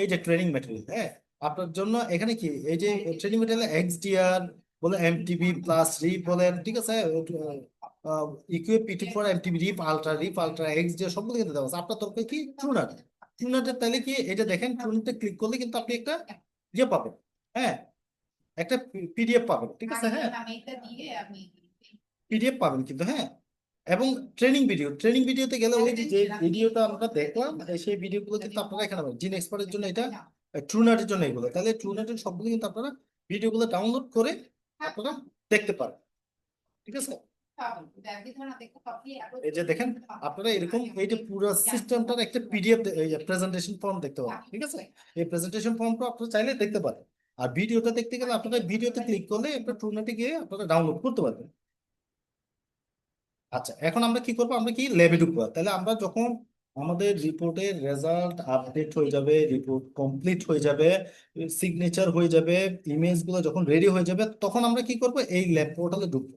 এই যে ট্রেনিং মেটেরিয়াল। হ্যাঁ, আপনার জন্য এখানে কি এই যে ট্রেনিং মেটেরিয়াল XDR বলে, MTB প্লাস রিপ বলেন, ঠিক আছে, ইকুইপ PT4 MTB রিপ আলট্রা XDR সবগুলো কিন্তু দেওয়া আছে। আপনার তরফে কি ট্রুনাট, তাহলে কি এটা দেখেন, ট্রুনাটে ক্লিক করলে কিন্তু আপনি একটা ইয়ে পাবেন। হ্যাঁ, একটা PDF পাবেন। ঠিক আছে, হ্যাঁ, PDF পাবেন কিন্তু। হ্যাঁ, এবং ট্রেনিং ভিডিওতে গেলে ওই যে যে ভিডিওটা আমরা দেখলাম, সেই ভিডিওগুলো কিন্তু আপনারা এখানে পাবেন। জিন এক্সপার্টের জন্য এটা, ট্রুনাটের জন্য এগুলো। তাহলে ট্রুনাটের সবগুলো কিন্তু আপনারা ভিডিওগুলো ডাউনলোড করে আপনারা দেখতে পারেন। ঠিক আছে, এই যে দেখেন, আপনারা এরকম এই যে পুরো সিস্টেমটার একটা PDF প্রেজেন্টেশন ফর্ম দেখতে পাবেন। ঠিক আছে, এই প্রেজেন্টেশন ফর্মটা আপনারা চাইলে দেখতে পারেন। আর ভিডিওটা দেখতে গেলে আপনারা ভিডিওতে ক্লিক করলে আপনারা ট্রুনাটে গিয়ে আপনারা ডাউনলোড করতে পারবেন। আচ্ছা, এখন আমরা কি করবো, আমরা কি ল্যাবে ঢুকবো। তাহলে আমরা যখন আমাদের রিপোর্টের রেজাল্ট আপডেট হয়ে যাবে, রিপোর্ট কমপ্লিট হয়ে যাবে, সিগনেচার হয়ে যাবে, ইমেজ গুলো যখন রেডি হয়ে যাবে, তখন আমরা কি করবো, এই ল্যাব পোর্টালে ঢুকবো।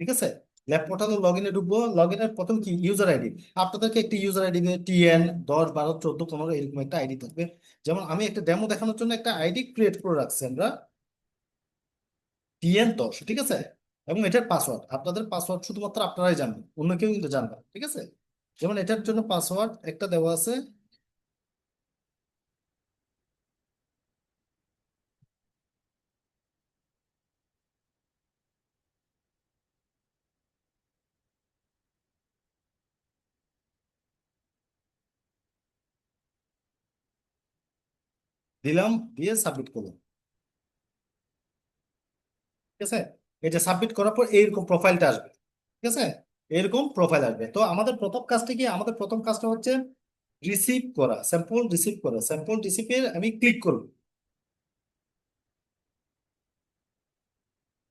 ঠিক আছে, ল্যাব পোর্টালে লগ ইনে ঢুকবো। লগ ইনের প্রথম কি ইউজার আইডি, আপনাদেরকে একটি ইউজার আইডি দিবে, TN10 12 14 15 এরকম একটা আইডি থাকবে। যেমন আমি একটা ডেমো দেখানোর জন্য একটা আইডি ক্রিয়েট করে রাখছি আমরা, TN10। ঠিক আছে, এবং এটার পাসওয়ার্ড, আপনাদের পাসওয়ার্ড শুধুমাত্র আপনারাই জানবেন, অন্য কেউ কিন্তু জানবে না। ঠিক আছে, যেমন এটার জন্য পাসওয়ার্ড একটা দেওয়া আছে, দিলাম, দিয়ে সাবমিট করলাম। ঠিক আছে, এটা সাবমিট করার পর এইরকম প্রোফাইলটা আসবে। ঠিক আছে, এরকম প্রোফাইল আসবে। তো আমাদের প্রথম কাজটা কি, আমাদের প্রথম কাজটা হচ্ছে রিসিভ করা, স্যাম্পল রিসিভ করা। স্যাম্পল রিসিভের আমি ক্লিক করব,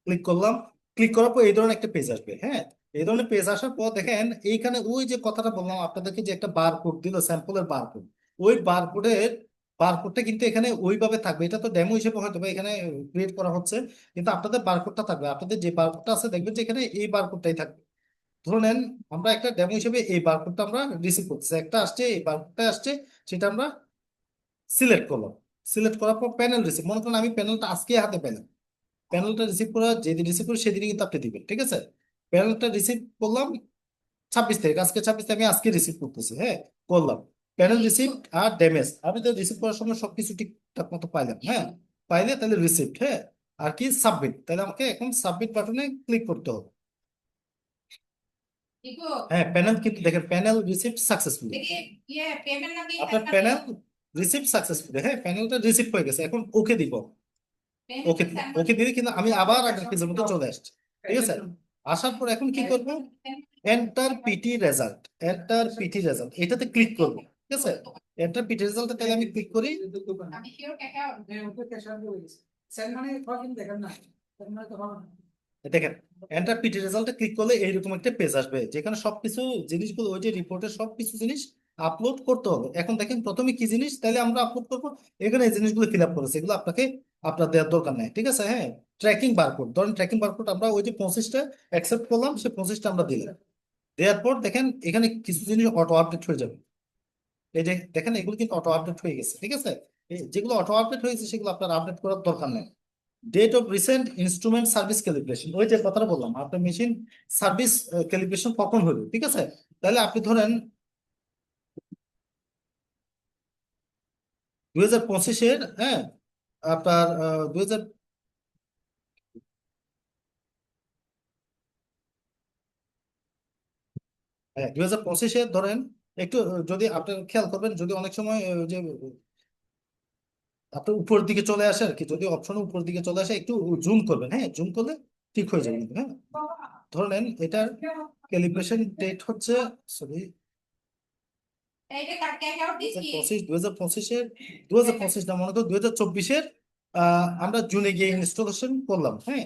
ক্লিক করলাম। ক্লিক করার পর এই ধরনের একটা পেজ আসবে। হ্যাঁ, এই ধরনের পেজ আসার পর দেখেন এইখানে ওই যে কথাটা বললাম আপনাদেরকে, যে একটা বারকোড দিল, স্যাম্পলের বারকোড, ওই বারকোডটা কিন্তু এখানে ওইভাবে থাকবে। এটা তো ডেমো হিসেবে হয়তো বা এখানে ক্রিয়েট করা হচ্ছে, কিন্তু আপনাদের বারকোডটা থাকবে। আপনাদের যে বারকোডটা আছে দেখবেন যে এখানে এই বারকোডটাই থাকবে। ধরে নেন আমরা একটা ডেমো হিসেবে এই বারকোডটা আমরা রিসিভ করতেছি, একটা আসছে, এই বারকোডটা আসছে, সেটা আমরা সিলেক্ট করলাম। সিলেক্ট করার পর প্যানেল রিসিভ, মনে করেন আমি প্যানেলটা আজকে হাতে পেলাম, প্যানেলটা রিসিভ করা যেদিন রিসিভ করি সেদিনই কিন্তু আপনি দিবেন। ঠিক আছে, প্যানেলটা রিসিভ করলাম 26 তারিখ, আজকে 26 তারিখ, আমি আজকে রিসিভ করতেছি। হ্যাঁ, করলাম। প্যানেল রিসিপ্ট আর ড্যামেজ, আমি তো রিসিভ করার সময় সবকিছু ঠিকঠাক মতো পাইলাম, হ্যাঁ পাইলে তাহলে রিসিপ্ট, হ্যাঁ আর কি সাবমিট, তাহলে আমাকে এখন সাবমিট বাটনে ক্লিক করতে হবে। হ্যাঁ প্যানেল কিন্তু দেখেন প্যানেল রিসিপ্ট সাকসেসফুলি, আপনার প্যানেল রিসিপ্ট সাকসেসফুলি, হ্যাঁ প্যানেলটা রিসিভ হয়ে গেছে, এখন ওকে দিব, ওকে ওকে দিলে কিন্তু আমি আবার আগের পেজের মধ্যে চলে আসছি, ঠিক আছে। আসার পর এখন কি করবো, enter PT result, enter PT result এটাতে ক্লিক করবো, ঠিক আছে। এন্টার পিটি রেজাল্ট তাহলে আমি ক্লিক করি, দেখেন এন্টার পিটি রেজাল্টে ক্লিক করলে এইরকম একটা পেজ আসবে যেখানে সবকিছু জিনিসগুলো ওই যে রিপোর্টের সবকিছু জিনিস আপলোড করতে হবে। এখন দেখেন প্রথমে কি জিনিস তাহলে আমরা আপলোড করবো, এখানে এই জিনিসগুলো ফিল আপ করেছে, এগুলো আপনাকে আপনার দেওয়ার দরকার নেই, ঠিক আছে। হ্যাঁ ট্র্যাকিং বারকোড, ধরেন ট্র্যাকিং বারকোড আমরা ওই যে 25টা অ্যাকসেপ্ট করলাম, সেই 25টা আমরা দিলাম, দেওয়ার পর দেখেন এখানে কিছু জিনিস অটো আপডেট হয়ে যাবে, এই যে দেখেন এগুলো কিন্তু অটো আপডেট হয়ে গেছে, ঠিক আছে। যেগুলো অটো আপডেট হয়েছে সেগুলো আপনার আপডেট করার দরকার নেই। Date of recent instrument service calibration, ওই যে কথাটা বললাম আপনার মেশিন সার্ভিস ক্যালিব্রেশন কখন হলো, ঠিক আছে। তাহলে আপনি ধরেন 2025-এর, হ্যাঁ আপনার 2000, হ্যাঁ 2025-এ ধরেন একটু যদি আপনি খেয়াল করবেন, যদি অনেক সময় যে আপনার উপর দিকে চলে আসে আর কি, যদি অপশন উপর দিকে চলে আসে একটু জুম করবেন, হ্যাঁ জুম করলে ঠিক হয়ে যাবে কিন্তু, হ্যাঁ ধরেন এটার ক্যালিব্রেশন ডেট হচ্ছে, সরি 2025, 2025 না মনে করো 2024-এর আমরা জুনে গিয়ে ইনস্টলেশন করলাম, হ্যাঁ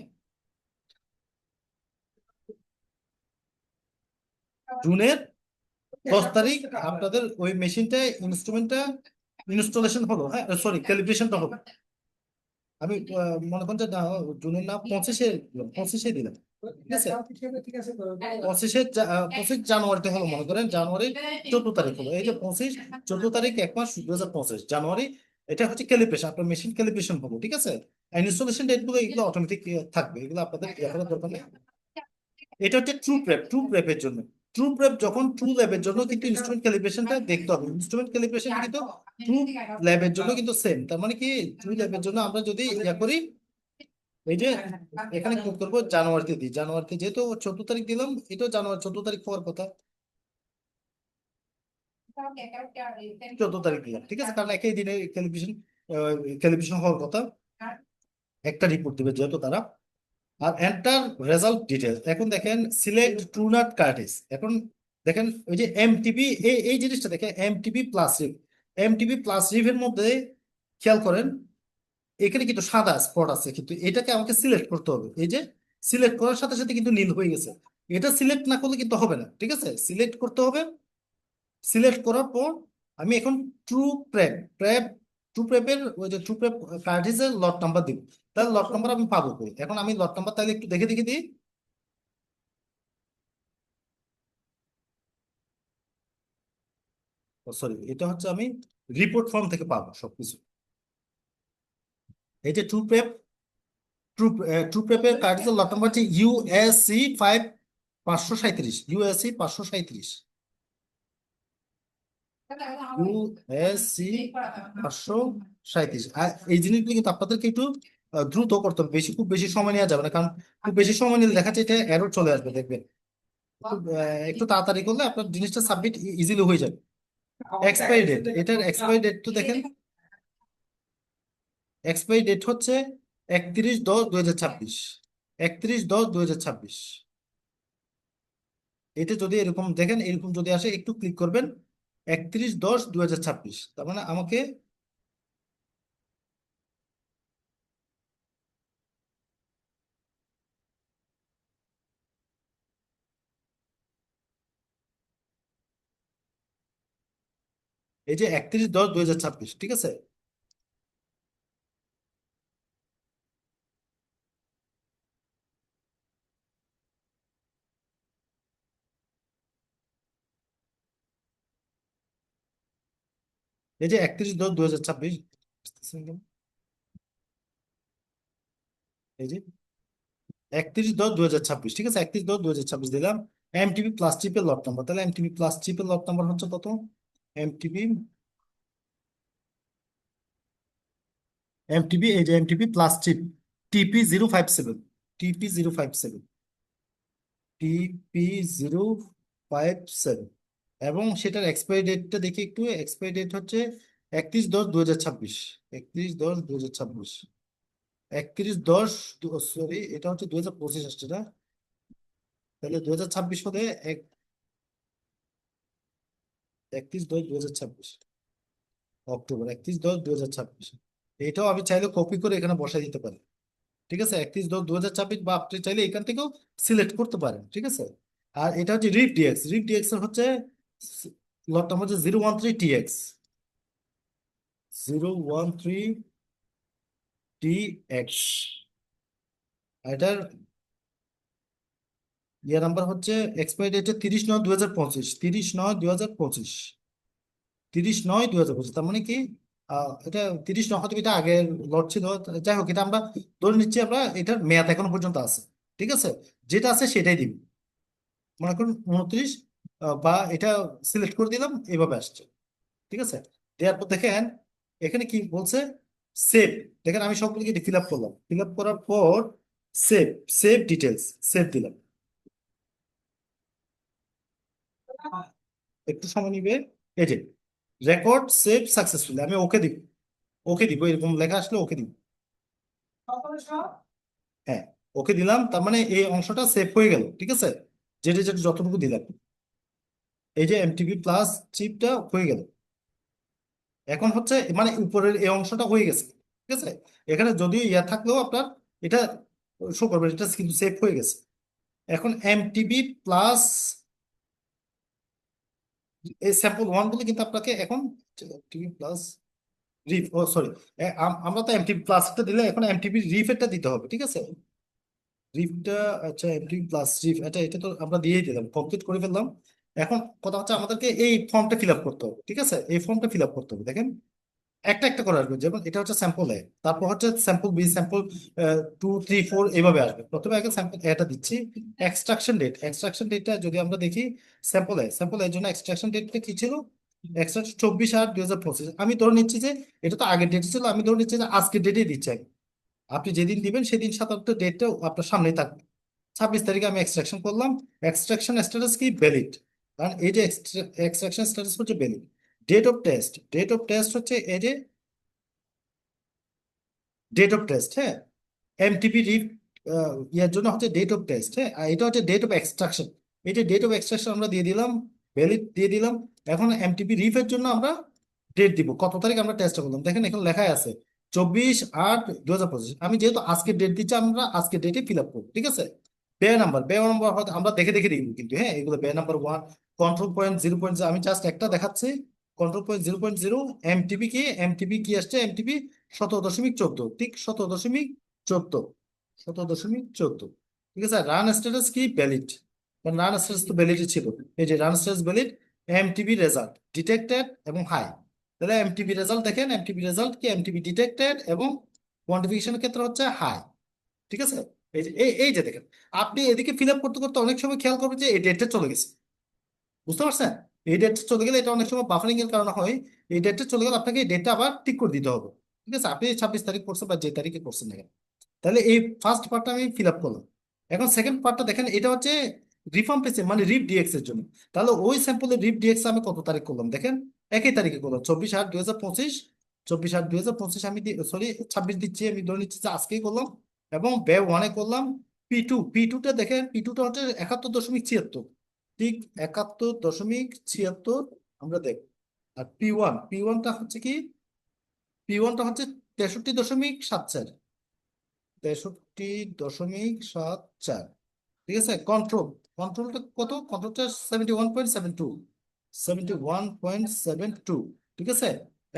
জুনের 10 তারিখ আপনাদের ওই মেশিনটা ইনস্ট্রুমেন্টটা ইনস্টলেশন হলো, হ্যাঁ সরি ক্যালিব্রেশনটা হলো। আমি মনে করেন যে না জুনের না 25-এ দিলাম, ঠিক আছে 25 জানুয়ারিতে হলো, মনে করেন জানুয়ারি 14 তারিখ হলো, এই যে 25 14 তারিখ 1 মাস 2025 জানুয়ারি, এটা হচ্ছে ক্যালিব্রেশন, আপনার মেশিন ক্যালিব্রেশন হলো, ঠিক আছে। ইনস্টলেশন ডেট গুলো এগুলো অটোমেটিক থাকবে, এগুলো আপনাদের ইয়ে করার দরকার নেই। এটা হচ্ছে ট্রু প্রেপ, ট্রু প্রেপের জন্য, ট্রু প্রেপ যখন ট্রু ল্যাবের জন্য কিন্তু ইনস্ট্রুমেন্ট ক্যালিব্রেশনটা দেখতে হবে, ইনস্ট্রুমেন্ট ক্যালিব্রেশন কিন্তু ট্রু ল্যাবের জন্য কিন্তু সেম, তার মানে কি ট্রু ল্যাবের জন্য আমরা যদি ইয়া করি, এই যে এখানে ক্লিক করবো জানুয়ারিতে দিই, জানুয়ারিতে যেহেতু 14 তারিখ দিলাম, এটাও জানুয়ারি 14 তারিখ হওয়ার কথা, 14 তারিখ দিলাম, ঠিক আছে, কারণ একই দিনে ক্যালিব্রেশন হওয়ার কথা, একটা রিপোর্ট দিবে যেহেতু তারা। আর এন্টার রেজাল্ট ডিটেলস, এখন দেখেন সিলেক্ট ট্রু নট কার্টিস, এখন দেখেন ওই যে এমটিপি, এই জিনিসটা দেখেন MTB plus Rif, MTB plus রিভের মধ্যে খেয়াল করেন এখানে কিন্তু সাদা স্পট আছে, কিন্তু এটাকে আমাকে সিলেক্ট করতে হবে, এই যে সিলেক্ট করার সাথে সাথে কিন্তু নীল হয়ে গেছে, এটা সিলেক্ট না করলে কিন্তু হবে না, ঠিক আছে সিলেক্ট করতে হবে। সিলেক্ট করার পর আমি এখন ট্রু প্রেপ প্রেপ ট্রু প্রেপের ওই যে ট্রু প্রেপ কার্টিসের লট নাম্বার দিব, তাহলে লট নাম্বার আমি পাবো কই, এখন আমি লট নাম্বার তাহলে একটু দেখে দেখে দিই, সরি এটা হচ্ছে আমি রিপোর্ট ফর্ম থেকে পাবো সবকিছু, এই যে ট্রু ট্রু প্রেপের কার্টিসের লট নাম্বার হচ্ছে ইউএসসি 537, ইউএসসি 537, ইউএসসি 537। আর এই জিনিসগুলো কিন্তু আপনাদেরকে একটু দ্রুত করতে হবে, খুব বেশি সময় নেওয়া যাবে না, কারণ খুব বেশি সময় নিলে দেখা যাচ্ছে এটা এরর চলে আসবে, দেখবেন একটু তাড়াতাড়ি করলে আপনার জিনিসটা সাবমিট ইজিলি হয়ে যাবে। এক্সপায়ারি ডেট, এটার এক্সপায়ারি ডেট তো দেখেন, এক্সপায়ারি ডেট হচ্ছে 31/10/2026, 31/10/2026, এটা যদি এরকম দেখেন এরকম যদি আসে একটু ক্লিক করবেন, 31/10/2026, তার মানে আমাকে এই যে 31/10/2026, ঠিক আছে। এই যে 31/10/2026, এই যে 31/10/2026, ঠিক আছে 31/10/2026 দিলাম, এমটিপি প্লাস চিপের লট নাম্বার, তাহলে এমটিপি প্লাস চিপের লট নাম্বার হচ্ছে কত, এমটিবি এমটিবি এই যে MTB plus chip TP057 TP057 TP057 এবং সেটার এক্সপায়ারি ডেটটা দেখি একটু। এক্সপায়ারি ডেট হচ্ছে 31/10/2026। 31/10/2026। 31/10, সরি এটা হচ্ছে 2025 আসছে না, তাহলে 2026 হলে 31/10/2026, অক্টোবর 31/10/2026। এটাও আমি চাইলে কপি করে এখানে বসাই দিতে পারি। ঠিক আছে, 31/10/2026, বা আপনি চাইলে এখান থেকেও সিলেক্ট করতে পারেন। ঠিক আছে, আর এটা হচ্ছে রিফ ডিএক্স। রিফ ডিএক্স এর হচ্ছে লট নাম্বার হচ্ছে 013TX। 013TX। এটার নাম্বার হচ্ছে এক্সপায়ারি ডেট 30/9/2025। 30/9/2025। 30/9/2025, তার মানে কি এটা 30 নয়, হয়তো এটা আগের লট ছিল। যাই হোক, এটা আমরা ধরে নিচ্ছি আমরা এটার মেয়াদ এখনো পর্যন্ত আছে। ঠিক আছে, যেটা আছে সেটাই দিব। মনে করুন 29, বা এটা সিলেক্ট করে দিলাম, এইভাবে আসছে। ঠিক আছে, দেওয়ার পর দেখেন এখানে কি বলছে, সেভ। দেখেন আমি সবগুলোকে ফিল আপ করলাম, ফিল আপ করার পর সেভ, সেভ ডিটেলস, সেভ দিলাম। একটু সময় নিবে। এই যে রেকর্ড সেভ সাকসেসফুলি, আমি ওকে দিব। ওকে দিব, এরকম লেখা আসলে ওকে দিব। হ্যাঁ, ওকে দিলাম, তার মানে এই অংশটা সেভ হয়ে গেল। ঠিক আছে, যেটা যেটা যতটুকু দিলাম, এই যে এমটিবি প্লাস চিপটা হয়ে গেল। এখন হচ্ছে মানে উপরের এই অংশটা হয়ে গেছে। ঠিক আছে, এখানে যদিও ইয়া থাকলেও আপনার এটা শো করবে, এটা কিন্তু সেভ হয়ে গেছে। এখন এমটিবি প্লাস এই স্যাম্পল 1 বলে কিন্তু আপনাকে এখন এমটিবি প্লাস রিফ, ও সরি, আমরা তো এমটিবি প্লাসটা দিলে এখন এমটিবি রিফেরটা দিতে হবে। ঠিক আছে, রিফটা, আচ্ছা এমটিবি প্লাস রিফ, আচ্ছা এটা তো আমরা দিয়েই দিলাম, কমপ্লিট করে ফেললাম। এখন কথা হচ্ছে আমাদেরকে এই ফর্মটা ফিল আপ করতে হবে। ঠিক আছে, এই ফর্মটা ফিল আপ করতে হবে। দেখেন একটা একটা করে আসবে, যেমন এটা হচ্ছে স্যাম্পল 1, তারপর হচ্ছে স্যাম্পল 2, স্যাম্পল 2, 3, 4 এইভাবে আসবে। প্রথমে আগে স্যাম্পল এটা দিচ্ছি। এক্সট্রাকশন ডেট, এক্সট্রাকশন ডেটটা যদি আমরা দেখি, স্যাম্পল এর জন্য এক্সট্রাকশন ডেটটা কি ছিল, এক্সট্রাকশন 24/8/2025। আমি ধরে নিচ্ছি যে এটা তো আগের ডেট ছিল, আমি ধরে নিচ্ছি যে আজকের ডেটেই দিচ্ছি আমি। আপনি যেদিন দিবেন সেদিন সাধারণত ডেটটা আপনার সামনেই থাকবে। 26 তারিখে আমি এক্সট্রাকশন করলাম। এক্সট্রাকশন স্ট্যাটাস কি, ভ্যালিড, কারণ এই যে এক্সট্রাকশন স্ট্যাটাস হচ্ছে valid. Date of test, date of test হচ্ছে এই যে ডেট অফ টেস্ট। হ্যাঁ, এমটিপি রিপ ইয়ার জন্য হচ্ছে ডেট অফ টেস্ট। হ্যাঁ, আর এটা হচ্ছে ডেট অফ এক্সট্রাকশন। এই যে ডেট অফ এক্সট্রাকশন আমরা দিয়ে দিলাম, ভ্যালিড দিয়ে দিলাম। এখন এমটিপি রিফের জন্য আমরা ডেট দিব, কত তারিখ আমরা টেস্টটা করলাম। দেখেন এখানে লেখাই আছে 24/8/2025। আমি যেহেতু আজকের ডেট দিচ্ছি, আমরা আজকের ডেটে ফিল আপ করবো। ঠিক আছে, ব্যয় নাম্বার হয়তো আমরা দেখে দেখে দিব কিন্তু। হ্যাঁ, এগুলো ব্যয় নাম্বার 1, কন্ট্রোল পয়েন্ট 0.0, আমি জাস্ট একটা দেখাচ্ছি। কন্ট্রোল পয়েন্ট 0.0, এমটিপি কি আসছে, এমটিপি 17.14, ঠিক 17.14, 17.14। ঠিক আছে, রান স্ট্যাটাস কি, ভ্যালিড, রান স্ট্যাটাস তো ভ্যালিডই ছিল। এই যে run status valid, MTP result detected এবং হাই। তাহলে এমটিপি রেজাল্ট দেখেন, এমটিপি রেজাল্ট কি, এমটিপি ডিটেক্টেড এবং কোয়ান্টিফিকেশনের ক্ষেত্রে হচ্ছে হাই। ঠিক আছে, এই যে দেখেন, আপনি এদিকে ফিল আপ করতে করতে অনেক সময় খেয়াল করবেন যে এই ডেটটা চলে গেছে। বুঝতে পারছেন, এই ডেটটা চলে গেলে এটা অনেক সময় বাফারিং এর কারণে হয়। এই ডেটটা চলে গেলে আপনাকে এই ডেটটা আবার ঠিক করে দিতে হবে। ঠিক আছে, আপনি 26 তারিখ করছেন বা যে তারিখে করছেন না কেন। তাহলে এই ফার্স্ট পার্টটা আমি ফিল আপ করলাম। এখন সেকেন্ড পার্টটা দেখেন, এটা হচ্ছে রিফর্ম পেজে মানে রিপ ডিএক্স এর জন্য। তাহলে ওই স্যাম্পলের রিপ ডিএক্স আমি কত তারিখ করলাম, দেখেন একই তারিখে করলাম, 24/8/2025। 24/8/2025 আমি সরি 26 দিচ্ছি, আমি ধরে নিচ্ছি যে আজকেই করলাম। এবং ব্যয় 1-এ করলাম। পি টুটা দেখেন, পি টুটা হচ্ছে 71.76, ঠিক 71.76 আমরা দেখব। আর পি ওয়ানটা হচ্ছে কি, পি ওয়ানটা হচ্ছে 63.74, 63.74। ঠিক আছে, কন্ট্রোলটা কত, কন্ট্রোলটা 71.72, 71.72। ঠিক আছে,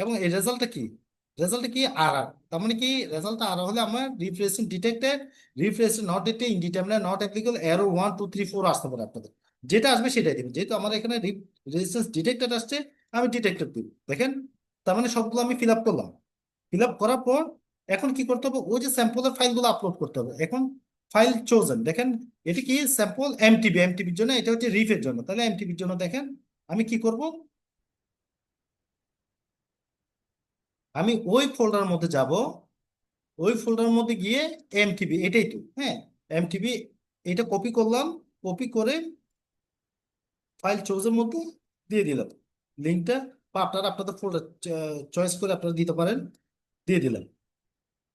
এবং এই রেজাল্টটা কি আর আর, তার মানে কি রেজাল্টটা আর হলে আমার রিফ্রেশিং ডিটেক্টেড, রিফ্রেশিং নট ডেটে, ইনডিটারমিনেট, নট অ্যাপ্লিকেবল, এরর 1, 2, 3, 4 আসতে পারে আপনাদের। যেটা আসবে সেটাই দিবেন, যেহেতু আমার এখানে রেজিস্ট্যান্স ডিটেক্টেড আসছে, আমি ডিটেক্টেড দিব। দেখেন, তার মানে সবগুলো আমি ফিল আপ করলাম। ফিল আপ করার পর এখন কি করতে হবে, ওই যে স্যাম্পলের ফাইলগুলো আপলোড করতে হবে। এখন ফাইল চোজেন, দেখেন এটি কি স্যাম্পল এমটিবির জন্য, এটা হচ্ছে রিফের জন্য। তাহলে এমটিবির জন্য দেখেন আমি কি করব, আমি ওই ফোল্ডারের মধ্যে যাব, ওই ফোল্ডারের মধ্যে গিয়ে এমটিবি, এটাই তো, হ্যাঁ, এমটিবি এটা কপি করলাম, কপি করে ফাইল চুজের মধ্যে দিয়ে দিলাম লিঙ্কটা, বা আপনারা আপনাদের ফোল্ডার চয়েস করে আপনারা দিতে পারেন, দিয়ে দিলাম।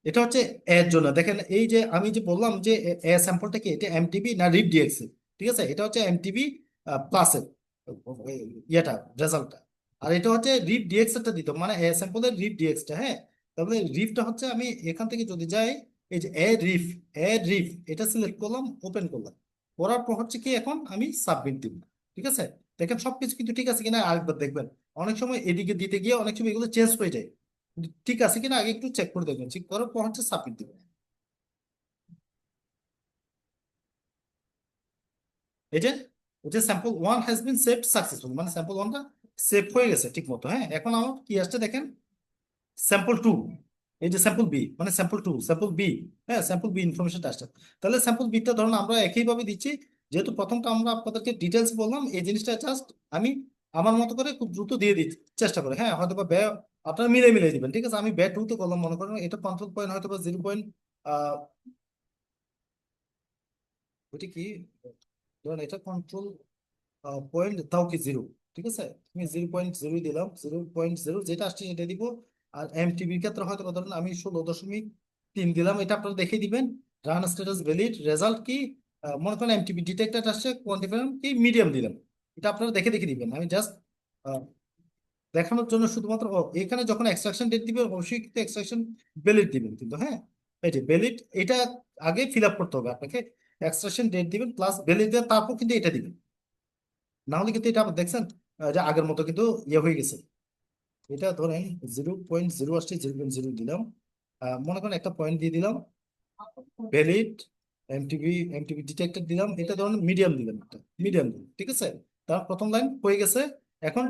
এটা হচ্ছে এর জন্য দেখেন, এই যে আমি যে বললাম যে এ স্যাম্পলটা কি, এটা এমটিবি না রিড ডিএক্স, ঠিক আছে, এটা হচ্ছে এমটিবি প্লাসের ইয়েটা, রেজাল্টটা। আর এটা হচ্ছে রিড ডিএক্স টা দিত, মানে এ স্যাম্পলের রিড ডিএক্স টা, হ্যাঁ। তাহলে রিফটা হচ্ছে আমি এখান থেকে যদি যাই, এই যে এ রিফ এটা সিলেক্ট করলাম, ওপেন করলাম, করার পর হচ্ছে কি এখন আমি সাবমিট দিব, ঠিক আছে। দেখেন সবকিছু কিন্তু ঠিক আছে কিনা আরেকবার দেখবেন, অনেক সময় এদিকে দিতে গিয়ে অনেক সময় এগুলো চেঞ্জ হয়ে যায়, ঠিক আছে কিনা আগে একটু চেক করে দেখবেন, চেক করার পর হচ্ছে সাবমিট দিবেন। এই যে sample one has been saved successful, মানে স্যাম্পল ওয়ানটা সেভ হয়ে গেছে ঠিক মতো, হ্যাঁ। এখন আমার কি আসছে দেখেন, স্যাম্পল টু, এই যে স্যাম্পল বি, মানে স্যাম্পল টু, স্যাম্পল বি, হ্যাঁ, স্যাম্পল বি ইনফরমেশনটা আসছে। তাহলে স্যাম্পল বিটা ধরুন আমরা একইভাবে দিচ্ছি, যেহেতু প্রথমটা আমরা আপনাদেরকে ডিটেলস বললাম, এই জিনিসটা জাস্ট আমি আমার মতো করে খুব দ্রুত দিয়ে দিচ্ছি চেষ্টা করে, হ্যাঁ, হয়তো বা ব্যয় আপনারা মিলে মিলে দিবেন, ঠিক আছে। আমি ব্যয় টু তে করলাম, মনে করেন এটা কন্ট্রোল পয়েন্ট হয়তো বা 0 ওইটা কি, ধরেন এটা কন্ট্রোল পয়েন্ট তাও কি 0, ঠিক আছে, আমি 0.0 দিলাম, 0.0 যেটা আসছে সেটা দিব। আর এমটিবির ক্ষেত্রে হয়তো বা ধরেন আমি 16.3 দিলাম, এটা আপনারা দেখে দিবেন। রান স্ট্যাটাস ভ্যালিড রেজাল্ট কি, মনে করেন এমটিবি ডিটেক্টেড আসছে, কোয়ান্টিফায়ার কি মিডিয়াম দিলাম, এটা আপনারা দেখে দেখে দিবেন। আমি জাস্ট দেখানোর জন্য শুধুমাত্র, এখানে যখন এক্সট্রাকশন ডেট দিবেন অবশ্যই কিন্তু এক্সট্রাকশন ভ্যালিড দিবেন কিন্তু, হ্যাঁ, এই যে ভ্যালিড এটা আগে ফিল আপ করতে হবে আপনাকে, এক্সট্রাকশন ডেট দিবেন প্লাস ভ্যালিড দিয়ে তারপর কিন্তু এটা দিবেন, না হলে কিন্তু এটা আবার দেখছেন যে আগের মতো কিন্তু ইয়ে হয়ে গেছে। এটা ধরেন 0.0 আসছে, 0.0 দিলাম, মনে করেন একটা পয়েন্ট দিয়ে দিলাম, ভ্যালিড এমটিবি ডিটেক্টেড দিলাম, এটা ধরেন মিডিয়াম দিলাম, একটা মিডিয়াম দিলাম, ঠিক আছে। তার প্রথম লাইন হয়ে গেছে। এখন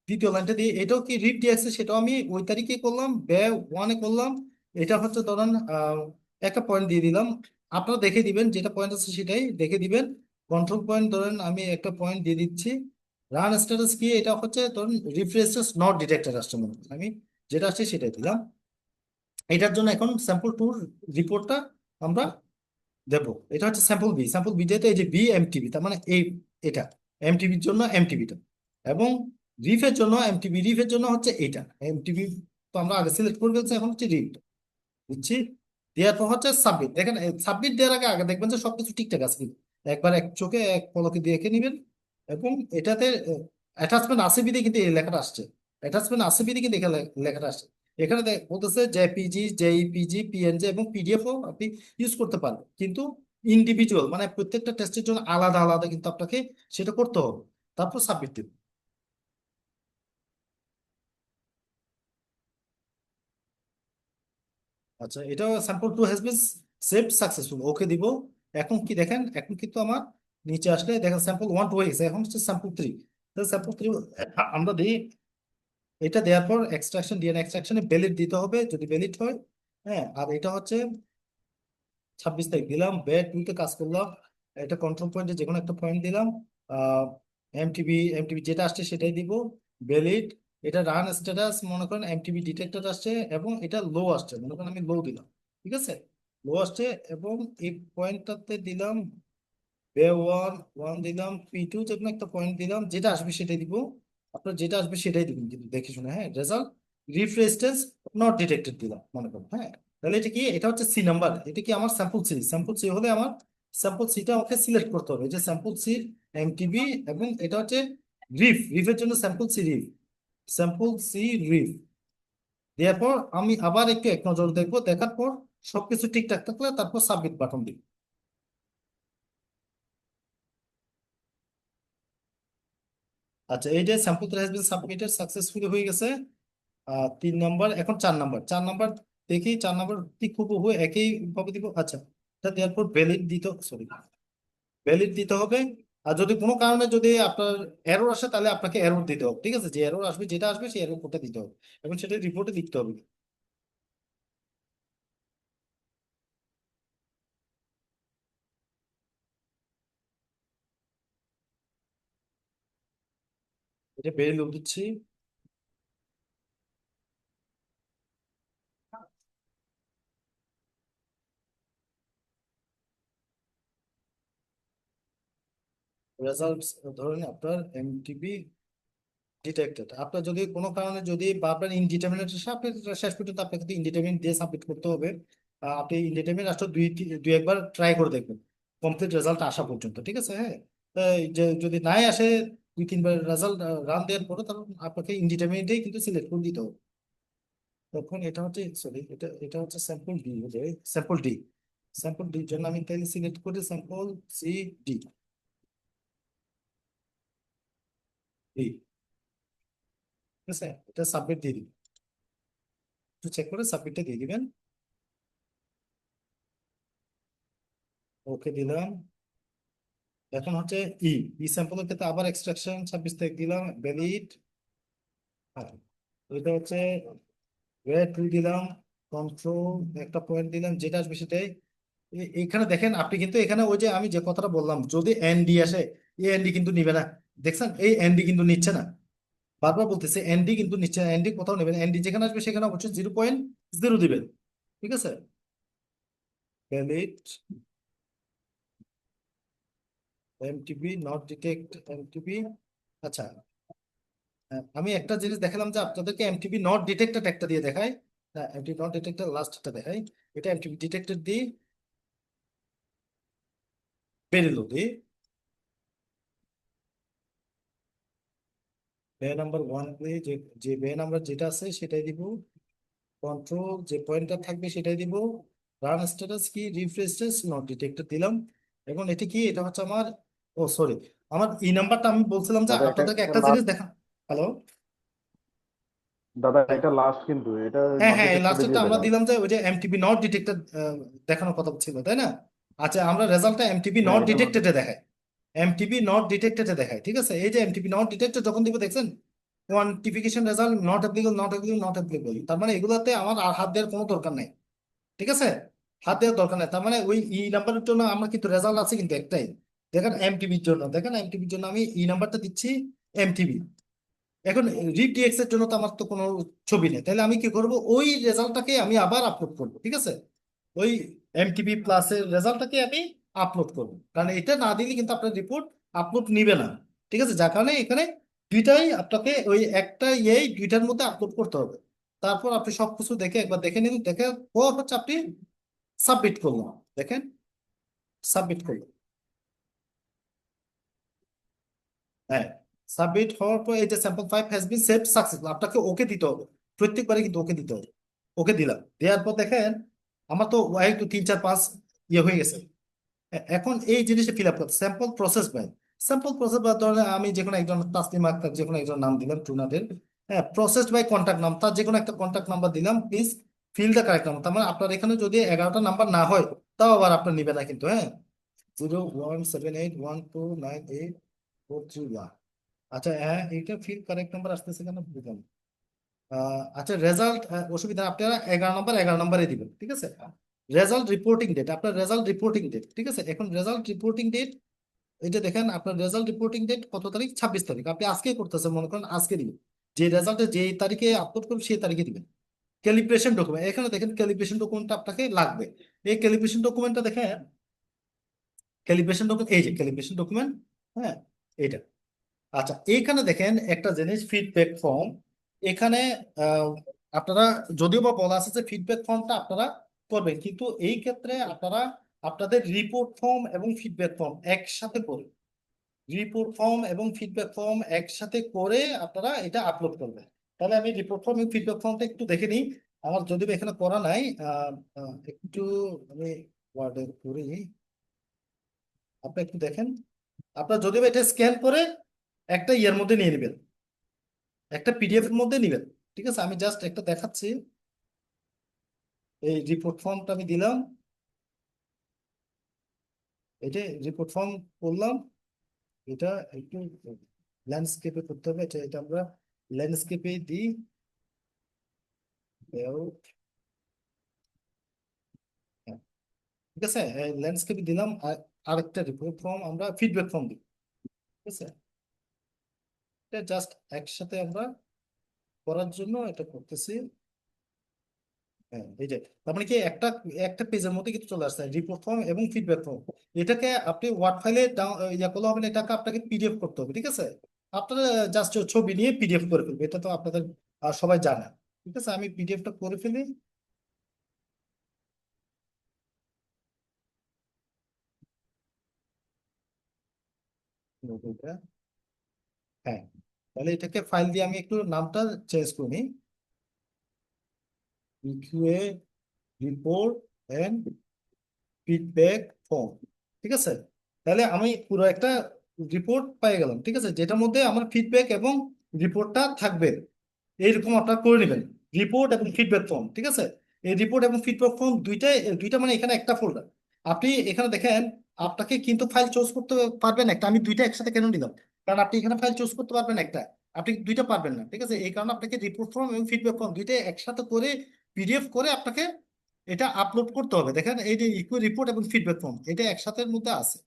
দ্বিতীয় লাইনটা দিয়ে, এটাও কি রিড দিয়ে আছে, সেটাও আমি ওই তারিখে করলাম, ওয়ানে করলাম। এটা হচ্ছে ধরেন একটা পয়েন্ট দিয়ে দিলাম, আপনারা দেখে দিবেন, যেটা পয়েন্ট আছে সেটাই দেখে দিবেন। কন্ট্রোল পয়েন্ট ধরেন আমি একটা পয়েন্ট দিয়ে দিচ্ছি। রান স্ট্যাটাস কি, এটা হচ্ছে ধরুন রিফ্রেশ নট ডিটেক্টেড আসছে, মনে করেন আমি যেটা আসছে সেটাই দিলাম। এটার জন্য এখন স্যাম্পল টুর রিপোর্টটা আমরা দেব। এটা হচ্ছে স্যাম্পল বি যেটা, এই যে বি এমটিবি, তার মানে এই এটা এমটিবির জন্য এমটিবিটা, এবং রিফের জন্য হচ্ছে এটা এমটিবি, তো আমরা আগে সিলেক্ট করে ফেলছি, এখন হচ্ছে রিড বুঝছি। দেওয়ার পর হচ্ছে সাবমিট, দেখেন সাবমিট দেওয়ার আগে আগে দেখবেন যে সবকিছু ঠিকঠাক আছে কিনা। একবার এক চোখে এক পলকে দেখে নিবেন। এবং এটাতে অ্যাটাচমেন্ট আসিবি দিয়ে কিন্তু এই লেখাটা আসছে, অ্যাটাচমেন্ট আসিবি দিয়ে কিন্তু এখানে লেখাটা আসছে। এখানে বলতেছে জেপিজি, জেইপিজি, পিএনজি এবং পিডিএফও আপনি ইউজ করতে পারবেন, কিন্তু ইন্ডিভিজুয়াল মানে প্রত্যেকটা টেস্টের জন্য আলাদা আলাদা কিন্তু আপনাকে সেটা করতে হবে, তারপর সাবমিট দিবেন। আচ্ছা, এটা sample two has been saved successful, okay দিব। এখন কি দেখেন, এখন কিন্তু আমার নিচে আসলে দেখেন স্যাম্পল ওয়ান টু হয়ে গেছে, এখন হচ্ছে স্যাম্পল থ্রি। স্যাম্পল থ্রি আমরা দিই, এটা দেওয়ার পর এক্সট্রাকশন ডিএনএ এক্সট্রাকশনে ভ্যালিড দিতে হবে যদি ভ্যালিড হয়, হ্যাঁ। আর এটা হচ্ছে 26 তারিখ দিলাম, টুতে কাজ করলাম, এটা কন্ট্রোল পয়েন্টে যে কোনো একটা পয়েন্ট দিলাম, এমটিবি যেটা আসছে সেটাই দিব, ভ্যালিড। এটা রান স্ট্যাটাস মনে করেন এমটিবি ডিটেক্টর আসছে, এবং এটা লো আসছে, মনে করেন আমি লো দিলাম, ঠিক আছে, লো আসছে। এবং এই পয়েন্টটাতে দিলাম ওয়ান ওয়ান দিলাম, পি2 যে কোনো একটা পয়েন্ট দিলাম, যেটা আসবে সেটাই দিব। আপনার যেটা আসবে সেটাই দিবেন কিন্তু দেখে শুনে, হ্যাঁ। রেজাল্ট রিফ্রেশ নট ডিটেক্টেড দিলাম মনে করুন, হ্যাঁ। তাহলে এটা কি, এটা হচ্ছে সি নাম্বার, এটা কি আমার স্যাম্পল সি হলে আমার স্যাম্পল সিটা আমাকে সিলেক্ট করতে হবে, এই যে স্যাম্পল সি এমটিবি, এবং এটা হচ্ছে রিফের জন্য স্যাম্পল সি রিফ দেওয়ার পর আমি আবার একটু এক নজর দেখবো, দেখার পর সবকিছু ঠিকঠাক থাকলে তারপর সাবমিট বাটন দিব। আচ্ছা, এই যে sample has been submitted successfully হয়ে গেছে। 3 নম্বর, এখন 4 নম্বর দেখি, 4 নম্বর ঠিক হুবহু একই ভাবে দিব। আচ্ছা, এটা দেওয়ার পর ভ্যালিড দিতে হবে। আর যদি কোনো কারণে যদি আপনার এরর আসে, তাহলে আপনাকে এরর দিতে হবে, ঠিক আছে, যে এরর আসবে, যেটা আসবে সেই এরর কোডটা দিতে হবে, এবং সেটা রিপোর্টে লিখতে হবে। এটা ভ্যালিড দিচ্ছি। রেজাল্ট ধরুন আপনার এমটিবি ডিটেক্টেড। আপনার যদি কোনো কারণে যদি বারবার ইনডিটারমিনেট আসে, আপনি শেষ পর্যন্ত আপনাকে কিন্তু ইনডিটারমিনেট দিয়ে সাবমিট করতে হবে। আপনি ইনডিটারমিনেট আসলে দুই একবার ট্রাই করে দেখবেন কমপ্লিট রেজাল্ট আসা পর্যন্ত, ঠিক আছে? হ্যাঁ, যে যদি নাই আসে দুই তিনবার রেজাল্ট রান দেওয়ার পরে, তখন আপনাকে ইনডিটারমিনেটেই কিন্তু সিলেক্ট করে দিতে হবে। তখন এটা হচ্ছে, সরি, এটা হচ্ছে sample D, sample D. Sample ডির জন্য আমি তাহলে সিলেক্ট করি স্যাম্পল সি ডি ডি, ঠিক আছে? এটা সাবমিট দিয়ে দিবেন, একটু চেক করে সাবমিটটা দিয়ে দিবেন। ওকে দিলাম। এখন হচ্ছে ই ই স্যাম্পলের ক্ষেত্রে আবার এক্সট্রাকশন 26 তারিখ দিলাম, ভ্যালিড। এটা হচ্ছে গ্রেড 2 দিলাম, কন্ট্রোল একটা পয়েন্ট দিলাম, যেটা আসবে সেটাই। এখানে দেখেন আপনি কিন্তু এখানে ওই যে আমি যে কথাটা বললাম, যদি এনডি আসে, এই এনডি কিন্তু নিবে না। দেখছেন, এই এনডি কিন্তু নিচ্ছে না। বারবার বলতেছে এনডি কিন্তু নিচ্ছে না, এনডি কোথাও নেবেন, এনডি যেখানে আসবে সেখানে অবশ্যই 0.0 দিবেন, ঠিক আছে? Valid MTB not detect MTB. আচ্ছা, আমি একটা জিনিস দেখালাম যে আপনাদেরকে এমটিবি নট ডিটেক্টেড একটা দিয়ে দেখাই। না, এমটিবি নট ডিটেক্টেড লাস্টটা দেখাই। এটা এমটিবি ডিটেক্টেড দিই, বেরিলো দিই, বে নাম্বার 1 দিই, যে যে বে নাম্বার যেটা আছে সেটাই দিব, কন্ট্রোল যে পয়েন্টটা থাকবে সেটাই দিব, রান স্ট্যাটাস কি রিফ্রেশ নট ডিটেক্টেড দিলাম। এখন এটি কি, এটা হচ্ছে আমার, ও সরি, আমার ই নাম্বারটা আমি বলছিলাম যে দাদা এটা আপনাদেরকে এটা একটা জিনিস লাস্ট। দেখা। হ্যালো। দাদা এটা লাস্ট, কিন্তু এটা হ্যাঁ নট হ্যাঁ, এই ডিটেক্টেড লাস্টেরটা দিয়ে আমরা দেখাও। দিলাম যে ওই যে এমটিবি নট ডিটেক্টেড দেখানোর কথা ছিল, তাই না? আচ্ছা, আমরা রেজাল্টটা এমটিবি হ্যাঁ নট এটা নট। ডিটেক্টেডে দেখাই, এমটিবি নট ডিটেক্টেডে দেখাই, ঠিক আছে? এই যে এমটিবি নট ডিটেক্টেড যখন দিব, দেখছেন quantification result not applicable, not applicable, not applicable, তার মানে এগুলোতে আমার আর হাত দেওয়ার কোনো দরকার নেই, ঠিক আছে? হাত দেওয়ার দরকার নেই, তার মানে ওই ই নাম্বারের জন্য আমার কিন্তু রেজাল্ট আছে কিন্তু একটাই। দেখেন এমটিবির জন্য, দেখেন এমটিবির জন্য আমি ই নাম্বারটা দিচ্ছি এমটিবি। এখন রিডিএক্স এর জন্য তো আমার তো কোনো ছবি নেই, তাহলে আমি কি করব, ওই রেজাল্টটাকে আমি আবার আপলোড করব, ঠিক আছে? ওই এমটিবি প্লাসের রেজাল্টটাকে আমি আপলোড করব, কারণ এটা না দিলে কিন্তু আপনার রিপোর্ট আপলোড নিবে না, ঠিক আছে? যার কারণে এখানে দুইটাই আপনাকে, ওই একটা এই দুইটার মধ্যে আপলোড করতে হবে। তারপর আপনি সবকিছু দেখে একবার দেখে নিন, দেখে পর হচ্ছে আপনি সাবমিট করলাম, দেখেন সাবমিট করলাম। হ্যাঁ, সাবমিট হওয়ার পর এই যে sample 5 has been saved successful, আপনাকে ওকে দিতে হবে, প্রত্যেকবারে কিন্তু ওকে দিতে হবে। ওকে দিলাম, দেওয়ার পর দেখেন আমার তো 1 2 3 4 5 ইয়ে হয়ে গেছে। এখন এই জিনিসটা ফিল আপ করতে sample process by, sample process বা ধরেন আমি যে কোনো একজন তাসলিমা আক্তার যে কোনো একজন নাম দিলাম টুনাদের। হ্যাঁ, প্রসেস বাই কন্ট্যাক্ট নাম, তার যে কোনো একটা কন্ট্যাক্ট নাম্বার দিলাম, please fill the correct number. তার মানে আপনার এখানে যদি 11টা নাম্বার না হয়, তাও আবার আপনার নিবে না কিন্তু, হ্যাঁ। 01781298431। আচ্ছা, হ্যাঁ, এইটা ফিল কারেক্ট নাম্বার আসতেছে কেন বুঝলাম না। আচ্ছা, রেজাল্ট অসুবিধা নেই, আপনারা 11 নম্বরে দিবেন, ঠিক আছে? রেজাল্ট রিপোর্টিং ডেট, আপনার রেজাল্ট রিপোর্টিং ডেট, ঠিক আছে? এখন রেজাল্ট রিপোর্টিং ডেট, এটা দেখেন আপনার রেজাল্ট রিপোর্টিং ডেট কত তারিখ, 26 তারিখ। আপনি আজকে করতেছেন, মনে করেন আজকে দিবেন, যে রেজাল্টে যে তারিখে আপলোড করবেন সেই তারিখে দিবেন। ক্যালিব্রেশন ডকুমেন্ট, এখানে দেখেন ক্যালিব্রেশন ডকুমেন্টটা আপনাকে লাগবে। এই ক্যালিব্রেশন ডকুমেন্টটা দেখেন, ক্যালিব্রেশন ডকুমেন্ট, এই যে ক্যালিব্রেশন ডকুমেন্ট, হ্যাঁ, এইটা। আচ্ছা, এইখানে দেখেন একটা জিনিস, ফিডব্যাক ফর্ম। এখানে আহ, আপনারা, যদিও বা বলা আছে যে ফিডব্যাক ফর্মটা আপনারা করবেন, কিন্তু এই ক্ষেত্রে আপনারা আপনাদের রিপোর্ট ফর্ম এবং ফিডব্যাক ফর্ম একসাথে করবেন। রিপোর্ট ফর্ম এবং ফিডব্যাক ফর্ম একসাথে করে আপনারা এটা আপলোড করবেন। তাহলে আমি রিপোর্ট ফর্ম এবং ফিডব্যাক ফর্মটা একটু দেখে নিই, আমার যদিও বা এখানে করা নাই। একটু আমি ওয়ার্ডে করি, আপনি একটু দেখেন। আপনার যদিও বা এটা স্ক্যান করে একটা ইয়ের মধ্যে নিয়ে নেবেন, একটা পিডিএফ এর মধ্যে নিবেন, ঠিক আছে? আমি জাস্ট একটা দেখাচ্ছি। এই রিপোর্ট ফর্মটা আমি দিলাম, এই যে রিপোর্ট ফর্ম করলাম। এটা একটু ল্যান্ডস্কেপে করতে হবে, এটা এটা আমরা ল্যান্ডস্কেপে দিই। layout, হ্যাঁ, ঠিক আছে, ল্যান্ডস্কেপে দিলাম। আরেকটা রিপোর্ট ফর্ম আমরা ফিডব্যাক ফর্ম দিই, ঠিক আছে? এটা জাস্ট একসাথে আমরা করার জন্য এটা করতেছি। হ্যাঁ, এই যে তার মানে কি একটা একটা পেজের মধ্যে কিন্তু চলে আসছে রিপোর্ট ফর্ম এবং ফিডব্যাক ফর্ম। এটাকে আপনি ওয়ার্ড ফাইলে ইয়া করলে হবে না, এটাকে আপনাকে পিডিএফ করতে হবে, ঠিক আছে? আপনারা জাস্ট ছবি নিয়ে পিডিএফ করে ফেলবে, এটা তো আপনাদের সবাই জানে। ঠিক আছে, আমি পিডিএফটা করে ফেলি। হ্যাঁ, তাহলে এটাকে ফাইল দিয়ে আমি একটু নামটা চেঞ্জ করে নিই, ইকিউএ রিপোর্ট এন্ড ফিডব্যাক ফর্ম। ঠিক আছে, তাহলে আমি পুরো একটা রিপোর্ট পেয়ে গেলাম, ঠিক আছে, যেটার মধ্যে আমার ফিডব্যাক এবং রিপোর্টটা থাকবে। এইরকম আপনারা করে নেবেন, রিপোর্ট এবং ফিডব্যাক ফর্ম। ঠিক আছে, এই রিপোর্ট এবং ফিডব্যাক ফর্ম দুইটাই, দুইটা মানে এখানে একটা ফোল্ডার। আপনি এখানে দেখেন, আপনাকে কিন্তু ফাইল চুজ করতে পারবেন একটা, আমি দুইটা একসাথে কেন নিলাম, কারণ আপনি এখানে ফাইল চুজ করতে পারবেন একটা, আপনি দুইটা পারবেন না। ঠিক আছে, এই কারণে আপনাকে রিপোর্ট ফর্ম এবং ফিডব্যাক ফর্ম দুইটাই একসাথে করে পিডিএফ করে আপনাকে এটা আপলোড করতে হবে। দেখেন এই যে ইকুই রিপোর্ট এবং ফিডব্যাক ফর্ম এটা একসাথে মধ্যে আছে,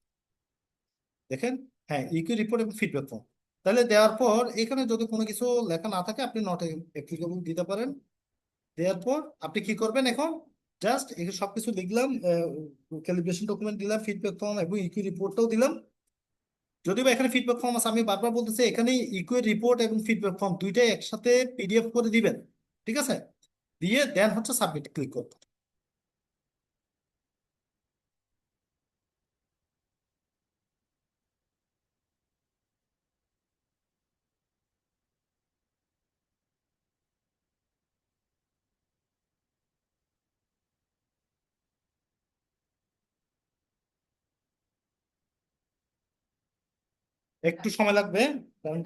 দেখেন। হ্যাঁ, ইকুই রিপোর্ট এবং ফিডব্যাক ফর্ম। তাহলে দেওয়ার পর এখানে যদি কোনো কিছু লেখা না থাকে আপনি নট অ্যাপ্লিকেবল দিতে পারেন। দেওয়ার পর আপনি কি করবেন এখন, জাস্ট এখানে সবকিছু লিখলাম, ক্যালিব্রেশন ডকুমেন্ট দিলাম, ফিডব্যাক ফর্ম এবং ইকুই রিপোর্টটাও দিলাম। যদিও বা এখানে ফিডব্যাক ফর্ম আছে, আমি বারবার বলতেছি এখানে ইকুই রিপোর্ট এবং ফিডব্যাক ফর্ম দুইটাই একসাথে পিডিএফ করে দিবেন। ঠিক আছে, দিয়ে দেন হচ্ছে সাবমিট ক্লিক করতে। একটু সময় লাগবে, কারণ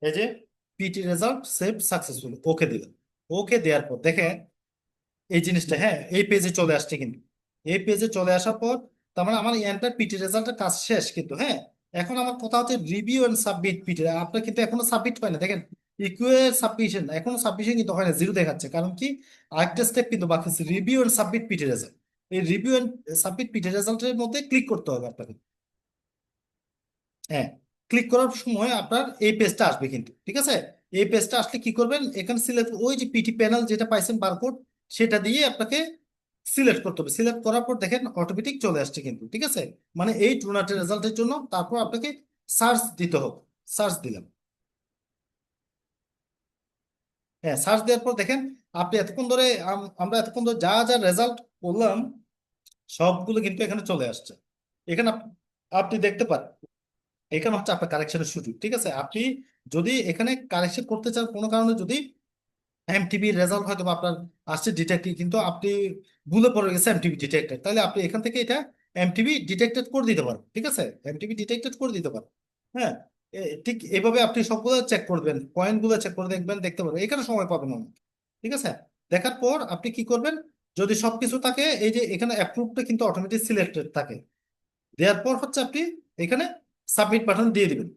এই যে পিটি রেজাল্ট সেভ সাকসেসফুল, ওকে দিলাম। ওকে দেওয়ার পর দেখেন এই জিনিসটা, হ্যাঁ, এই পেজে চলে আসছে কিন্তু। এই পেজে চলে আসার পর তার মানে আমার এন্টার পিটি রেজাল্টের কাজ শেষ কিন্তু। হ্যাঁ, এখন আমার কথা হচ্ছে রিভিউ এন্ড সাবমিট পিটি। আপনার কিন্তু এখনো সাবমিট হয় না, দেখেন ইকুয়াল সাবমিশন, এখনো সাবমিশন কিন্তু হয় না, জিরো দেখাচ্ছে। কারণ কি, আরেকটা স্টেপ কিন্তু বাকি আছে, review and submit PT result. এই রিভিউ এন্ড সাবমিট পিটি রেজাল্টের মধ্যে ক্লিক করতে হবে আপনাকে। হ্যাঁ, ক্লিক করার সময় আপনার এই পেজটা আসবে কিন্তু। ঠিক আছে, এই পেজটা আসলে কি করবেন, এখানে সিলেক্ট ওই যে পিটি প্যানেল যেটা পাইছেন বারকোড, সেটা দিয়ে আপনাকে সিলেক্ট করতে হবে। সিলেক্ট করার পর দেখেন অটোমেটিক চলে আসছে কিন্তু। ঠিক আছে, মানে এই টুর্নামেন্টের রেজাল্টের জন্য তারপর আপনাকে সার্চ দিতে হবে। সার্চ দিলাম। হ্যাঁ, সার্চ দেওয়ার পর দেখেন আপনি এতক্ষণ ধরে আমরা এতক্ষণ ধরে যা যা রেজাল্ট করলাম সবগুলো কিন্তু এখানে চলে আসছে। এখানে আপনি দেখতে পারেন এখানে হচ্ছে আপনার কারেকশনের সুযোগ। ঠিক আছে, আপনি যদি এখানে কারেকশন করতে চান কোনো কারণে, যদি এমটিবি রেজাল্ট হয়তো বা আপনার আসছে ডিটেক্টিভ, কিন্তু আপনি ভুলে পড়ে গেছে এমটিবি ডিটেক্টেড, তাহলে আপনি এখান থেকে এটা এমটিবি ডিটেক্টেড করে দিতে পারেন। ঠিক আছে, এমটিবি ডিটেক্টেড করে দিতে পারেন। হ্যাঁ, ঠিক এইভাবে আপনি সবগুলো চেক করবেন, পয়েন্ট গুলো চেক করে দেখবেন, দেখতে পারবেন, এখানে সময় পাবেন অনেক। ঠিক আছে, দেখার পর আপনি কি করবেন, যদি সবকিছু থাকে এই যে এখানে অ্যাপ্রুভটা কিন্তু অটোমেটিক সিলেক্টেড থাকে। দেওয়ার পর হচ্ছে আপনি এখানে সাবমিট বাটন দিয়ে দিবেন।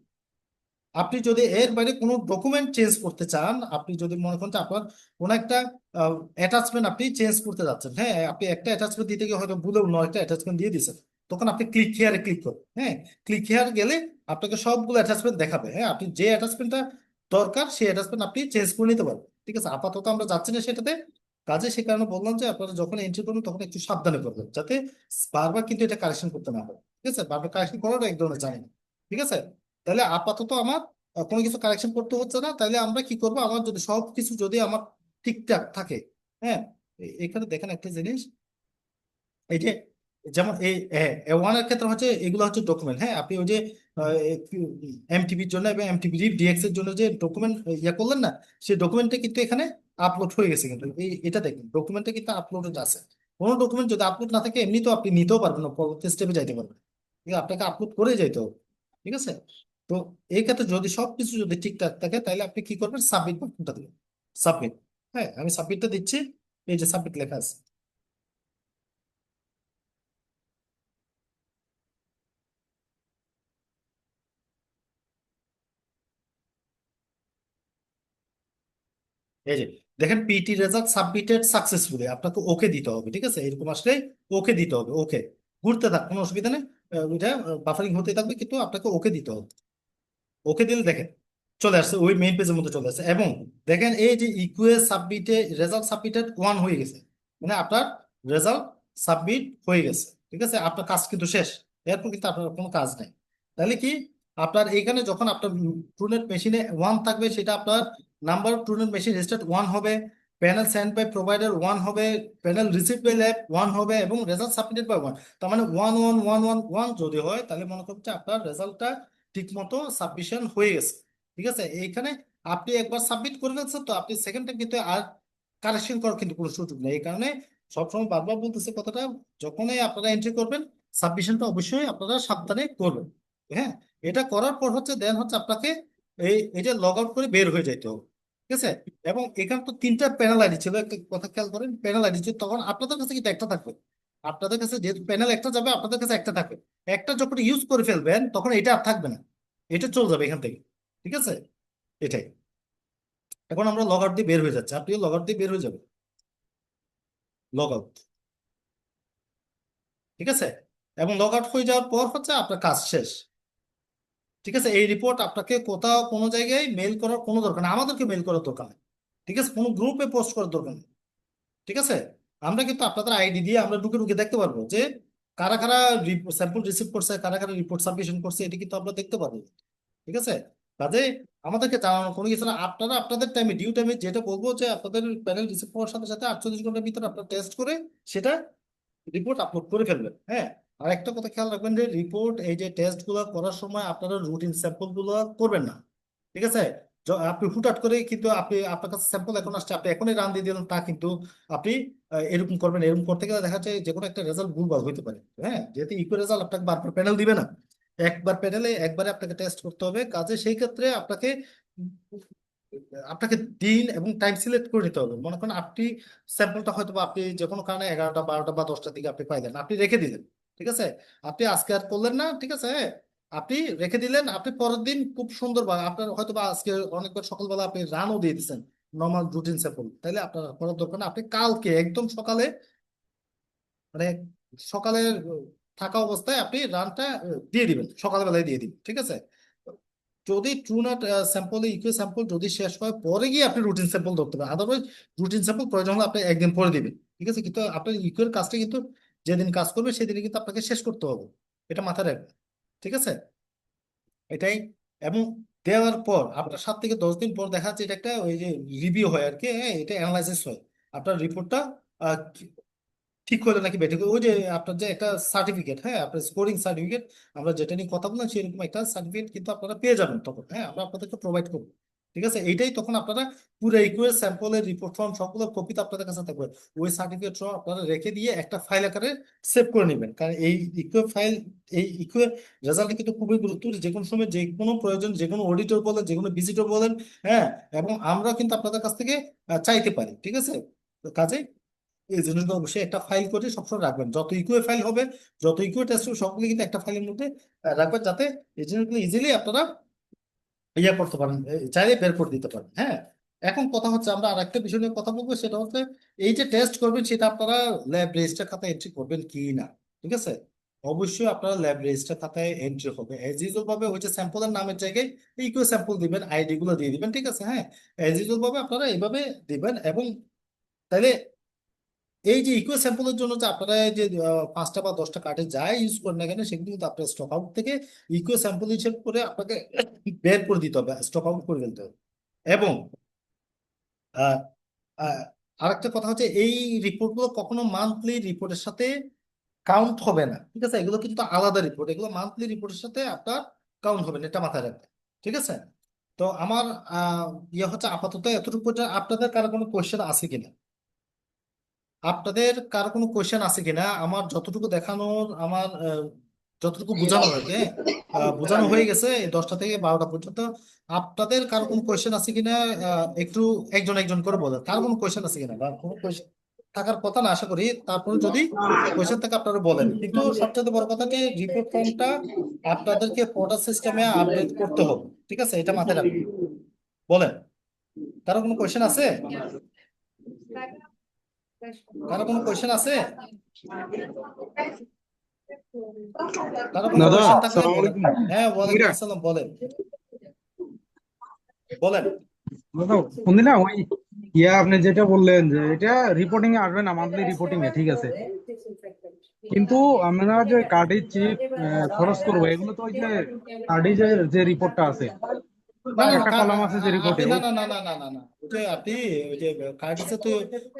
আপনি যদি এর বাইরে কোনো ডকুমেন্ট চেঞ্জ করতে চান, আপনি যদি মনে করেন যে আপনার কোনো একটা অ্যাটাচমেন্ট আপনি চেঞ্জ করতে যাচ্ছেন, হ্যাঁ, আপনি একটা অ্যাটাচমেন্ট দিতে গিয়ে হয়তো ভুলে অন্য একটা অ্যাটাচমেন্ট দিয়ে দিয়েছেন, তখন আপনি ক্লিক হিয়ারে ক্লিক করুন। হ্যাঁ, ক্লিক হিয়ার গেলে আপনাকে সবগুলো অ্যাটাচমেন্ট দেখাবে। হ্যাঁ, আপনি যে অ্যাটাচমেন্টটা দরকার সেই অ্যাটাচমেন্ট আপনি চেঞ্জ করে নিতে পারবেন। ঠিক আছে, আপাতত আমরা যাচ্ছি না সেটাতে কাজে, সে কারণে বললাম যে আপনারা যখন এন্ট্রি করবেন তখন একটু সাবধানে করবেন, যাতে বারবার কিন্তু এটা কারেকশন করতে না হয়। ঠিক আছে, বারবার কারেকশন করাটা এক ধরনের জানি না। ঠিক আছে, তাহলে আপাতত আমার কোনো কিছু কারেকশন করতে হচ্ছে না। তাহলে আমরা কি করব, আমার যদি সব কিছু যদি আমার ঠিকঠাক থাকে, হ্যাঁ, এখানে দেখেন একটা জিনিস, এই যে যেমন এই ওয়ানের ক্ষেত্রে হচ্ছে এগুলো হচ্ছে ডকুমেন্ট। হ্যাঁ, আপনি ওই যে এমটিবির জন্য এবং এমটিবি ডিএক্স এর জন্য যে ডকুমেন্ট ইয়ে করলেন না, সেই ডকুমেন্টটা কিন্তু এখানে আপলোড হয়ে গেছে কিন্তু। এটা দেখুন ডকুমেন্টটা কিন্তু আপলোডেড আছে। কোনো ডকুমেন্ট যদি আপলোড না থাকে এমনি তো আপনি নিতেও পারবেন না, পরবর্তী স্টেপে যাইতে পারবেন। ঠিক আছে, আপনাকে আপলোড করে যাইতে হবে। ঠিক আছে, তো এই ক্ষেত্রে যদি সবকিছু যদি ঠিকঠাক থাকে তাহলে আপনি কি করবেন, সাবমিট বাটনটা দিবেন। সাবমিট। হ্যাঁ, আমি সাবমিটটা দিচ্ছি, এই যে সাবমিট লেখা আছে। এই যে দেখেন পিটি রেজাল্ট সাবমিটেড সাকসেসফুলি, আপনাকে ওকে দিতে হবে, ঠিক আছে? এরকম আসলে ওকে দিতে হবে, ওকে ঘুরতে থাক, কোনো অসুবিধা নেই। ওইটা বাফারিং হতে থাকবে, কিন্তু আপনাকে ওকে দিতে হবে। ওকে দিলে দেখেন চলে আসছে, ওই মেইন পেজের মধ্যে চলে আসছে। এবং দেখেন এই যে ইকুয়ে সাবমিটে রেজাল্ট সাবমিটেড 1 হয়ে গেছে, মানে আপনার রেজাল্ট সাবমিট হয়ে গেছে, ঠিক আছে? আপনার কাজ কিন্তু শেষ, এরপর কিন্তু আপনার কোনো কাজ নাই। তাহলে কি আপনার এইখানে যখন আপনার ট্রুনেট মেশিনে 1 থাকবে, সেটা আপনার নাম্বার অফ ট্রুনেট মেশিন রেজিস্টার্ড 1 হবে, প্যানেল সেন্ড বাই প্রোভাইডার 1 হবে, প্যানেল রিসিভ বাই ল্যাব 1 হবে, এবং রেজাল্ট সাবমিটেড বাই 1। তার মানে 1 1 1 1 1 যদি হয়, তাহলে মনে করছে আপনার রেজাল্টটা ঠিক মতো সাবমিশন হয়ে গেছে, ঠিক আছে? এইখানে আপনি একবার সাবমিট করে ফেলছেন, তো আপনি সেকেন্ড টাইম কিন্তু আর কারেকশন করার কিন্তু কোনো সুযোগ নেই। এই কারণে সবসময় বারবার বলতেছে কথাটা, যখনই আপনারা এন্ট্রি করবেন সাবমিশনটা অবশ্যই আপনারা সাবধানে করবেন। হ্যাঁ, এটা করার পর হচ্ছে দেন হচ্ছে আপনাকে এটা লগ আউট করে বের হয়ে যাইতে হবে, ঠিক আছে? এবং এখানে তো 3টা প্যানেল আইডি ছিল, একটা কথা খেয়াল করেন, প্যানেল আইডি ছিল, তখন আপনাদের কাছে কিন্তু একটা থাকবে। আপনাদের কাছে যেহেতু প্যানেল একটা যাবে, আপনাদের কাছে একটা থাকবে। একটা যখন ইউজ করে ফেলবেন, তখন এটা আর থাকবে না, এটা চলে যাবে এখান থেকে, ঠিক আছে? এটাই। এখন আমরা লগ আউট দিয়ে বের হয়ে যাচ্ছি, আপনিও লগ আউট দিয়ে বের হয়ে যাবেন, লগ আউট, ঠিক আছে? এবং লগ আউট হয়ে যাওয়ার পর হচ্ছে আপনার কাজ শেষ, ঠিক আছে? এই রিপোর্ট আপনাকে কোথাও কোনো জায়গায় মেল করার কোনো দরকার নেই, আমাদেরকে মেল করার দরকার নেই, ঠিক আছে? কোনো গ্রুপে পোস্ট করার দরকার নেই, ঠিক আছে? আমরা কিন্তু আপনাদের আইডি দিয়ে আমরা ঢুকে ঢুকে দেখতে পারবো যে কারা কারা স্যাম্পল রিসিভ করছে, কারা কারা রিপোর্ট সাবমিশন করছে, এটা কিন্তু আমরা দেখতে পারবো, ঠিক আছে? কাজে আমাদেরকে জানানো কোনো কিছু না, আপনারা আপনাদের টাইমে ডিউ টাইমে যেটা বলবো যে আপনাদের প্যানেল রিসিভ হওয়ার সাথে সাথে 48 ঘন্টার ভিতরে আপনারা টেস্ট করে সেটা রিপোর্ট আপলোড করে ফেলবেন। হ্যাঁ, আর একটা কথা খেয়াল রাখবেন যে রিপোর্ট এই যে টেস্ট গুলো করার সময় আপনারা রুটিন স্যাম্পল গুলো করবেন না, ঠিক আছে? আপনি হুটহাট করে কিন্তু আপনি আপনার কাছে স্যাম্পল এখন আসছে, আপনি এখনই রান দিয়ে দিলেন, তা কিন্তু আপনি এরকম করবেন। এরকম করতে গেলে দেখা যায় যে কোনো একটা রেজাল্ট ভুলভাল হইতে পারে। হ্যাঁ, যেহেতু ইকো রেজাল্ট আপনাকে বারবার প্যানেল দিবে না, একবার প্যানেলে একবারে আপনাকে টেস্ট করতে হবে। কাজে সেই ক্ষেত্রে আপনাকে আপনাকে দিন এবং টাইম সিলেক্ট করে নিতে হবে। মনে করেন আপনি স্যাম্পলটা হয়তো বা আপনি যে কোনো কারণে 11টা 12টা বা 10টার দিকে আপনি পাইলেন, আপনি রেখে দিলেন, ঠিক আছে? আপনি আজকে আর করলেন না, ঠিক আছে? আপনি রেখে দিলেন, আপনি পরের দিন খুব সুন্দর বা আপনার হয়তো বা আজকে অনেকবার সকালবেলা আপনি রানও দিয়ে দিচ্ছেন নর্মাল রুটিন স্যাম্পল, তাহলে আপনার করার দরকার না। আপনি কালকে একদম সকালে, মানে সকালে থাকা অবস্থায় আপনি রানটা দিয়ে দিবেন, সকালবেলায় দিয়ে দিবেন, ঠিক আছে? যদি true not sample equal sample যদি শেষ হয়, পরে গিয়ে আপনি রুটিন স্যাম্পল ধরতে পারেন, আদারওয়াইজ রুটিন স্যাম্পল প্রয়োজন হলে আপনি একদিন পরে দিবেন, ঠিক আছে? কিন্তু আপনার ইকুয়াল কাজটা কিন্তু যেদিন কাজ করবে সেদিনই কিন্তু আপনাকে শেষ করতে হবে, এটা মাথায় রাখবেন, ঠিক আছে? এটাই। এবং দেওয়ার পর আপনার 7 থেকে 10 দিন পর দেখা যাচ্ছে এটা একটা ওই যে রিভিউ হয় আর কি, হ্যাঁ, এটা অ্যানালাইসিস হয় আপনার রিপোর্টটা ঠিক হলো নাকি বেঠিক হলো। ওই যে আপনার যে একটা সার্টিফিকেট, হ্যাঁ, আপনার স্কোরিং সার্টিফিকেট, আমরা যেটা নিয়ে কথা বললাম সেরকম একটা সার্টিফিকেট কিন্তু আপনারা পেয়ে যাবেন তখন। হ্যাঁ, আমরা আপনাদেরকে প্রোভাইড করবো, ঠিক আছে? এইটাই তখন আপনারা পুরো ইকুয়ের স্যাম্পলের রিপোর্ট ফর্ম সবগুলো কপি তো আপনাদের কাছে থাকবে, ওই সার্টিফিকেট সহ আপনারা রেখে দিয়ে একটা ফাইল আকারে সেভ করে নেবেন। কারণ এই ইকুয়ে ফাইল, এই ইকুয়ে রেজাল্ট কিন্তু খুবই গুরুত্বপূর্ণ, যে কোনো সময় যে কোনো প্রয়োজন, যে কোনো অডিটর বলেন, যে কোনো ভিজিটর বলেন, হ্যাঁ, এবং আমরা কিন্তু আপনাদের কাছ থেকে চাইতে পারি, ঠিক আছে? তো কাজে এই জিনিসগুলো অবশ্যই একটা ফাইল করে সবসময় রাখবেন, যত ইকুয়ে ফাইল হবে, যত ইকুয়ে টেস্ট হবে, সবগুলো কিন্তু একটা ফাইলের মধ্যে রাখবেন, যাতে এই জিনিসগুলো ইজিলি আপনারা ইয়ে করতে পারেন, চাইলে বের করে দিতে পারেন। হ্যাঁ, এখন কথা হচ্ছে আমরা আর একটা বিষয় নিয়ে কথা বলবো, সেটা হচ্ছে এই যে টেস্ট করবেন সেটা আপনারা ল্যাব রেজিস্টার খাতায় এন্ট্রি করবেন কি না, ঠিক আছে? অবশ্যই আপনারা ল্যাব রেজিস্টার খাতায় এন্ট্রি হবে, এজ ইউজুয়াল ভাবে হচ্ছে স্যাম্পলের নামের জায়গায় ইকুয়ে স্যাম্পল দিবেন, আইডি গুলো দিয়ে দিবেন, ঠিক আছে? হ্যাঁ, এজ ইউজুয়াল ভাবে আপনারা এইভাবে দিবেন। এবং তাইলে এই যে ইকুয়ে স্যাম্পলের জন্য যে আপনারা এই যে 5টা বা 10টা কার্ডে যাই ইউজ করেন না কেন, সেগুলো কিন্তু আপনার স্টক আউট থেকে ইকুয়ে স্যাম্পল হিসেব করে আপনাকে বের করে দিতে হবে, স্টক আউট করে ফেলতে হবে। এবং আহ, আহ, আরেকটা কথা হচ্ছে এই রিপোর্টগুলো কখনো মান্থলি রিপোর্টের সাথে কাউন্ট হবে না, ঠিক আছে? এগুলো কিন্তু আলাদা রিপোর্ট, এগুলো মান্থলি রিপোর্টের সাথে আপনার কাউন্ট হবে না, এটা মাথায় রাখবেন, ঠিক আছে? তো আমার ইয়ে হচ্ছে আপাতত এতটুকু পর্যন্ত। আপনাদের কারো কোনো কোয়েশ্চেন আছে কিনা? আপনাদের কারো কোনো কোয়েশ্চেন আছে কিনা? আমার যতটুকু দেখানোর, আমার যতটুকু বোঝানো হয়েছে, বোঝানো হয়ে গেছে এই 10টা থেকে 12টা পর্যন্ত। আপনাদের কারো কোনো কোয়েশ্চেন আছে কিনা? একটু একজন একজন করে বলেন, কারো কোনো কোয়েশ্চেন আছে কিনা, বা কোনো কোয়েশ্চেন থাকার কথা না আশা করি। তারপরে যদি কোয়েশ্চেন থাকে আপনারা বলেন, কিন্তু সবচেয়ে বড় কথা যে রিপোর্ট ফর্মটা আপনাদেরকে পোর্টাল সিস্টেমে আপডেট করতে হবে, ঠিক আছে? এটা মাথায় রাখবেন। বলেন। কারো কোনো কোয়েশ্চেন আছে? কারো কোনো কোয়েশ্চেন আছে? কারো কোনো দাদা কোয়েশ্চেন থাকলে আসসালামু বলেন। আলাইকুম। হ্যাঁ, ওয়ালাইকুম আসসালাম, বলেন বলেন। দাদা ফোন দিলাম ওই আপনি যেটা বললেন যে এটা রিপোর্টিং এ আসবে না, মান্থলি রিপোর্টিং এ, ঠিক আছে, কিন্তু আমরা যে কার্ডের চিপ খরচ করবো এগুলো তো ওই যে কার্ডে যে রিপোর্টটা আছে, না না একটা কলাম আছে যে আপনি রিপোর্টে না না না না না না না ওই যে আপনি ওই যে কার্ডিসে তো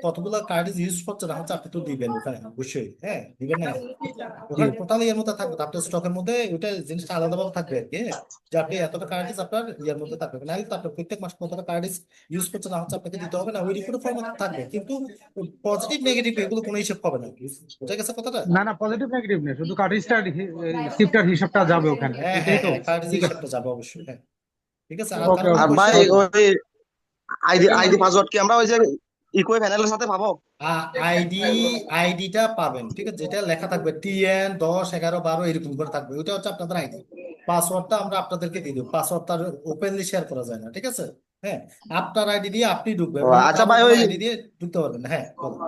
কতগুলো কার্ডিস ইউজ করছে না হচ্ছে, আপনি তো দিবেন ওখানে অবশ্যই, হ্যাঁ দিবেন না, ওখানে টোটালি এর মধ্যে থাকবে, আপনার স্টকের মধ্যে ওইটা জিনিসটা আলাদাভাবে থাকবে আর কি, হ্যাঁ? যে আপনি এতটা কার্ডিস আপনার ইয়ের মধ্যে থাকবে, নাহলে তো আপনার প্রত্যেক মাস কতটা কার্ডিস ইউজ করছে না হচ্ছে আপনাকে দিতে হবে না, ওই রিপোর্টের ফর্মে থাকবে, কিন্তু পজিটিভ নেগেটিভ এগুলো কোনো হিসেব হবে না, বুঝা গেছে কথাটা? না না, পজিটিভ নেগেটিভ নেই, শুধু কার্ডের শিফটার হিসাবটা যাবে ওখানে, হ্যাঁ এটাই হ্যাঁ তো। হ্যাঁ, কার্ডিস ঠিক আছে, হিসেবটা যাবে অবশ্যই, হ্যাঁ ঠিক আছে। আর ওকে কারো কোনো আর ওকে ভাই কোয়েশ্চেন? ওই আইডি পাসওয়ার্ড কি আমরা ওই যে ইকুই প্যানেলের সাথে পাবো? আইডি আইডিটা পাবেন, ঠিক আছে, যেটা লেখা থাকবে TN 10 11 12 এরকম করে থাকবে, ওইটা হচ্ছে আপনাদের আইডি। পাসওয়ার্ডটা আমরা আপনাদেরকে দিয়ে দেবো, পাসওয়ার্ডটা ওপেনলি শেয়ার করা যায় না, ঠিক আছে? হ্যাঁ, আপনার আইডি দিয়ে আপনি ঢুকবেন, ও অন্য আচ্ছা কারো ভাই, কোনো ওই আইডি দিয়ে ঢুকতে পারবেন না। হ্যাঁ বলুন।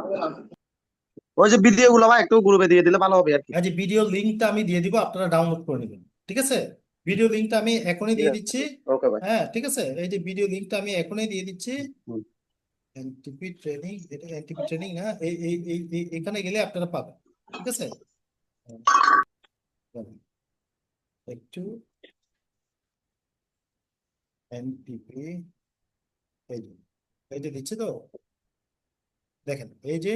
ওই যে ভিডিও গুলো ভাই একটু গ্রুপে দিয়ে দিলে ভালো হবে আর কি। এই যে ভিডিও লিঙ্কটা আমি দিয়ে দিব, আপনারা ডাউনলোড করে নেবেন, ঠিক আছে? ভিডিও লিঙ্কটা আমি এখনই ঠিক দিয়ে আছে, দিচ্ছি। ওকে ভাই। হ্যাঁ ঠিক আছে, এই যে ভিডিও লিঙ্কটা আমি এখনই দিয়ে দিচ্ছি। হুম। এনটিপি ট্রেনিং, এটা এনটিপি ট্রেনিং না, এখানে গেলে আপনারা পাবেন, ঠিক আছে? একটু এনটিপি, এই যে এই যে দিচ্ছে তো, দেখেন এই যে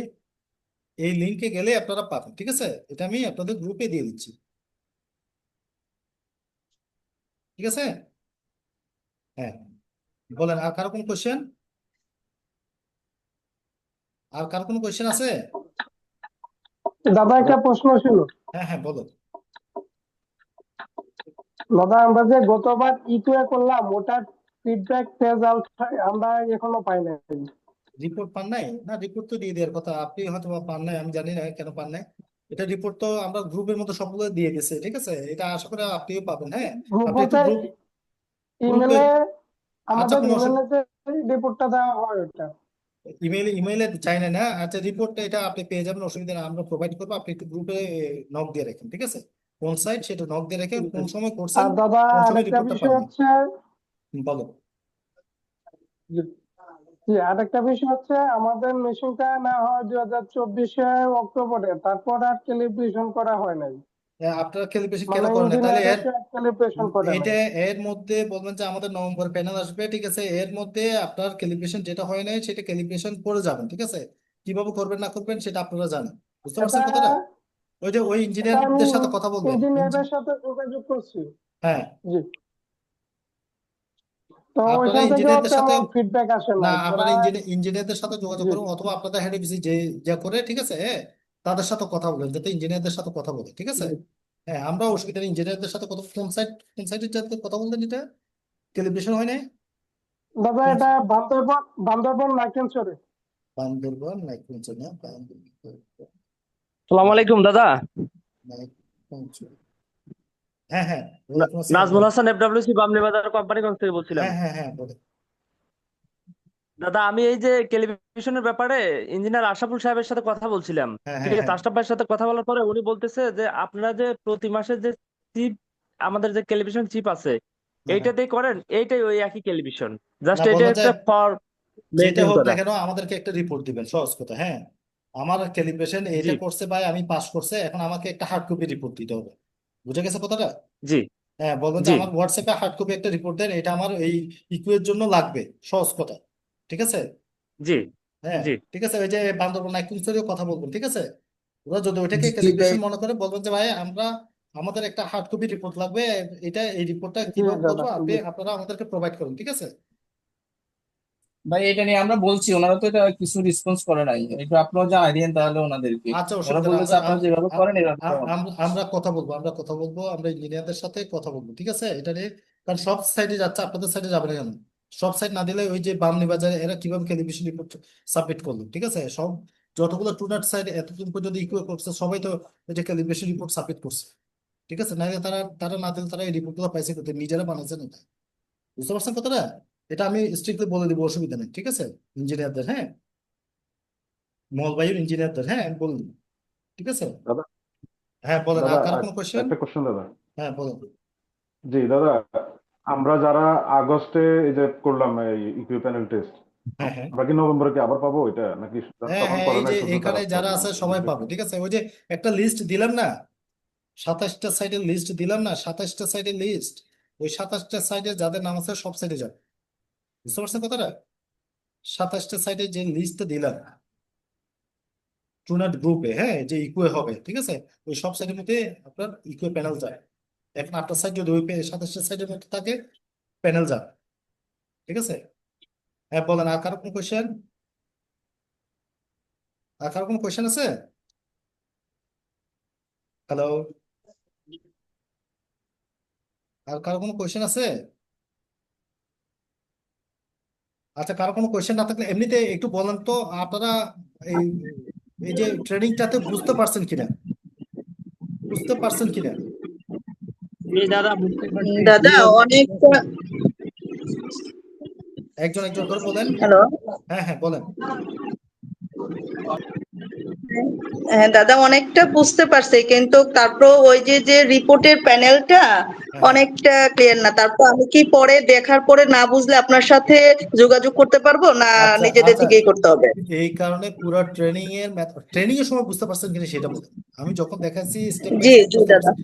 এই লিঙ্কে গেলে আপনারা পাবেন, ঠিক আছে? এটা আমি আপনাদের গ্রুপে দিয়ে দিচ্ছি, ঠিক আছে? হ্যাঁ বলেন, আর কারো কোনো কোশ্চেন? আর কারো কোনো কোশ্চেন আছে? দাদা একটা প্রশ্ন ছিল। হ্যাঁ হ্যাঁ বলো। দাদা আমরা যে গতবার ইকুয়ে করলাম ওটার ফিডব্যাক রেজাল্ট আমরা এখনো পাই নাই। রিপোর্ট পান নাই? না, রিপোর্ট তো দিয়ে দেওয়ার কথা, আপনি হয়তো বা পান নাই, আমি জানি না কেন পান নাই। এটা রিপোর্ট তো আমরা গ্রুপের মধ্যে সবগুলো দিয়ে গেছে, ঠিক আছে, এটা আশা করি আপনিও পাবেন, হ্যাঁ? গ্রুপ আপনি একটু বলতে গ্রুপে, ইমেলে, আচ্ছা আমাদের কোনো ইমেলে যে রিপোর্টটা দেওয়া হয় ওটা। ইমেইলে চাই না, না আচ্ছা, রিপোর্টটা এটা আপনি পেয়ে যাবেন, অসুবিধা নেই, আমরা প্রোভাইড করবো, আপনি একটু গ্রুপে নক দিয়ে রাখেন, ঠিক আছে? কোন সাইট সেটা নক দিয়ে রাখেন, কোন সময় করছেন, আর দাদা কোন সময় আরেকটা রিপোর্টটা বিষয় পাবেন। হচ্ছে, বলো। জি আরেকটা বিষয় হচ্ছে আমাদের মেশিনটা না হয় 2024 অক্টোবরে, তারপর আর ক্যালিব্রেশন করা হয় নাই, আপনারা ক্যালিব্রেশন কেন মানে করেন না তাহলে? ইঞ্জিনিয়ার এসে ক্যালিব্রেশন করে এটা নাই। এর মধ্যে বলবেন যে আমাদের নভেম্বর প্যানেল আসবে, ঠিক আছে, এর মধ্যে আপনার ক্যালিব্রেশন যেটা হয় নাই সেটা ক্যালিব্রেশন করে যাবেন, ঠিক আছে? কিভাবে করবেন না করবেন সেটা আপনারা জানেন, বুঝতে এটা পারছেন কথাটা? ওই যে ওই এটা আমি ইঞ্জিনিয়ারদের সাথে কথা বলবেন। ইঞ্জিনিয়ারের সাথে যোগাযোগ করছি। হ্যাঁ, জি, তো আপনারা ওইখান থেকেও ইঞ্জিনিয়ারদের সাথে, তেমন ফিডব্যাক আসে না নাই আপনারা ওরা। ইঞ্জিনিয়ারদের সাথে যোগাযোগ জি করুন, অথবা আপনাদের হেড অফিসে যে যা করে, ঠিক আছে, হ্যাঁ, তাদের সাথে কথা বলবেন, যাতে ইঞ্জিনিয়ারদের সাথে কথা বলে, ঠিক আছে? জি। হ্যাঁ, আমরা অসুবিধা নেই, ইঞ্জিনিয়ারদের সাথে কথা, কোন সাইটের সাথে কথা বলতেন, এটা ক্যালিব্রেশন হয় নাই? দাদা কোন এটা বান্দরবন নাইকেনচরে। বান্দরবান নাইকুঞ্জ না, বান্দরবান সালাম আলাইকুম দাদা। নাইকুঞ্জ। হ্যাঁ হ্যাঁ, ওয়ালাইকুম আসসালাম, নাজমুল বলেন। হাসান FWC বামনি বাজার কোম্পানিগঞ্জ থেকে বলছিলাম। হ্যাঁ হ্যাঁ হ্যাঁ বলেন। দাদা আমি এই যে টেলিভিশনের ব্যাপারে ইঞ্জিনিয়ার আশরাফুল সাহেবের সাথে কথা বলছিলাম। হ্যাঁ ঠিক হ্যাঁ আছে, হ্যাঁ আশরাফ ভাইয়ের সাথে কথা বলার পরে উনি বলতেছে যে আপনারা যে প্রতি মাসে যে চিপ, আমাদের যে টেলিভিশন চিপ আছে হ্যাঁ হ্যাঁ। এইটাতেই করেন, এইটাই ওই একই টেলিভিশন, জাস্ট না এটা বলবেন যে একটা ফর যেটা মেনটেন হোক না করা। কেন আমাদেরকে একটা রিপোর্ট দিবেন, সহজ কথা, হ্যাঁ? আমার ক্যালিব্রেশন জি এটা করছে ভাই, আমি পাস করছে, এখন আমাকে একটা হার্ড কপি রিপোর্ট দিতে হবে, বুঝে গেছে কথাটা? জি হ্যাঁ, বলবেন যে জি আমার হোয়াটসঅ্যাপে হার্ড কপি একটা রিপোর্ট দেন, এটা আমার এই ইকুয়ের জন্য লাগবে, সহজ কথা, ঠিক আছে? জি হ্যাঁ জি ঠিক আছে, ওই যে বান্দরবান নাইকুঞ্জেরও কথা বলবেন, ঠিক আছে? ওরা যদি ওইটাকে ক্যালিব্রেশন মনে করে, বলবেন যে ভাই আমরা, আমাদের একটা হার্ড কপি রিপোর্ট লাগবে, এটা এই রিপোর্টটা জি কিভাবে দাদা করবো, জি। আপনারা আমাদেরকে প্রোভাইড করুন, ঠিক আছে? ভাই এটা নিয়ে আমরা বলছি, ওনারা তো এটা কিছু রেসপন্স করে নাই, একটু আপনারা জানাই দিন তাহলে ওনাদেরকে। আচ্ছা ওরা অসুবিধা নেই, বলতেছে আপনারা যেভাবে করেন এভাবে করেন। আমরা কথা বলবো, আমরা ইঞ্জিনিয়ারদের সাথে কথা বলবো, ঠিক আছে, এটা নিয়ে। কারণ সব সাইডে যাচ্ছে, আপনাদের সাইডে যাবে না কেন? সব সাইড না দিলে ওই যে বামনি বাজারে এরা কিভাবে ক্যালিব্রেশন রিপোর্ট সাবমিট করলো, ঠিক আছে? সব যতগুলো টুনাট সাইড এতদিন পর্যন্ত ইকুয়ে করছে সবাই তো ওই যে ক্যালিব্রেশন রিপোর্ট সাবমিট করছে, ঠিক আছে? নাহলে তারা তারা না দিলে তারা এই রিপোর্ট গুলো পাইছে করতে, নিজেরা বানাইছে না, বুঝতে পারছেন কথাটা? এটা আমি স্ট্রিক্টলি বলে দিব, অসুবিধা নেই, ঠিক আছে? ইঞ্জিনিয়ারদের, হ্যাঁ, মলবায়ুর ইঞ্জিনিয়ারদের, হ্যাঁ, আমি বলে দিব, ঠিক আছে? দাদা হ্যাঁ বলেন, দাদা আর কারো কোনো কোয়েশ্চেন? একটা কোশ্চেন দাদা। হ্যাঁ বলেন। জি দাদা, আমরা যারা আগস্টে এই যে করলাম এই ইকিউ প্যানেল টেস্ট, হ্যাঁ হ্যাঁ আমরা কি নভেম্বরে কি আবার পাবো এটা, নাকি হ্যাঁ তখন হ্যাঁ, করে এই নাই যে শুধু এখানে তারা যারা পাবে? আছে সবাই পাবে, ঠিক আছে? ওই যে একটা লিস্ট দিলাম না, 27টা সাইডের লিস্ট দিলাম না, 27টা সাইডের লিস্ট, ওই 27টা সাইডে যাদের নাম আছে সব সাইডে যাবে, বুঝতে পারছেন কথাটা? 27টা সাইডে যে লিস্টটা দিলাম ট্রুনাট গ্রুপে, হ্যাঁ, যে ইকুয়ে হবে, ঠিক আছে? ওই সব সাইডের মধ্যে আপনার ইকুয়ে প্যানেল যায়। এখন আপনার সাইড যদি ওই 27টা সাইডের মধ্যে থাকে, প্যানেল যাবে, ঠিক আছে? হ্যাঁ বলেন, আর কারো কোনো কোয়েশ্চেন? আর কারো কোনো কোয়েশ্চেন আছে? হ্যালো, আর কারো কোনো কোয়েশ্চেন আছে? আচ্ছা, কারো কোনো কোয়েশ্চেন না থাকলে এমনিতে একটু বলেন তো, আপনারা এই এই যে ট্রেনিংটাতে বুঝতে পারছেন কিনা, বুঝতে পারছেন কিনা? এই দাদা বুঝতে পারছি। দাদা অনেকটা। একজন একজন করে বলেন। হ্যালো। হ্যাঁ হ্যাঁ বলেন। হ্যাঁ দাদা অনেকটা বুঝতে পারছি, কিন্তু তারপর ওই যে যে রিপোর্টের প্যানেলটা হ্যাঁ অনেকটা ক্লিয়ার না। তারপর আমি কি পরে দেখার পরে না বুঝলে আপনার সাথে যোগাযোগ করতে পারবো, না আচ্ছা নিজেদের আচ্ছা, থেকেই করতে হবে? এই কারণে পুরো ট্রেনিং এর সময় বুঝতে পারছেন কিনা সেটা বলেন। আমি যখন দেখাচ্ছি স্টেপ বাই জি স্টেপ জি বুঝতে দাদা। পারছেন।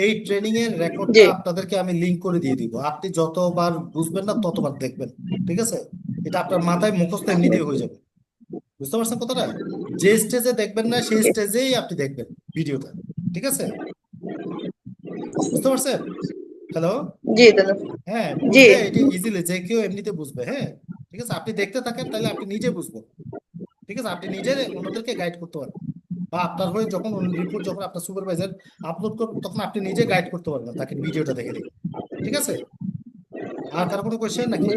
এই ট্রেনিং এর রেকর্ডটা জি আপনাদেরকে আমি লিংক করে দিয়ে দিব, আপনি যতবার বুঝবেন না ততবার দেখবেন, ঠিক আছে? এটা আপনার মাথায় মুখস্থ এমনিতেই হয়ে যাবে, বুঝতে পারছেন কথাটা? যে স্টেজে দেখবেন না সেই স্টেজেই আপনি দেখবেন ভিডিওটা, ঠিক আছে? বুঝতে পারছেন? হ্যালো, জি দাদা। হ্যাঁ, জি বুঝলে এটা ইজিলি যে কেউ এমনিতে বুঝবে, হ্যাঁ, ঠিক আছে? আপনি দেখতে থাকেন, তাহলে আপনি নিজে বুঝবেন, ঠিক আছে? আপনি নিজে অন্যদেরকে গাইড করতে পারবেন, বা আপনার হয়ে যখন রিপোর্ট যখন আপনার সুপারভাইজার আপলোড করবেন তখন আপনি নিজে গাইড করতে পারবেন তাকে ভিডিওটা দেখে দেখে, ঠিক আছে? আর কারো কোনো কোয়েশ্চেন নাকি?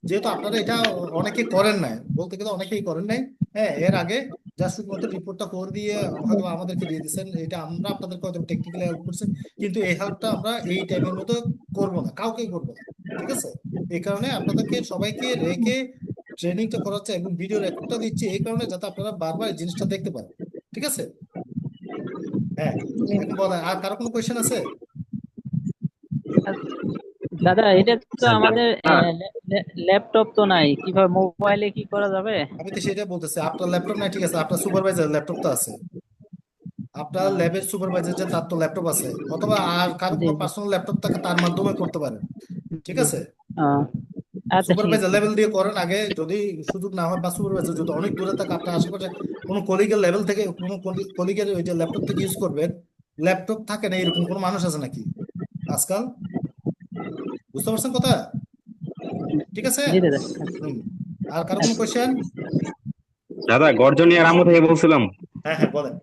যেহেতু আপনারা এটা অনেকে করেন নাই, বলতে গেলে অনেকেই করেন নাই, হ্যাঁ, এর আগে যা শুধুমাত্র রিপোর্টটা করে দিয়ে হয়তো আমাদেরকে দিয়ে দিচ্ছেন, এটা আমরা আপনাদেরকে হয়তো টেকনিক্যাল হেল্প করছি, কিন্তু এই হেল্পটা আমরা এই টাইমের মধ্যে করবো না, কাউকেই করবো না, ঠিক আছে? এই কারণে আপনাদেরকে সবাইকে রেখে ট্রেনিংটা করাচ্ছে এবং ভিডিও রেকর্ডটা দিচ্ছি, এই কারণে যাতে আপনারা বারবার এই জিনিসটা দেখতে পারেন, ঠিক আছে? হ্যাঁ, এখন বলেন, আর কারো কোনো কোয়েশ্চেন আছে? দাদা এটা তো আমাদের হ্যাঁ ল্যাপটপ তো নাই, কিভাবে মোবাইলে কি করা যাবে? আমি তো সেটা বলতেছি, আপনার ল্যাপটপ নাই, ঠিক আছে, আপনার সুপারভাইজার ল্যাপটপ তো আছে, আপনার ল্যাবের সুপারভাইজার যে তার তো ল্যাপটপ আছে, অথবা আর কারো জি কোনো জি পার্সোনাল ল্যাপটপ থাকে তার মাধ্যমে করতে পারেন, ঠিক আছে? আহ, আচ্ছা ঠিক সুপারভাইজার আছে। লেভেল দিয়ে করেন আগে, যদি সুযোগ না হয়, বা সুপারভাইজার যদি অনেক দূরে থাকে, আপনার আশেপাশে কোনো কলিগের লেভেল থেকে কোনো কলিগের ওই যে ল্যাপটপ থেকে ইউজ করবেন, ল্যাপটপ থাকে না এরকম কোনো মানুষ আছে নাকি আজকাল? বুঝতে পারছেন কথা, ঠিক আছে? জি দাদা। হুম, আর কারো কোনো কোয়েশ্চেন? দাদা গর্জনী আর রামু থেকে বলছিলাম। হ্যাঁ হ্যাঁ বলেন।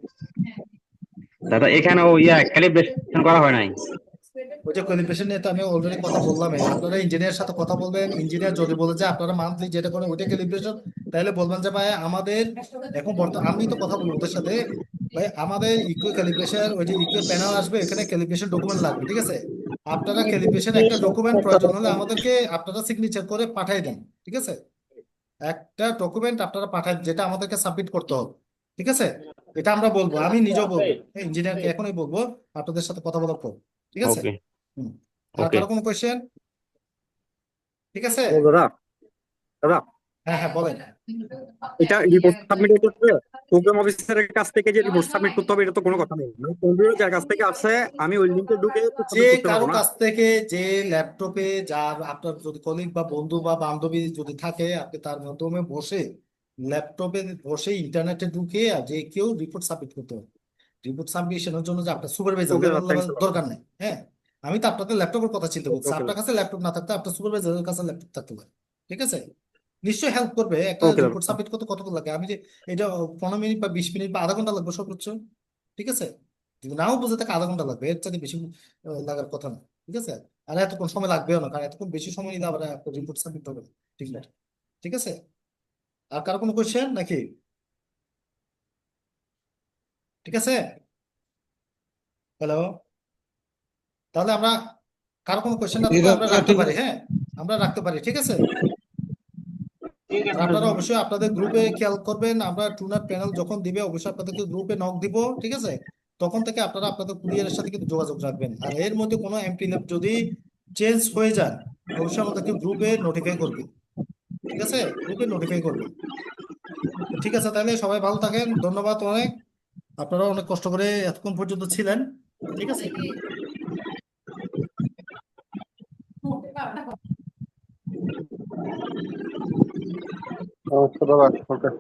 দাদা এখানে ক্যালিব্রেশন করা হয় নাই। ওই যে কোয়ালিফিকেশন নিয়ে তো আমি অলরেডি কথা বললাম, আপনারা ইঞ্জিনিয়ার সাথে কথা বলবেন, ইঞ্জিনিয়ার যদি বলে যে আপনারা মান্থলি যেটা করেন ওইটা ক্যালিব্রেশন, তাহলে বলবেন যে ভাই আমাদের এখন বর্তমান, আমি তো কথা বলবো ওদের সাথে, ভাই আমাদের ইকুই ক্যালিব্রেশন, ওই যে ইকুই প্যানেল আসবে, এখানে ক্যালিব্রেশন ডকুমেন্ট লাগবে, ঠিক আছে? আপনারা ক্যালিব্রেশন একটা ডকুমেন্ট প্রয়োজন হলে আমাদেরকে আপনারা সিগনেচার করে পাঠিয়ে দেন, ঠিক আছে? একটা ডকুমেন্ট আপনারা পাঠান যেটা আমাদেরকে সাবমিট করতে হবে, ঠিক আছে? এটা আমরা বলবো, আমি নিজেও বলবো, ইঞ্জিনিয়ারকে এখনই বলবো আপনাদের সাথে কথা বলার পর, ঠিক আছে? ওকে হুম, আর ওকে। কারো কোনো কোয়েশ্চেন? ঠিক আছে, ও দাদা, দাদা হ্যাঁ হ্যাঁ বলেন। এটা রিপোর্ট সাবমিট করতে হবে প্রোগ্রাম অফিসারের কাছ থেকে, যে রিপোর্ট সাবমিট করতে হবে এটা তো কোনো কথা নেই, মানে কম্পিউটার যার কাছ থেকে আসছে আমি ওই লিঙ্কে ঢুকে যে সাবমিট করতে কারো পারবো না? কাছ থেকে, যে ল্যাপটপে যার আপনার যদি কলিগ বা বন্ধু বা বান্ধবী যদি থাকে, আপনি তার মাধ্যমে বসে ল্যাপটপে বসে ইন্টারনেটে ঢুকে আর যে কেউ রিপোর্ট সাবমিট করতে হবে। রিপোর্ট সাবমিশনের জন্য যে আপনার সুপারভাইজার ওকে দাদা, থ্যাংকস। দরকার নেই, হ্যাঁ, আমি তো আপনাদের ল্যাপটপের কথা চিন্তা করছি, ওকে আপনার দাদা, কাছে ল্যাপটপ না থাকতে আপনার সুপারভাইজারের কাছে ল্যাপটপ থাকতে পারে, ঠিক আছে? নিশ্চয়ই হেল্প করবে, একটা ওকে রিপোর্ট দাদা। সাবমিট করতে কতক্ষণ লাগে? আমি যে এটা 15 মিনিট বা 20 মিনিট বা আধা ঘন্টা লাগবে সর্বোচ্চ, ঠিক আছে? যদি নাও বুঝে থাকে আধা ঘন্টা লাগবে, এর চাইতে বেশি লাগার কথা না, ঠিক আছে? আর এতক্ষণ সময় লাগবেও না, কারণ এতক্ষণ বেশি সময় নিলে আবার রিপোর্ট সাবমিট হবে না, ঠিক না? ঠিক আছে, আর কারো কোনো কোয়েশ্চেন নাকি? ঠিক আছে, হ্যালো, তাহলে আমরা কারো কোনো কোয়েশ্চেন না থাকলে আমরা রাখতে পারি, হ্যাঁ? আমরা রাখতে পারি, ঠিক আছে? আর আপনারা অবশ্যই আপনাদের গ্রুপে খেয়াল করবেন, আমরা টুনার প্যানেল যখন দিবে অবশ্যই আপনাদেরকে গ্রুপে নক দিব, ঠিক আছে? তখন থেকে আপনারা আপনাদের কুরিয়ারের সাথে কিন্তু যোগাযোগ রাখবেন। আর এর মধ্যে কোনো এমপি যদি চেঞ্জ হয়ে যায় অবশ্যই আমাদেরকে গ্রুপে নোটিফাই করবে, ঠিক আছে? গ্রুপে নোটিফাই করবে। ঠিক আছে, তাহলে সবাই ভালো থাকেন, ধন্যবাদ অনেক, আপনারা অনেক কষ্ট করে এতক্ষণ পর্যন্ত ছিলেন, ঠিক আছে? আচ্ছা দাদা, ওকে।